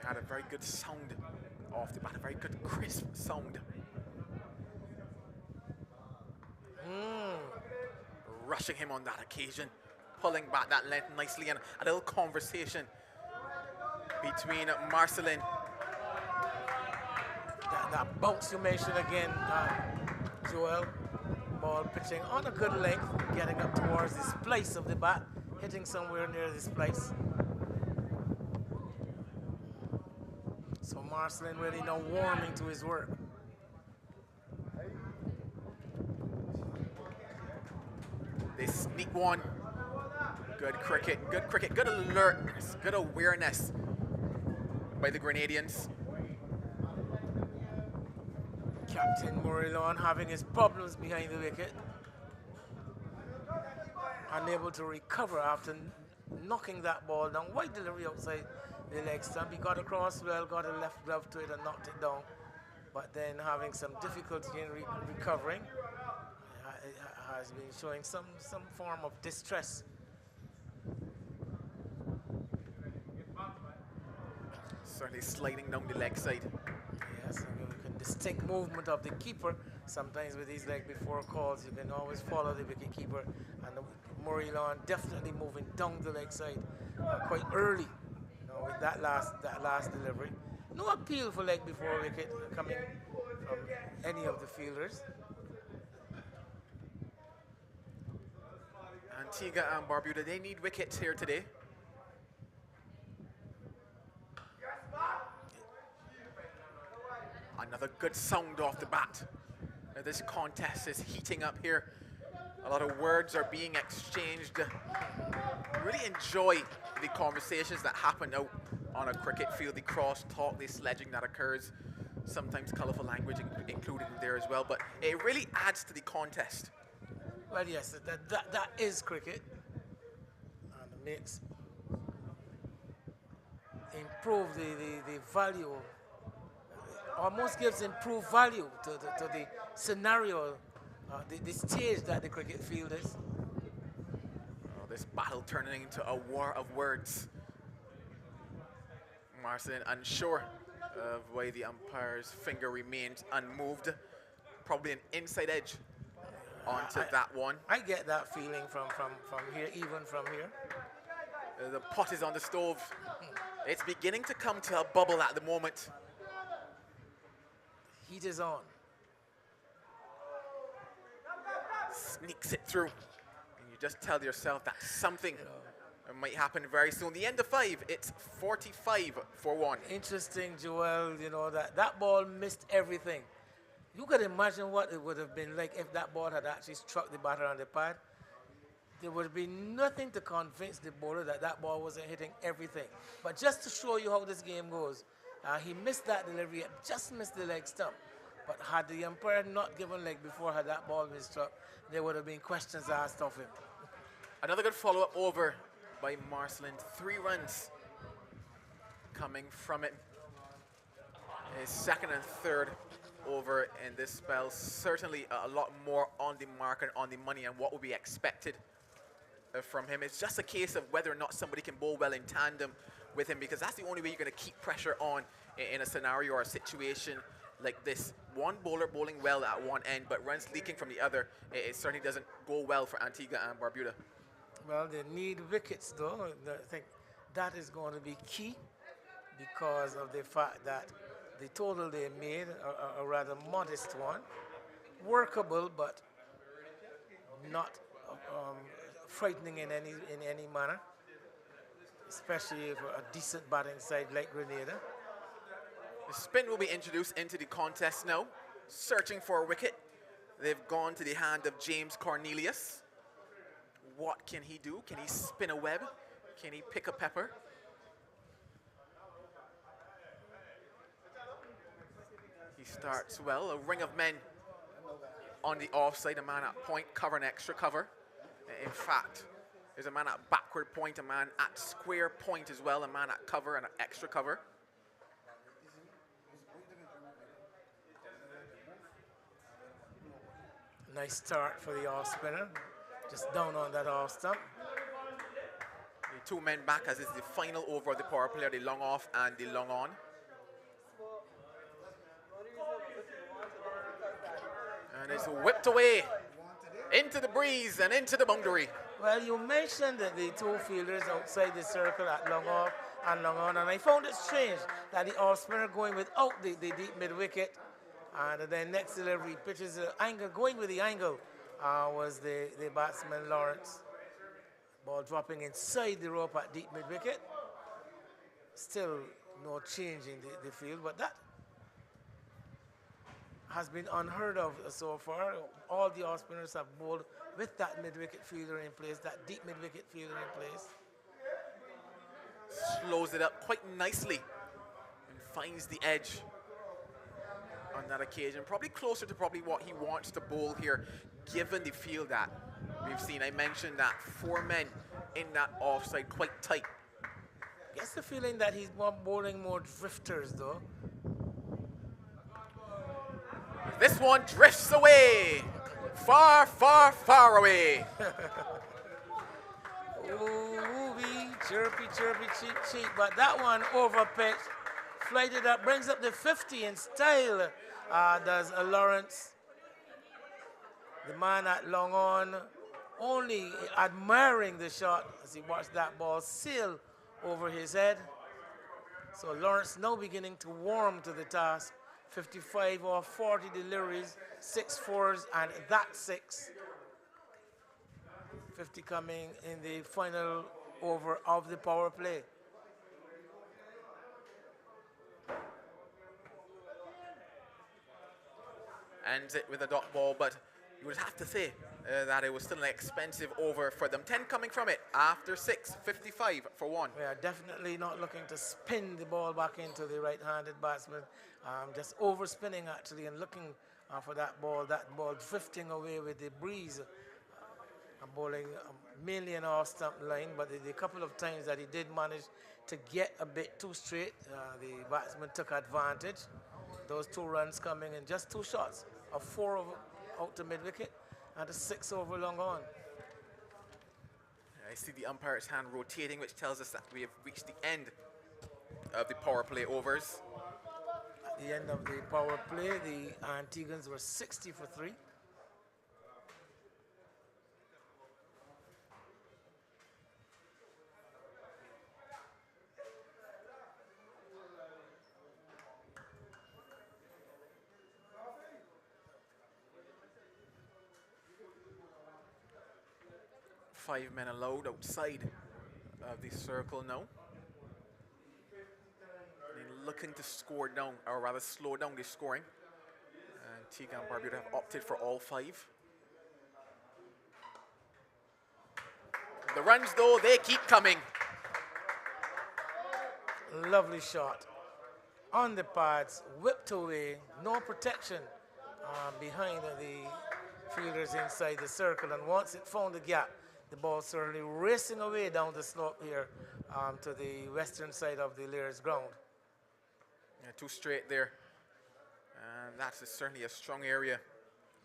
Had a very good sound off the bat, a very good crisp sound. Rushing him on that occasion, pulling back that length nicely, and a little conversation between Marcelin. That bounce you mentioned again, Joel. Ball pitching on a good length, getting up towards the splice of the bat, hitting somewhere near the splice. So Marcelin really now warming to his work. They sneak one. Good cricket, good alertness, good awareness by the Grenadians. Captain Murilon having his problems behind the wicket. Unable to recover after knocking that ball down. Wide delivery outside the leg stump. He got across well, got a left glove to it and knocked it down. But then having some difficulty in recovering. Has been showing some form of distress. Certainly sliding down the leg side. Yes, I mean, we can distinct movement of the keeper. Sometimes with these leg before calls, you can always follow the wicket keeper. And Murilon definitely moving down the leg side quite early, with that last delivery. No appeal for leg before wicket coming from any of the fielders. Antigua and Barbuda, they need wickets here today. Another good sound off the bat. This contest is heating up here. A lot of words are being exchanged. Really enjoy the conversations that happen out on a cricket field, the cross-talk, the sledging that occurs. Sometimes colourful language included in there as well, but it really adds to the contest. Well, yes, that is cricket, and it makes improve the value, almost gives improved value to the scenario, the stage that the cricket field is. Oh, this battle turning into a war of words. Marcelin unsure of why the umpire's finger remained unmoved. Probably an inside edge onto that one. I get that feeling from here, even from here. The pot is on the stove. It's beginning to come to a bubble at the moment. Heat is on. Sneaks it through. And you just tell yourself that something might happen very soon. The end of 5, it's 45 for 1. Interesting, Joel, that ball missed everything. You could imagine what it would have been like if that ball had actually struck the batter on the pad. There would be nothing to convince the bowler that ball wasn't hitting everything. But just to show you how this game goes, he missed that delivery, just missed the leg stump. But had the umpire not given leg before, had that ball been struck, there would have been questions asked of him. Another good follow-up over by Marcelin. 3 runs coming from it. His second and third over in this spell. Certainly a lot more on the mark and on the money and what will be expected from him. It's just a case of whether or not somebody can bowl well in tandem with him, because that's the only way you're going to keep pressure on in a scenario or a situation like this. One bowler bowling well at one end, but runs leaking from the other, it certainly doesn't go well for Antigua and Barbuda. Well, they need wickets, though. I think that is going to be key because of the fact that the total they made, a rather modest one, workable, but not frightening in any manner, especially for a decent batting side like Grenada. The spin will be introduced into the contest now. Searching for a wicket. They've gone to the hand of James Cornelius. What can he do? Can he spin a web? Can he pick a pepper? He starts well. A ring of men on the offside. A man at point, cover and extra cover. In fact, there's a man at backward point, a man at square point as well, a man at cover and extra cover. Nice start for the off spinner. Just down on that off stump. The 2 men back as it's the final over of the power play, the long off and the long on. And it's whipped away into the breeze and into the boundary. Well, you mentioned that the two fielders outside the circle at long off and long on, and I found it strange that the off-spinner going without the deep mid-wicket, and then next delivery pitches the angle, going with the angle, was the batsman Lawrence. Ball dropping inside the rope at deep mid-wicket. Still no change in the field, but that has been unheard of so far. All the off-spinners have bowled with that mid-wicket fielder in place, that deep mid-wicket fielder in place. Slows it up quite nicely and finds the edge on that occasion. Probably closer to probably what he wants to bowl here, given the field that we've seen. I mentioned that 4 men in that offside, quite tight. Gets the feeling that he's bowling more drifters though. This one drifts away. Far, far, far away. Ooh, chirpy, chirpy, cheap, cheap. But that one over pitch, flighted up, brings up the 50 in style, does Lawrence. The man at long on, only admiring the shot as he watched that ball sail over his head. So Lawrence now beginning to warm to the task. 55 or 40 deliveries, 6 fours, and that 6. 50 coming in the final over of the power play. Ends it with a dot ball, but you would have to say that it was still an expensive over for them. 10 coming from it after 6, 55 for 1. We are definitely not looking to spin the ball back into the right-handed batsman. Just overspinning actually and looking for that ball drifting away with the breeze. Bowling mainly an off-stump line, but the couple of times that he did manage to get a bit too straight, the batsman took advantage. Those 2 runs coming in just 2 shots, a 4 over, out to mid-wicket and a 6 over long on. I see the umpire's hand rotating, which tells us that we have reached the end of the power play overs. At the end of the power play, the Antiguans were 60 for 3. Five men allowed outside of the circle now. And looking to score down, or rather slow down the scoring. And Teague and Barbuda have opted for all 5. The runs, though, they keep coming. Lovely shot. On the pads, whipped away, no protection behind the fielders inside the circle. And once it found the gap, the ball certainly racing away down the slope here to the western side of the Lears ground. Yeah, 2 straight there. And that's certainly a strong area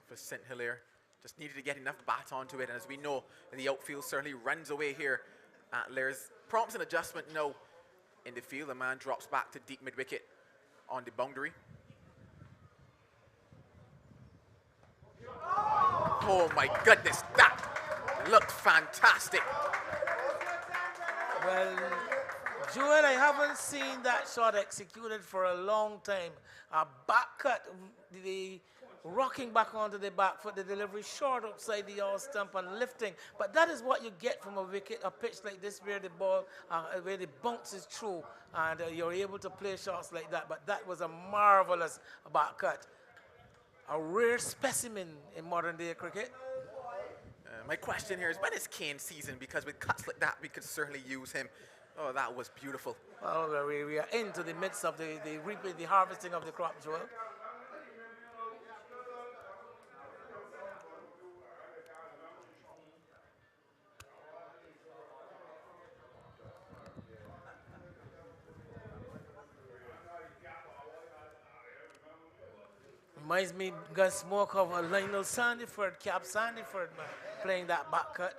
for St. Hilaire. Just needed to get enough bat onto it. And as we know, the outfield certainly runs away here at Lears. Prompts an adjustment now in the field. The man drops back to deep mid-wicket on the boundary. Oh my goodness, that looked fantastic. Well, Joel, I haven't seen that shot executed for a long time. A back cut, the rocking back onto the back foot, the delivery short outside the off stump and lifting. But that is what you get from a wicket, a pitch like this where the ball, where the bounces through and you're able to play shots like that. But that was a marvelous back cut. A rare specimen in modern day cricket. My question here is, when is Kane's season? Because with cuts like that, we could certainly use him. Oh, that was beautiful. Well, we are into the midst of the reaping, the harvesting of the crop, Joel. Reminds me, got smoke of Lionel Sandiford, Cap Sandiford, man, playing that back cut.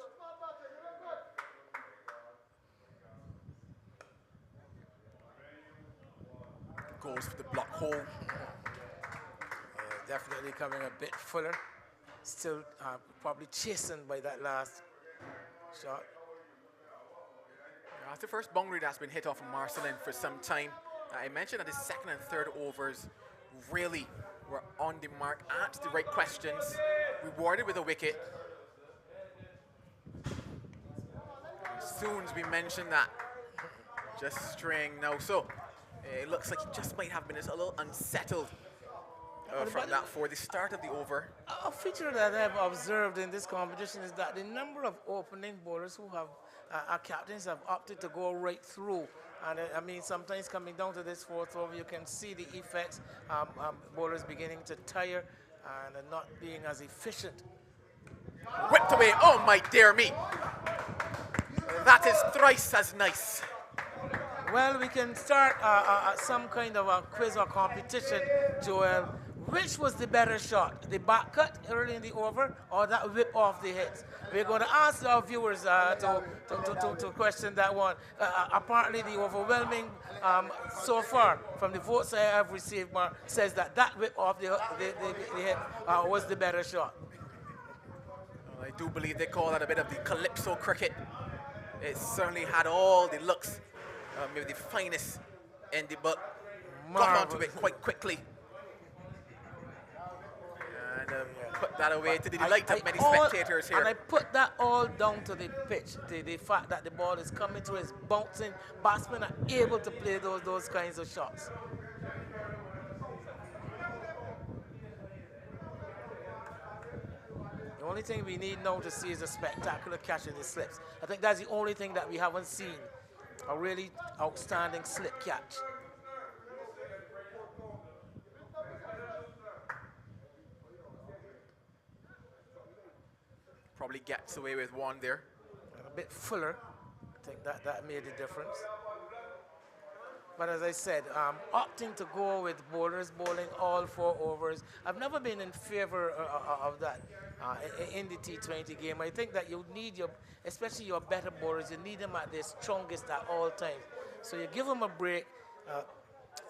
goes for the block hole. Definitely coming a bit fuller. Still probably chastened by that last shot. That's the first boundary that's been hit off of Marcelin for some time. I mentioned that his second and third overs really were on the mark, asked the right questions, rewarded with a wicket. As soon as we mentioned that, just straying now. So it looks like he just might have been just a little unsettled from that for the start of the over. A feature that I've observed in this competition is that the number of opening bowlers who have our captains have opted to go right through. And I mean, sometimes coming down to this fourth over, you can see the effects. Bowlers beginning to tire and not being as efficient. Whipped away. Oh my dear me. That is thrice as nice. Well, we can start some kind of a quiz or competition, Joel. Which was the better shot, the back cut early in the over or that whip off the hits? We're going to ask our viewers to question that one. Apparently, the overwhelming so far from the votes I have received says that whip off the hit was the better shot. Well, I do believe they call that a bit of the calypso cricket. It certainly had all the looks, maybe the finest in the book. Got onto it quite quickly. And put that away to the delight of many spectators here. And I put that all down to the pitch, the fact that the ball is coming through, it's bouncing. Batsmen are able to play those kinds of shots. The only thing we need now to see is a spectacular catch in the slips. I think that's the only thing that we haven't seen, a really outstanding slip catch. Probably gets away with one there. And a bit fuller. I think that made a difference. But as I said, opting to go with bowlers bowling all 4 overs, I've never been in favor of that in the T20 game. I think that you need especially your better bowlers, you need them at their strongest at all times. So you give them a break,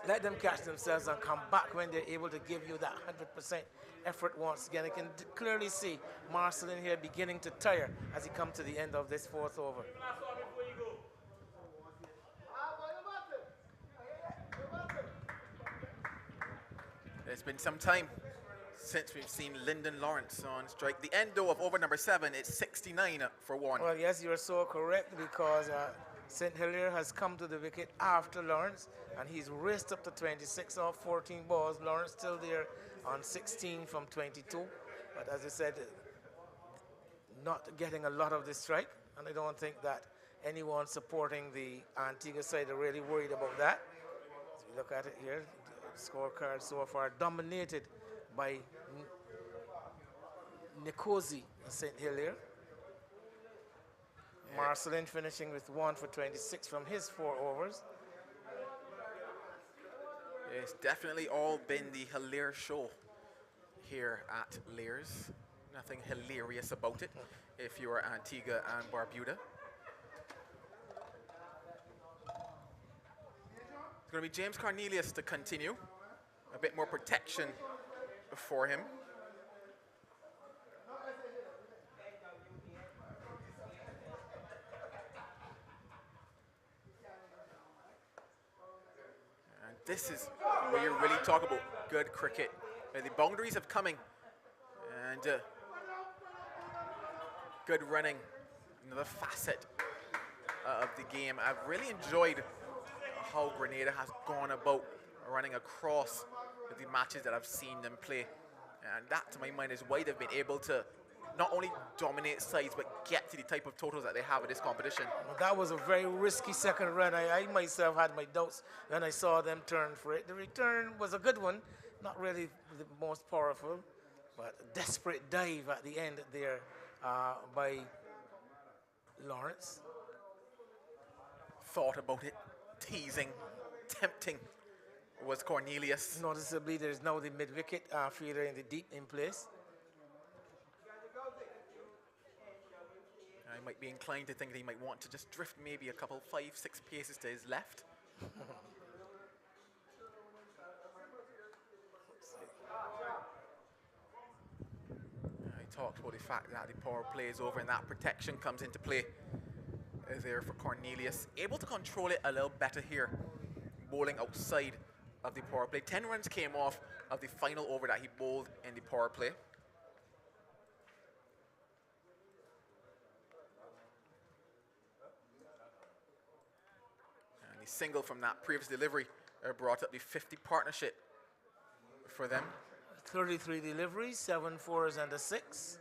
let them catch themselves and come back when they're able to give you that 100% effort once again. I can clearly see Marcelin here beginning to tire as he comes to the end of this 4th over. It's been some time since we've seen Lyndon Lawrence on strike. The end, though, of over number 7 is 69 for 1. Well, yes, you're so correct because St. Hilaire has come to the wicket after Lawrence, and he's raced up to 26 off 14 balls. Lawrence still there on 16 from 22. But as I said, not getting a lot of the strike, and I don't think that anyone supporting the Antigua side are really worried about that. As we look at it here, scorecard so far dominated by Nkosi St. Hilaire. Yeah. Marcelin finishing with 1 for 26 from his 4 overs. It's definitely all been the Hilaire show here at Lairs. Nothing hilarious about it if you are Antigua and Barbuda. It's going to be James Cornelius to continue. A bit more protection for him. And this is where you really talk about good cricket. The boundaries have coming. And good running. Another facet of the game. I've really enjoyed how Grenada has gone about running across the matches that I've seen them play. And that, to my mind, is why they've been able to not only dominate sides, but get to the type of totals that they have in this competition. Well, that was a very risky second run. I myself had my doubts when I saw them turn for it. The return was a good one, not really the most powerful, but a desperate dive at the end there by Lawrence. Thought about it, teasing, tempting was Cornelius. Noticeably, there is now the mid-wicket fielder in the deep in place. I might be inclined to think that he might want to just drift maybe a couple, 5, 6 paces to his left. talked about the fact that the power play is over and that protection comes into play there for Cornelius. Able to control it a little better here, bowling outside of the power play. 10 runs came off of the final over that he bowled in the power play. And the single from that previous delivery brought up the 50 partnership for them. 33 deliveries, 7 fours and a 6.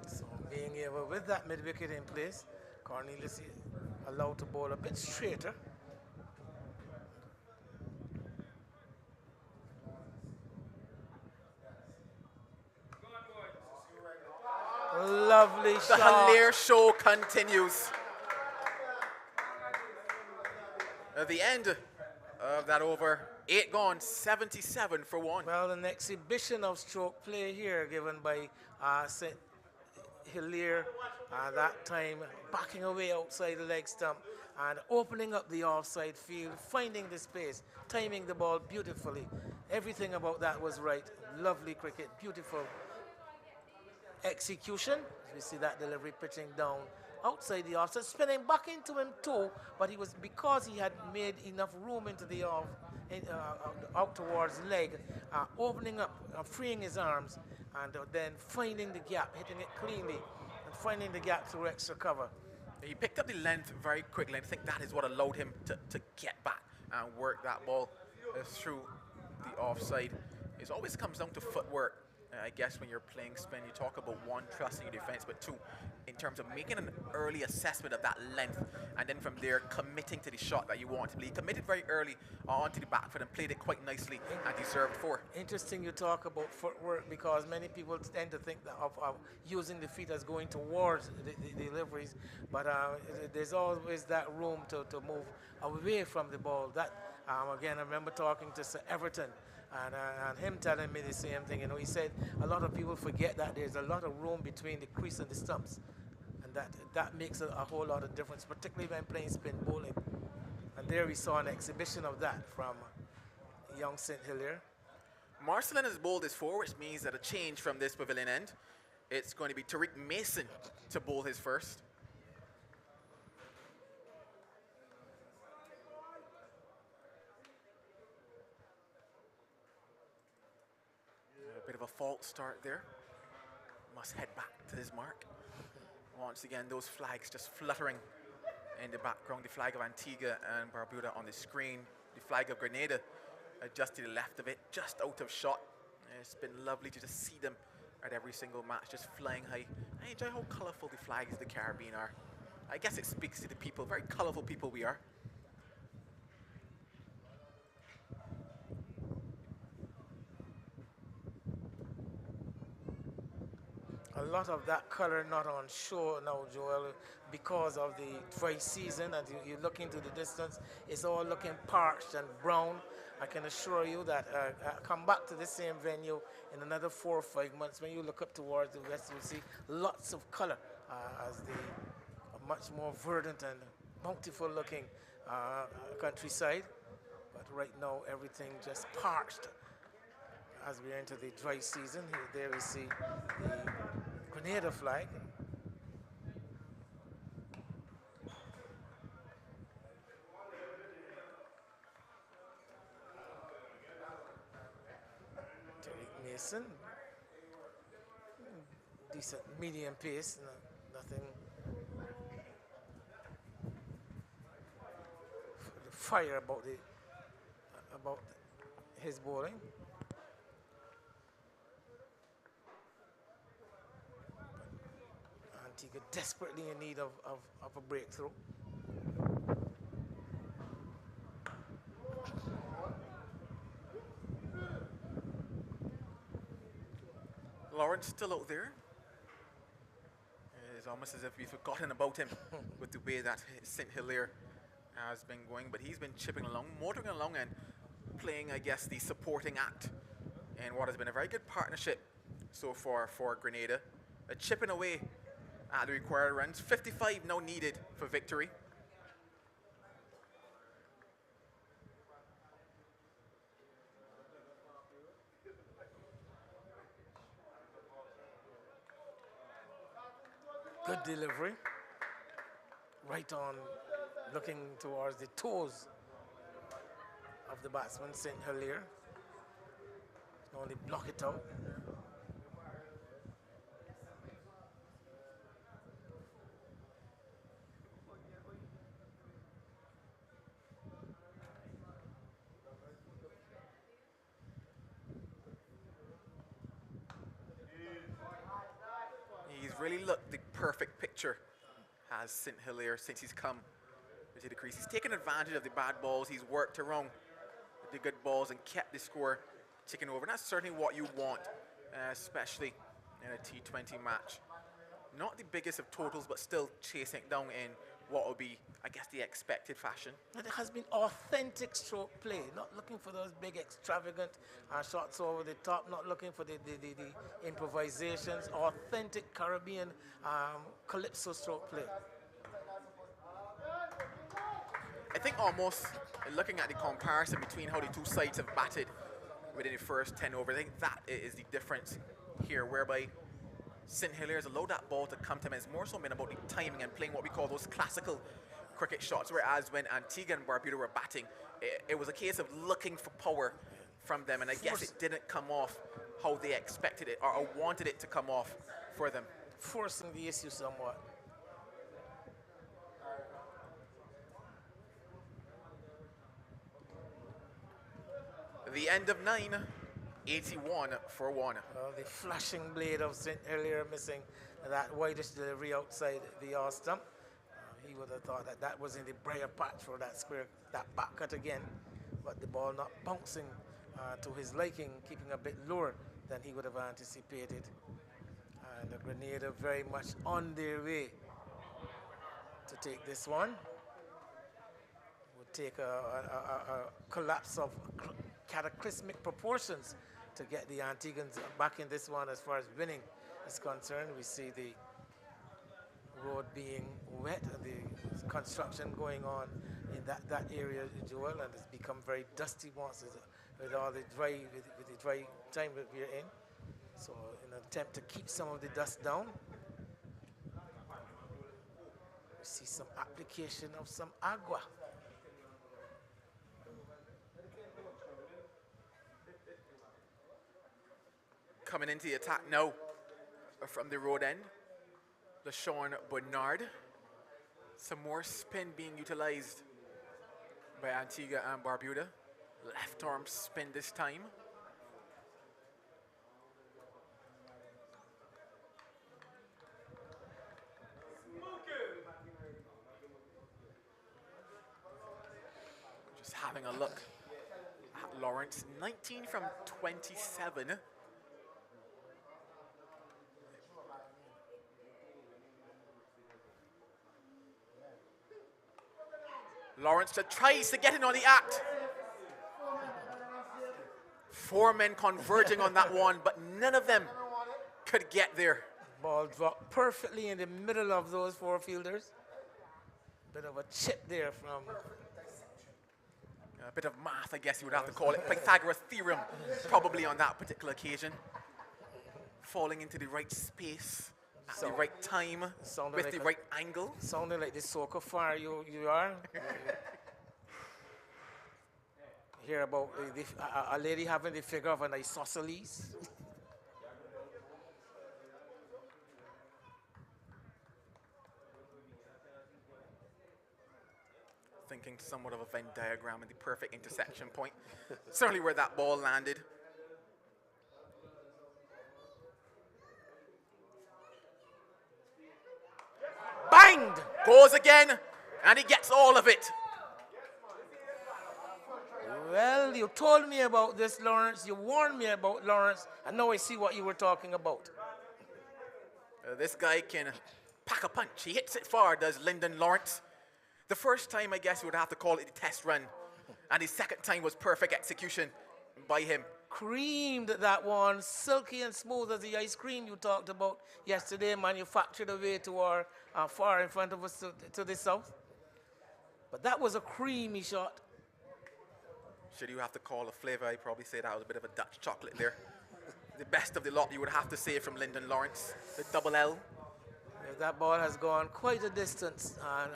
So being able, with that mid wicket in place, Cornelius is allowed to bowl a bit straighter. Lovely The shot. Hilaire show continues. At the end of that over, 8 gone, 77 for 1. Well, an exhibition of stroke play here given by St. Hilaire. That time backing away outside the leg stump and opening up the offside field, finding the space, timing the ball beautifully. Everything about that was right. Lovely cricket, beautiful execution. We see that delivery pitching down outside the offside, spinning back into him too, but he was, because he had made enough room into the off, out towards leg, opening up, freeing his arms, and then finding the gap, hitting it cleanly, and finding the gap through extra cover. He picked up the length very quickly, and I think that is what allowed him to get back and work that ball through the offside. It always comes down to footwork. I guess when you're playing spin, you talk about one, trusting your defense, but two, in terms of making an early assessment of that length, and then from there committing to the shot that you want. He committed very early onto the back foot and played it quite nicely and deserved 4. Interesting you talk about footwork, because many people tend to think that of using the feet as going towards the deliveries, but there's always that room to move away from the ball. That again, I remember talking to Sir Everton, and him telling me the same thing. You know, he said a lot of people forget that there's a lot of room between the crease and the stumps, and that makes a whole lot of difference, particularly when playing spin bowling. And there we saw an exhibition of that from young St. Hilaire. Marcelin has bowled his 4, which means that a change from this pavilion end. It's going to be Tariq Mason to bowl his first. A bit of a false start there. Must head back to his mark. Once again, those flags just fluttering in the background. The flag of Antigua and Barbuda on the screen. The flag of Grenada just to the left of it, just out of shot. It's been lovely to just see them at every single match, just flying high. I enjoy how colourful the flags of the Caribbean are. I guess it speaks to the people, very colourful people we are. A lot of that color not on show now, Joel, because of the dry season. And you look into the distance, it's all looking parched and brown. I can assure you that come back to the same venue in another 4 or 5 months. When you look up towards the west, you'll see lots of color as the much more verdant and bountiful looking countryside. But right now, everything just parched as we enter the dry season. There we see the Grenada flag. Tariq Mason, decent medium pace, nothing fire about his bowling. Antigua desperately in need of a breakthrough. Lawrence still out there. It's almost as if we've forgotten about him with the way that St. Hilaire has been going. But he's been chipping along, motoring along, and playing, I guess, the supporting act in what has been a very good partnership so far for Grenada. Chipping away at the required runs. 55 now needed for victory. Good delivery. Right on, looking towards the toes of the batsman, St. Hilaire. Only block it out. He's really looked the perfect picture, has St. Hilaire, since he's come into the crease. He's taken advantage of the bad balls. He's worked around the good balls and kept the score ticking over. And that's certainly what you want, especially in a T20 match. Not the biggest of totals, but still chasing it down in what will be, I guess, the expected fashion. And it has been authentic stroke play, not looking for those big extravagant shots over the top, not looking for the improvisations, authentic Caribbean calypso stroke play. I think almost looking at the comparison between how the two sides have batted within the first 10 overs, I think that is the difference here, whereby St. Hilaire has allowed that ball to come to him. It's more so been about the timing and playing what we call those classical cricket shots, whereas when Antigua and Barbuda were batting, it was a case of looking for power from them, and I guess it didn't come off how they expected it or wanted it to come off for them. Forcing the issue somewhat. The end of 9, 81 for 1. Well, the flashing blade of St. Hilaire missing that whitish delivery outside the off stump. He would have thought that that was in the briar patch for that square, that back cut again, but the ball not bouncing to his liking, keeping a bit lower than he would have anticipated. And the Grenada very much on their way to take this one. Would take a collapse of cataclysmic proportions to get the Antiguans back in this one as far as winning is concerned. We see the road being wet, the construction going on in that area, Joel, and it's become very dusty once with all the dry, with the dry time that we're in. So in an attempt to keep some of the dust down, we see some application of some agua. Coming into the attack now from the road end, LaShawn Bernard. Some more spin being utilized by Antigua and Barbuda. Left arm spin this time. Just having a look at Lawrence. 19 from 27. Lawrence tries to get in on the act. 4 men converging on that one, but none of them could get there. Ball dropped perfectly in the middle of those 4 fielders. Bit of a chip there from... A bit of math, I guess you would have to call it. Pythagoras theorem, probably on that particular occasion. Falling into the right space at the right time with like the right angle. Sounding like the soca fire you are. Hear about a lady having the figure of an isosceles. Thinking somewhat of a Venn diagram and the perfect intersection point. Certainly where that ball landed. Banged! Goes again, and he gets all of it. Well, you told me about this, Lawrence. You warned me about Lawrence, and now I see what you were talking about. This guy can pack a punch. He hits it far, does Lyndon Lawrence. The first time, I guess, you would have to call it a test run. And his second time was perfect execution by him. Creamed that one, silky and smooth as the ice cream you talked about yesterday, manufactured away to our far in front of us to the south. But that was a creamy shot. Should you have to call a flavor, I'd probably say that was a bit of a Dutch chocolate there. The best of the lot, you would have to say, from Lyndon Lawrence, the double L. That ball has gone quite a distance and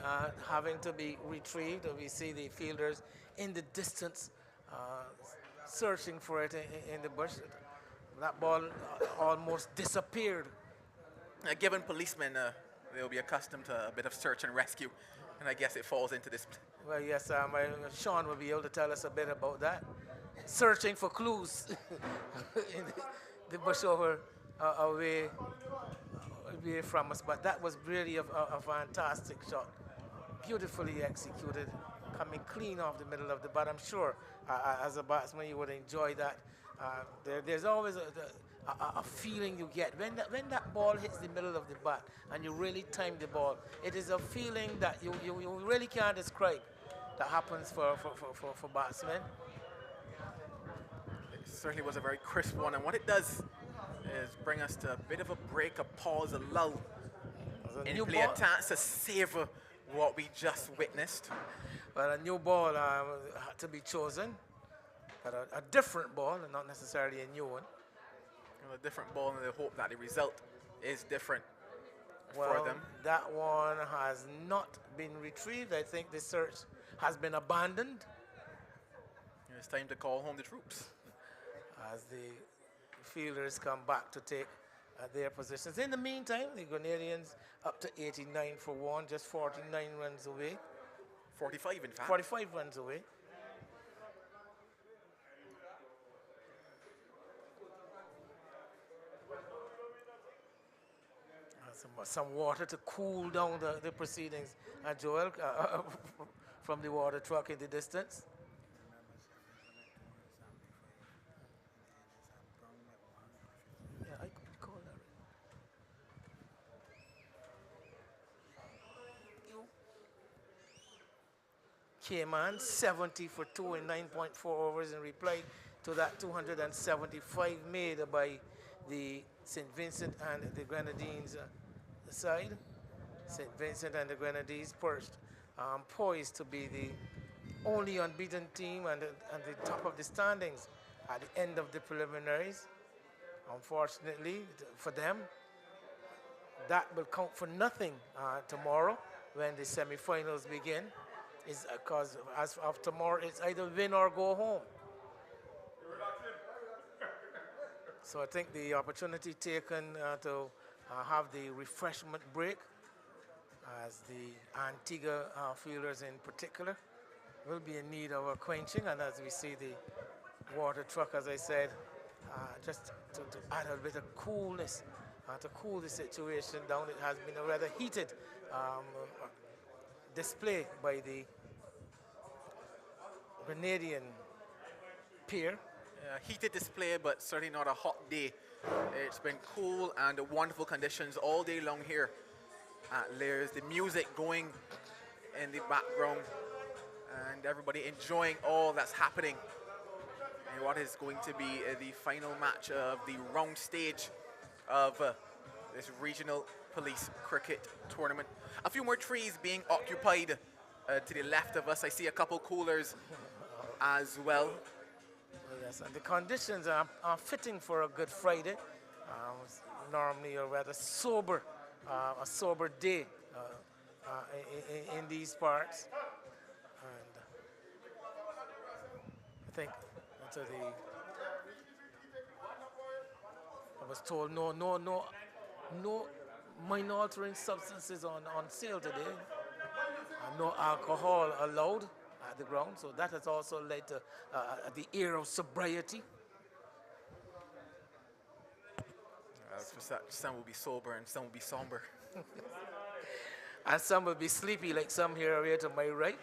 having to be retrieved. We see the fielders in the distance searching for it in the bush. That ball almost disappeared. Given policemen, they'll be accustomed to a bit of search and rescue, and I guess it falls into this. Well, yes, Sean will be able to tell us a bit about that. Searching for clues in the bush over away from us. But that was really a fantastic shot. Beautifully executed, coming clean off the middle of the bat. I'm sure as a batsman you would enjoy that. There's always a feeling you get when that ball hits the middle of the bat and you really time the ball. It is a feeling that you really can't describe. That happens for batsmen. It certainly was a very crisp one, and what it does is bring us to a bit of a break, a pause, a lull in play attempts to savor what we just witnessed. Well, a new ball had to be chosen, but a different ball, and not necessarily a new one. A different ball, and they hope that the result is different well, for them. That one has not been retrieved. I think the search has been abandoned. It's time to call home the troops. As the fielders come back to take their positions. In the meantime, the Grenadians up to 89 for one, just 49 runs away. 45, in fact. 45 runs away. Some water to cool down the proceedings. And Joel, from the water truck in the distance. Yeah, I could call that. Cayman, 70 for 2 in 9.4 overs in reply to that 275 made by the St. Vincent and the Grenadines side. St. Vincent and the Grenadines perched, poised to be the only unbeaten team and the top of the standings at the end of the preliminaries. Unfortunately for them, that will count for nothing tomorrow when the semi-finals begin. Is because as of tomorrow, it's either win or go home. So I think the opportunity taken to have the refreshment break, as the Antigua fielders in particular will be in need of a quenching, and as we see the water truck, as I said, just to add a bit of coolness, to cool the situation down. It has been a rather heated display by the Grenadian pier. Heated display, but certainly not a hot day. It's been cool and wonderful conditions all day long here at Lairs. The music going in the background and everybody enjoying all that's happening in what is going to be the final match of the round stage of this regional police cricket tournament. A few more trees being occupied to the left of us. I see a couple coolers as well. Yes, and the conditions are fitting for a Good Friday. Normally a rather sober, a sober day in these parts. And I think I was told no mind-altering substances on sale today. No alcohol allowed at the ground, so that has also led to the air of sobriety. Some will be sober and some will be somber. And some will be sleepy, like some here to my right,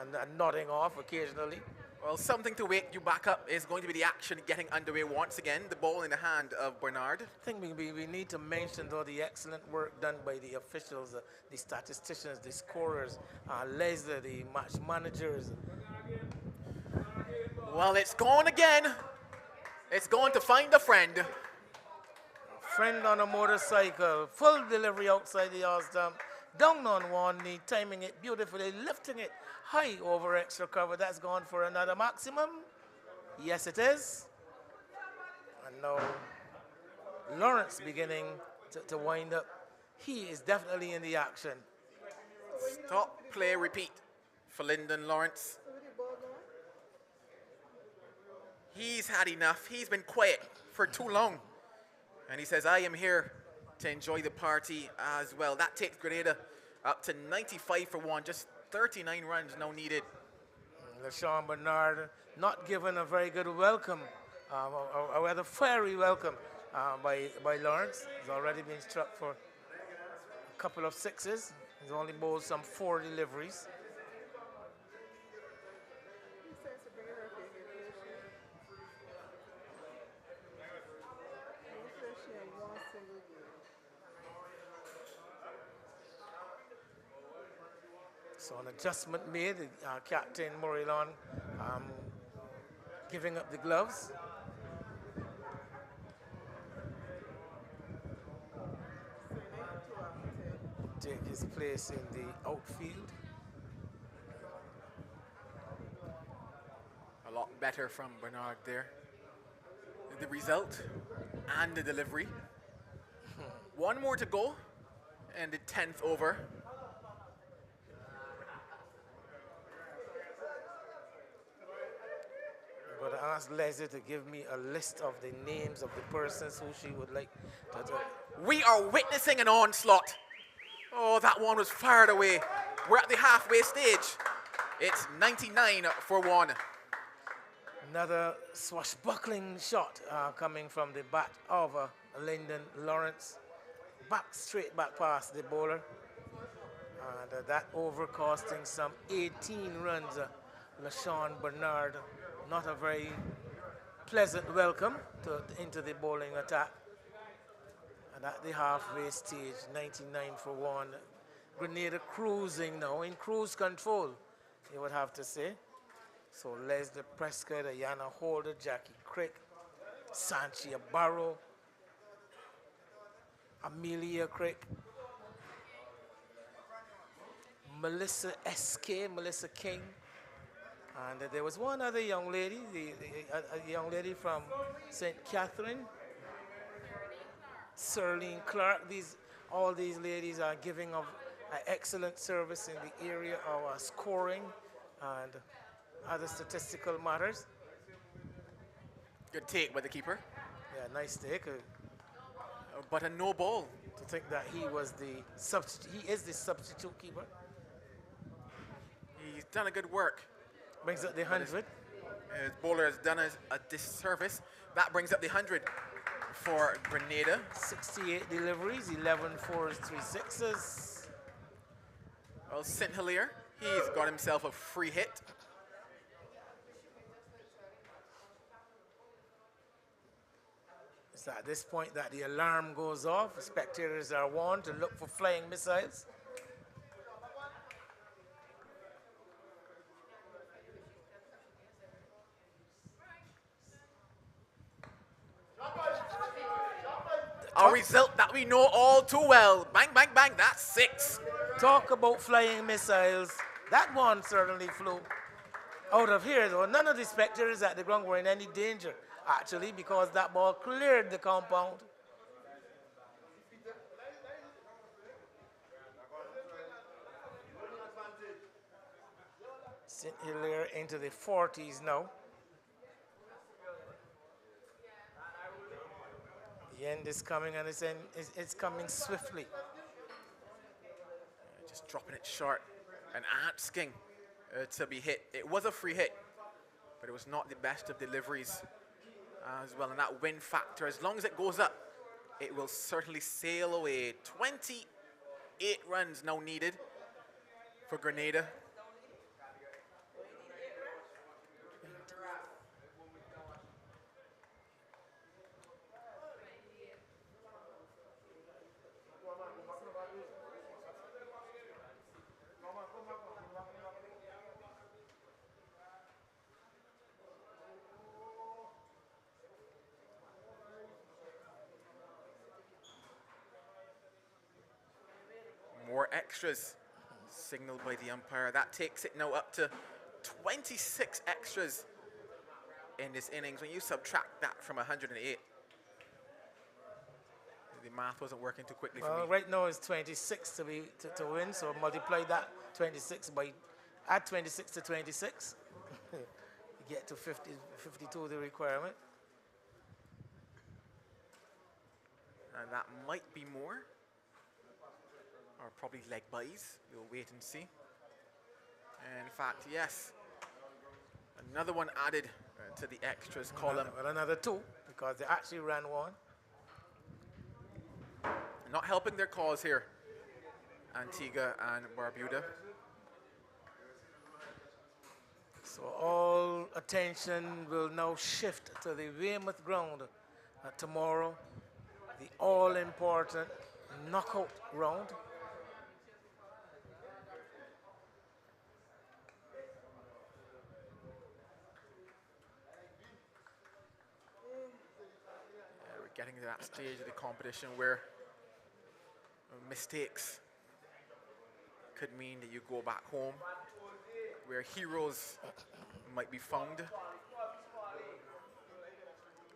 and nodding off occasionally. Well, something to wake you back up is going to be the action getting underway once again. The ball in the hand of Bernard. I think we need to mention, though, the excellent work done by the officials, the statisticians, the scorers, Leslie, the match managers. Well, it's gone again. It's going to find a friend. Friend on a motorcycle, full delivery outside the yard stump, down on one knee, timing it beautifully, lifting it high over extra cover. That's gone for another maximum. Yes, it is. And now Lawrence beginning to wind up. He is definitely in the action. Stop, play, repeat for Lyndon Lawrence. He's had enough. He's been quiet for too long. And he says, I am here to enjoy the party as well. That takes Grenada up to 95 for 1, just 39 runs now needed. LaShawn Bernard not given a very good welcome, a rather fiery welcome by Lawrence. He's already been struck for a couple of sixes. He's only bowled some 4 deliveries. So an adjustment made, Captain Morillon giving up the gloves. Take his place in the outfield. A lot better from Bernard there. The result and the delivery. One more to go and the 10th over. I'm going to ask Leslie to give me a list of the names of the persons who she would like to. We are witnessing an onslaught. Oh, that one was fired away. We're at the halfway stage. It's 99 for 1. Another swashbuckling shot coming from the bat of Lyndon Lawrence. Straight back past the bowler. And that over costing some 18 runs. LaShawn Bernard, not a very pleasant welcome into the bowling attack. And at the halfway stage, 99 for 1. Grenada cruising now, in cruise control, you would have to say. So Leslie Prescott, Ayana Holder, Jackie Crick, Sanchia Barrow, Amelia Crick, Melissa King, and there was one other young lady, a young lady from St. Catherine, Serlene Clark. All these ladies are giving of excellent service in the area of scoring and other statistical matters. Good take by the keeper. Yeah, nice take. But a no ball. To think that he is the substitute keeper. He's done a good work. Brings up the 100. His bowler has done us a disservice. That brings up the 100 for Grenada. 68 deliveries, 11 fours, 3 sixes. Well, St. Hilaire, he's got himself a free hit. It's at this point that the alarm goes off. The spectators are warned to look for flying missiles. A result that we know all too well. Bang, bang, bang, that's 6. Talk about flying missiles. That one certainly flew out of here, though. None of the spectators at the ground were in any danger, actually, because that ball cleared the compound. St. Hilaire into the 40s now. The end is coming, and it's coming swiftly. Just dropping it short and asking to be hit. It was a free hit, but it was not the best of deliveries as well. And that win factor, as long as it goes up, it will certainly sail away. 28 runs now needed for Grenada. extras signaled by the umpire. That takes it now up to 26 extras in this innings. When you subtract that from 108, the math wasn't working too quickly for me. Right now it's 26 to win, so multiply that 26 by, add 26 to 26. You get to 52, the requirement. And that might be more, or probably leg buys. We'll wait and see. And in fact, yes, another one added to the extras column. Well, another 2, because they actually ran 1. Not helping their cause here, Antigua and Barbuda. So all attention will now shift to the Weymouth ground tomorrow, the all-important knockout round. We're getting to that stage of the competition where mistakes could mean that you go back home, where heroes might be found,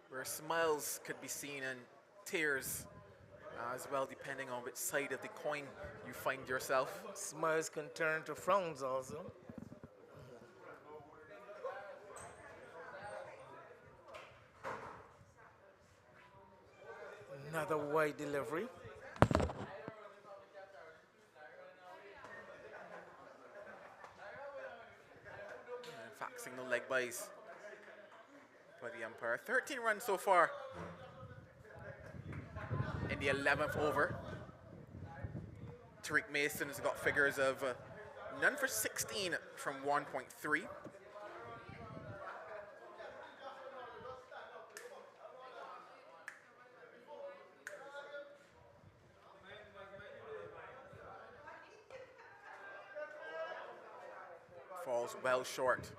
where smiles could be seen and tears as well, depending on which side of the coin you find yourself. Smiles can turn to frowns also. Another wide delivery. In fact, signal leg buys by the umpire. 13 runs so far in the 11th over. Tariq Mason has got figures of none for 16 from 1.3. Falls well short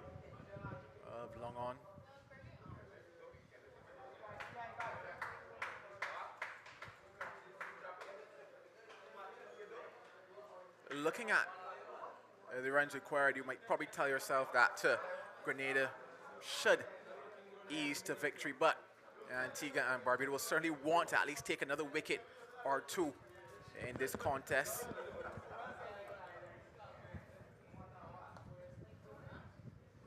of long on. Looking at the runs required, you might probably tell yourself that Grenada should ease to victory, but Antigua and Barbuda will certainly want to at least take another wicket or 2 in this contest.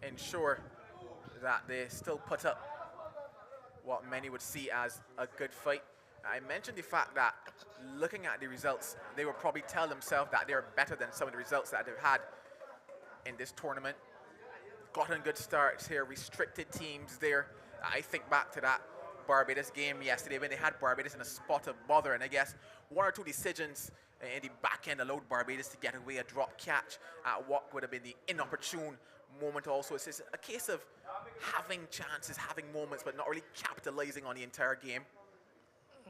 Ensure that they still put up what many would see as a good fight. I mentioned the fact that looking at the results, they will probably tell themselves that they're better than some of the results that they've had in this tournament. Gotten good starts here, restricted teams there. I think back to that Barbados game yesterday when they had Barbados in a spot of bother, and I guess 1 or 2 decisions in the back end allowed Barbados to get away a drop catch at what would have been the inopportune moment also. It's just a case of having chances, having moments, but not really capitalizing on the entire game.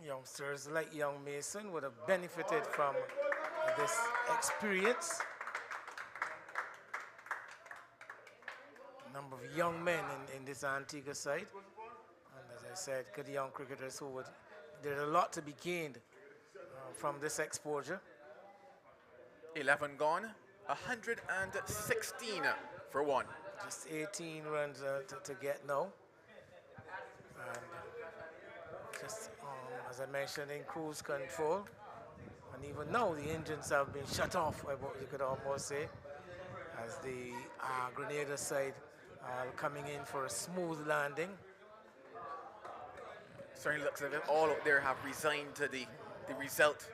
Youngsters like young Mason would have benefited from this experience. A number of young men in this Antigua side. And as I said, good young cricketers who there's a lot to be gained from this exposure. 11 gone, 116 for 1. Just 18 runs to get now. And just as I mentioned, in cruise control. And even now the engines have been shut off, you could almost say, as the Grenada side coming in for a smooth landing. Certainly looks as if all out there have resigned to the result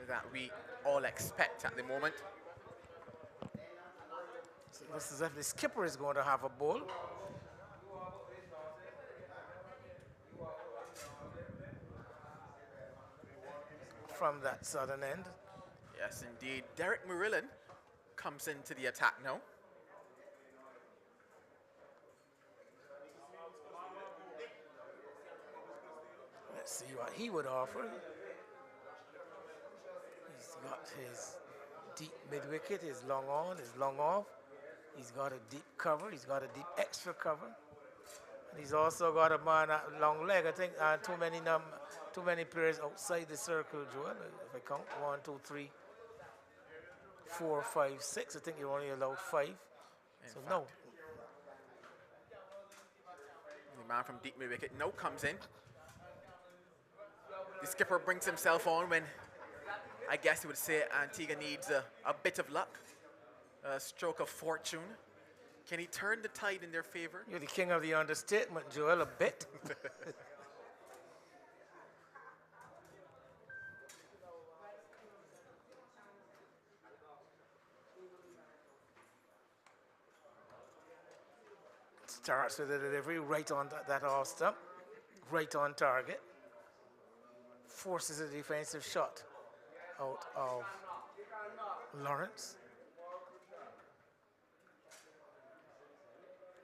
that we all expect at the moment. So this is if the skipper is going to have a bowl. From that southern end. Yes, indeed. Derek Murillan comes into the attack now. Let's see what he would offer. He's got his deep mid-wicket, his long on, his long off. He's got a deep cover. He's got a deep extra cover. And he's also got a man at long leg. I think too many players outside the circle, Joel. If I count 1, 2, 3. 4, 5, 6. I think you're only allowed 5. So no. The man from deep mid-wicket now comes in. The skipper brings himself on when I guess he would say Antigua needs a bit of luck, a stroke of fortune. Can he turn the tide in their favor? You're the king of the understatement, Joel, a bit. Starts with a delivery right on that off stump, right on target. Forces a defensive shot out of Lawrence.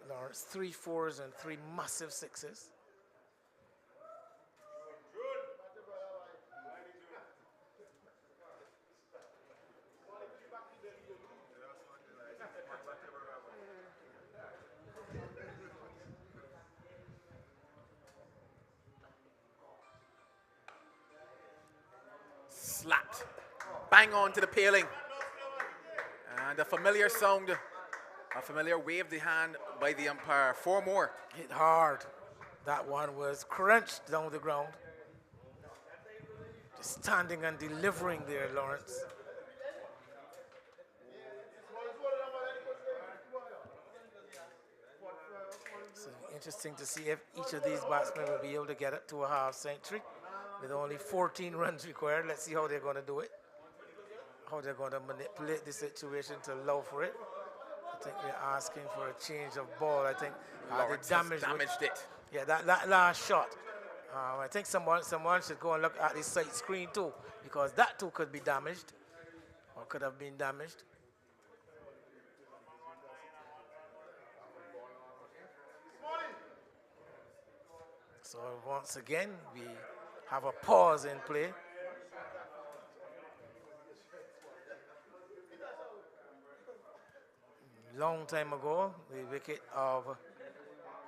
Lawrence, 3 4s and 3 massive 6s. Slapped, bang on to the paling. And a familiar sound, a familiar wave of the hand by the umpire. 4 more. Hit hard. That one was crunched down the ground. Just standing and delivering there, Lawrence. So interesting to see if each of these batsmen will be able to get it to a half century with only 14 runs required. Let's see how they're going to do it. How they're going to manipulate the situation to allow for it. I think they're asking for a change of ball. I think Lawrence they has damaged it. Yeah, that last shot. I think someone should go and look at the sight screen too, because that too could be damaged, or could have been damaged. So once again, we have a pause in play. Long time ago, the wicket of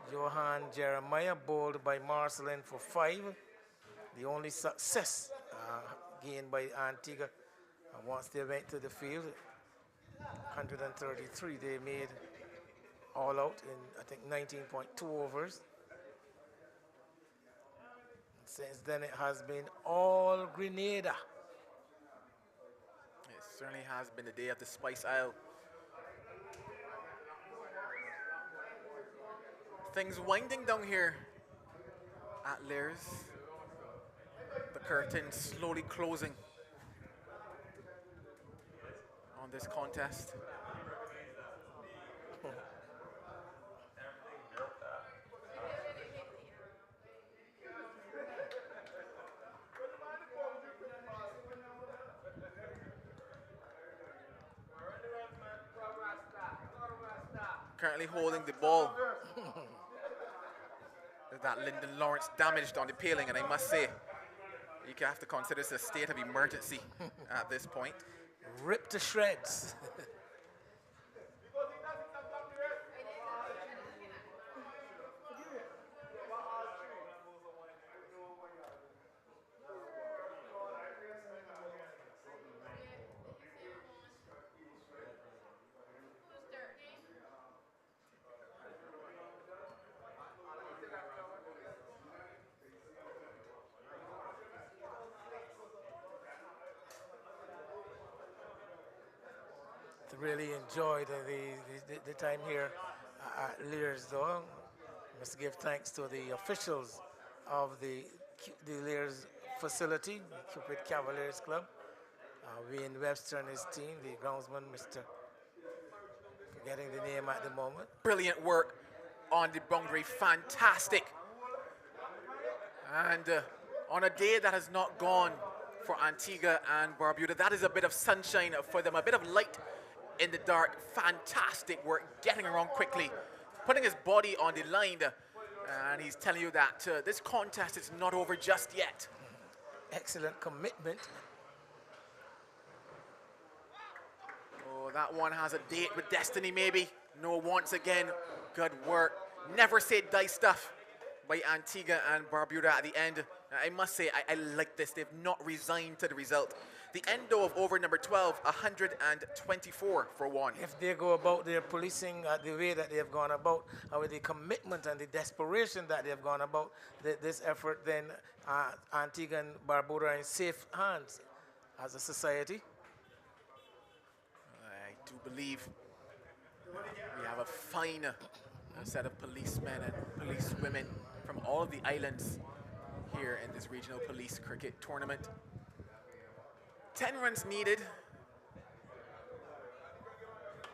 Johan Jeremiah, bowled by Marcelin for 5. The only success gained by Antigua once they went to the field. 133 they made all out in, I think, 19.2 overs. Since then, it has been all Grenada. It certainly has been the day of the Spice Isle. Things winding down here at Lears. The curtain slowly closing on this contest. Currently holding the ball. That Lyndon Lawrence damaged on the paling, and I must say, you have to consider this a state of emergency at this point. Ripped to shreds. Really enjoyed the time here at Lears, though. Must give thanks to the officials of the Lears facility, the Cupid Cavaliers Club. Wayne Webster and his team, the groundsman, Mr. Forgetting the name at the moment. Brilliant work on the boundary, fantastic. And on a day that has not gone for Antigua and Barbuda, that is a bit of sunshine for them, a bit of light in the dark. Fantastic work, getting around quickly, putting his body on the line, and he's telling you that this contest is not over just yet. Excellent commitment. Oh, that one has a date with destiny, maybe. No, once again, good work. Never say die stuff by Antigua and Barbuda at the end. I must say, I like this. They've not resigned to the result. The endo of over number 12, 124 for one. If they go about their policing the way that they have gone about, with the commitment and the desperation that they have gone about this effort, then Antigua and Barbuda are in safe hands as a society. I do believe we have a fine set of policemen and policewomen from all of the islands here in this regional police cricket tournament. 10 runs needed,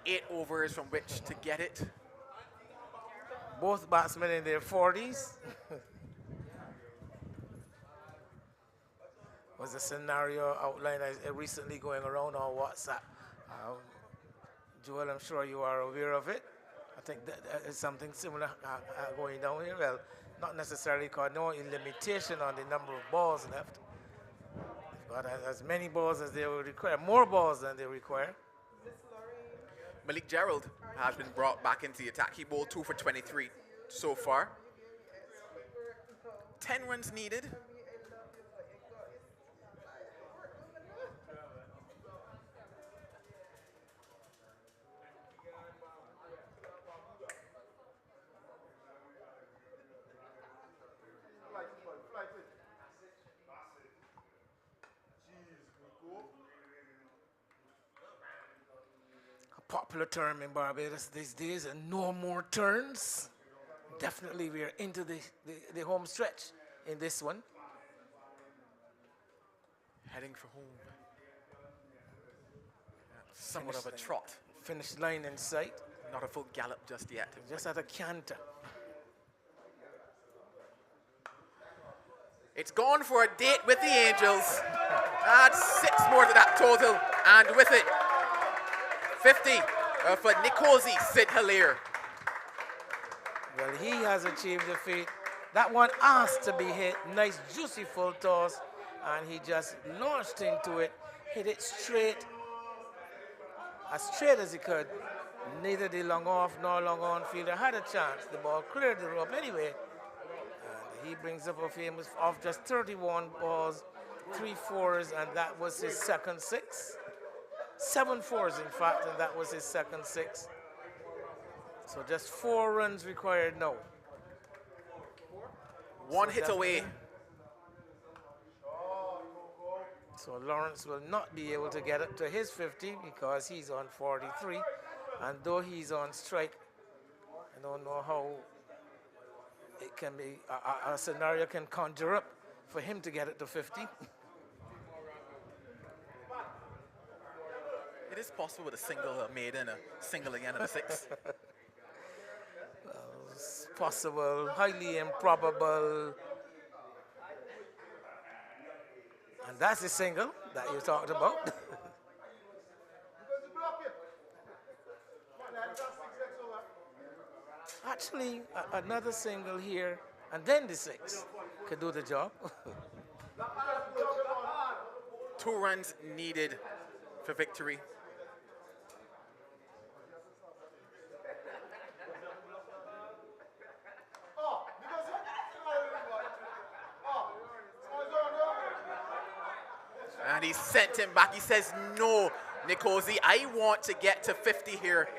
8 overs from which to get it. Both batsmen in their 40s. Was a scenario outlined recently going around on WhatsApp. Joel, I'm sure you are aware of it. I think that is something similar going down here. Well, not necessarily, because no limitation on the number of balls left. But as many balls as they will require, more balls than they require. Malik Gerald has been brought back into the attack. He bowled 2 for 23 so far. 10 runs needed. Popular term in Barbados these days, and no more turns. Definitely we are into the home stretch in this one. Heading for home. Somewhat of a trot. Finish line in sight. Not a full gallop just yet. Just at a canter. It's gone for a date with the Angels. Add 6 more to that total, and with it, 50 for Nikosi Sid Hilaire. Well, he has achieved the feat. That one asked to be hit. Nice, juicy full toss, and he just launched into it, hit it straight, as straight as he could. Neither the long off nor long on fielder had a chance. The ball cleared the rope anyway. And he brings up a famous of just 31 balls, 3 fours, and that was his second 6. 7 fours, in fact, and that was his second 6. So just 4 runs required now. One hit away. So Lawrence will not be able to get up to his 50 because he's on 43. And though he's on strike, I don't know how it can be, a scenario can conjure up for him to get it to 50. It is possible with a single made and a single again and a 6. It's possible, highly improbable. And that's the single that you talked about. Actually, another single here, and then the 6 could do the job. 2 runs needed for victory. And he sent him back. He says, no, Nikosi, I want to get to 50 here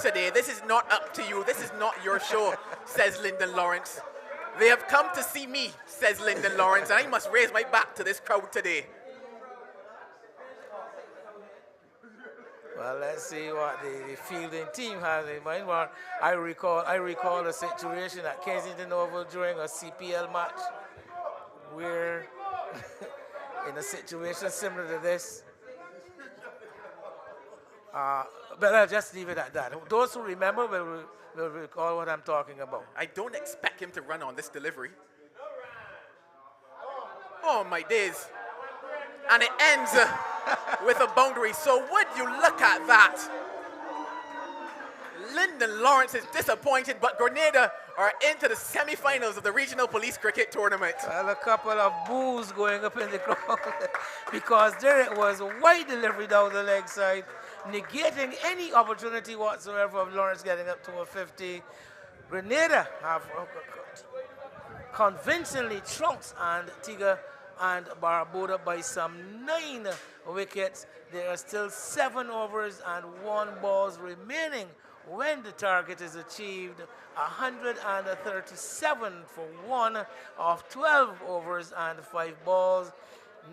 today. This is not up to you. This is not your show, says Lyndon Lawrence. They have come to see me, says Lyndon Lawrence, and I must raise my back to this crowd today. Well, let's see what the fielding team has in mind. Well, I recall a situation at Kensington Oval during a CPL match where in a situation similar to this. But I'll just leave it at that. Those who remember will recall what I'm talking about. I don't expect him to run on this delivery. Oh, my days. And it ends with a boundary. So would you look at that? Lyndon Lawrence is disappointed, but Grenada are into the semi-finals of the Regional Police Cricket Tournament. Well, a couple of boos going up in the crowd because there it was, a wide delivery down the leg side, negating any opportunity whatsoever of Lawrence getting up to a 50. Grenada have convincingly trounced Antigua and Barbuda by some 9 wickets. There are still 7 overs and 1 balls remaining when the target is achieved. 137 for 1 of 12 overs and 5 balls.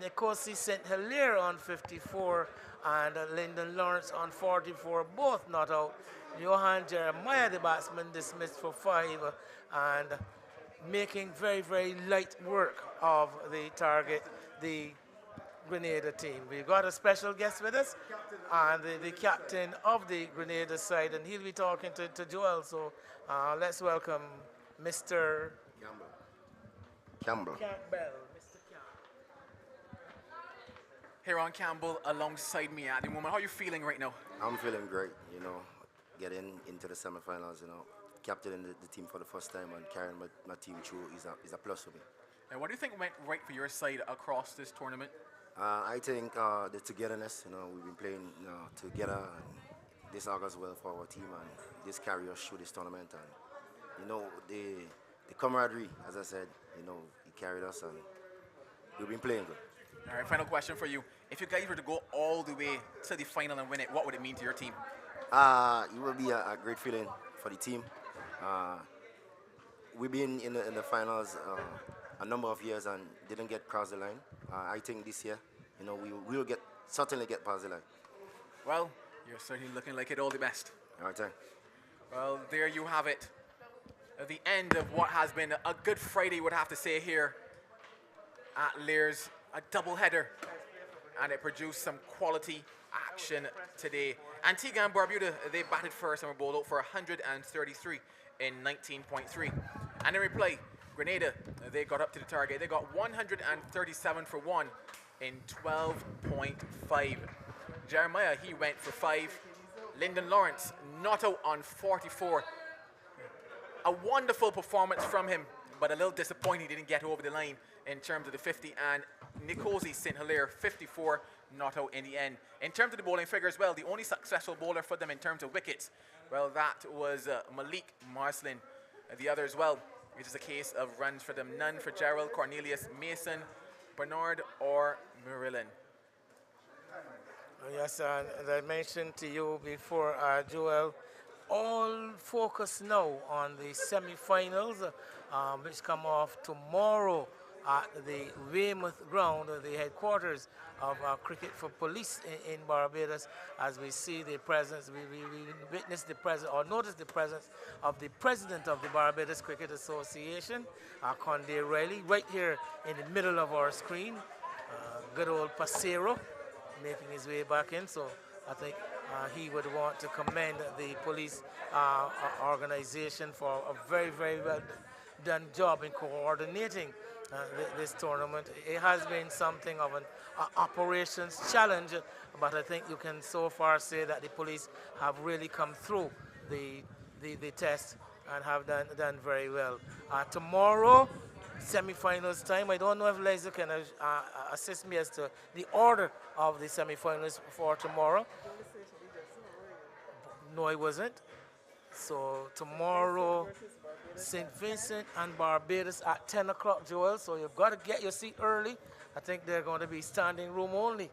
Nikosi St. Hilaire on 54 and Lyndon Lawrence on 44, both not out. Johan Jeremiah, the batsman, dismissed for 5 and making very, very light work of the target, the Grenada team. We've got a special guest with us, and the captain of the Grenada side, and he'll be talking to Joel. So let's welcome Mr. Campbell. Campbell. Mr. Campbell. Here on Campbell alongside me at the moment. How are you feeling right now? I'm feeling great, you know, getting into the semifinals, you know, captaining the team for the first time and carrying my team through is a plus for me. And what do you think went right for your side across this tournament? I think the togetherness, you know, we've been playing together, and this augurs well for our team, and this carry us through this tournament, and you know the camaraderie, as I said, you know, it carried us, and we've been playing good. All right, final question for you. If you guys were to go all the way to the final and win it, what would it mean to your team? It will be a great feeling for the team. We've been in the finals a number of years and didn't get across the line. I think this year, you know, we will certainly get past the line. Well, you're certainly looking like it. All the best. All right, thanks. Well, there you have it. At the end of what has been a good Friday, would have to say, here at Lears, a double header, and it produced some quality action today. Antigua and Barbuda, they batted first and were bowled out for 133 in 19.3. And in reply, Grenada, they got up to the target. They got 137 for 1 in 12.5. Jeremiah, he went for 5. Lyndon Lawrence, not out on 44. A wonderful performance from him, but a little disappointing he didn't get over the line in terms of the 50. And Nikosi St. Hilaire, 54, not out in the end. In terms of the bowling figure as well, the only successful bowler for them in terms of wickets, well, that was Malik Marslin. The other as well, which is a case of runs for them. None for Gerald, Cornelius, Mason, Bernard, or Murillan. Yes, and as I mentioned to you before, Joel, all focus now on the semi-finals, which come off tomorrow at the Weymouth ground, the headquarters of Cricket for Police in Barbados, as we see the presence, we witness the presence, or notice the presence of the president of the Barbados Cricket Association, Conde Riley, right here in the middle of our screen. Good old Pasero making his way back in, so I think he would want to commend the police organization for a very, very well done job in coordinating this tournament. It has been something of an operations challenge, but I think you can so far say that the police have really come through the test and have done very well. Tomorrow, semi-finals time. I don't know if Liza can assist me as to the order of the semi-finals for tomorrow. No, it wasn't. So tomorrow, St. Vincent and Barbados at 10 o'clock, Joel. So you've got to get your seat early. I think they're going to be standing room only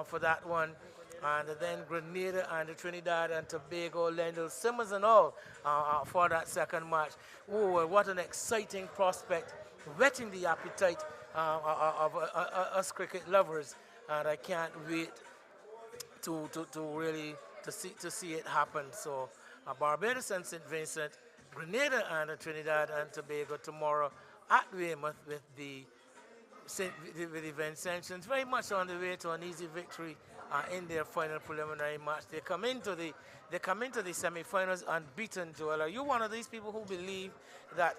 for that one. And then Grenada and the Trinidad and Tobago, Lendl Simmons and all for that second match. Oh, what an exciting prospect, whetting the appetite of us cricket lovers. And I can't wait to really see it happen. So Barbados and St. Vincent, Grenada and Trinidad and Tobago tomorrow at Weymouth with the Vincentians very much on the way to an easy victory in their final preliminary match. They come into the semi-finals unbeaten, Joel. Are you one of these people who believe that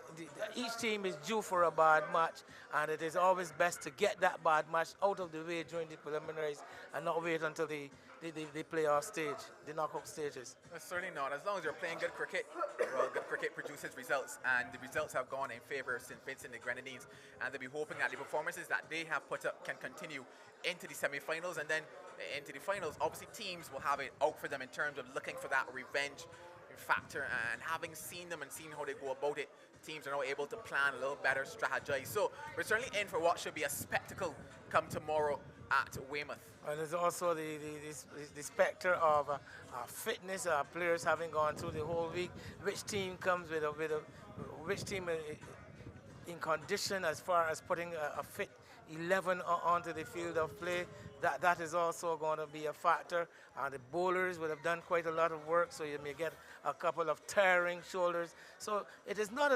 each team is due for a bad match, and it is always best to get that bad match out of the way during the preliminaries and not wait until the playoff stage, the knockout stages? Certainly not. As long as you're playing good cricket, well, good cricket produces results, and the results have gone in favour of St. Vincent and the Grenadines, and they'll be hoping that the performances that they have put up can continue into the semi-finals and then into the finals. Obviously, teams will have it out for them in terms of looking for that revenge. factor, and having seen them and seen how they go about it, teams are now able to plan a little better, strategize. So we're certainly in for what should be a spectacle come tomorrow at Weymouth. And there's also the specter of fitness, players having gone through the whole week. Which team comes with which team in condition as far as putting a fit 11 onto the field of play? That is also going to be a factor. The bowlers would have done quite a lot of work, so you may get a couple of tiring shoulders. So it is not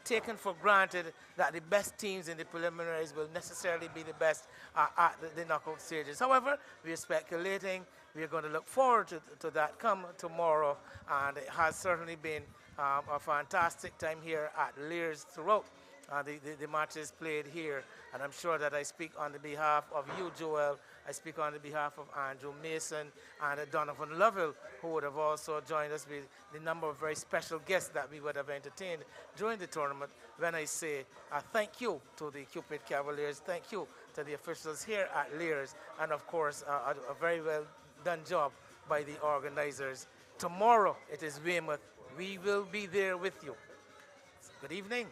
taken for granted that the best teams in the preliminaries will necessarily be the best at the knockout stages. However, we are speculating. We are going to look forward to that come tomorrow, and it has certainly been a fantastic time here at Lears throughout the matches played here. And I'm sure that I speak on the behalf of you, Joel. I speak on the behalf of Andrew Mason and Donovan Lovell, who would have also joined us with the number of very special guests that we would have entertained during the tournament. When I say thank you to the Cupid Cavaliers, thank you to the officials here at Lears, and of course a very well done job by the organizers. Tomorrow it is Weymouth. We will be there with you. Good evening.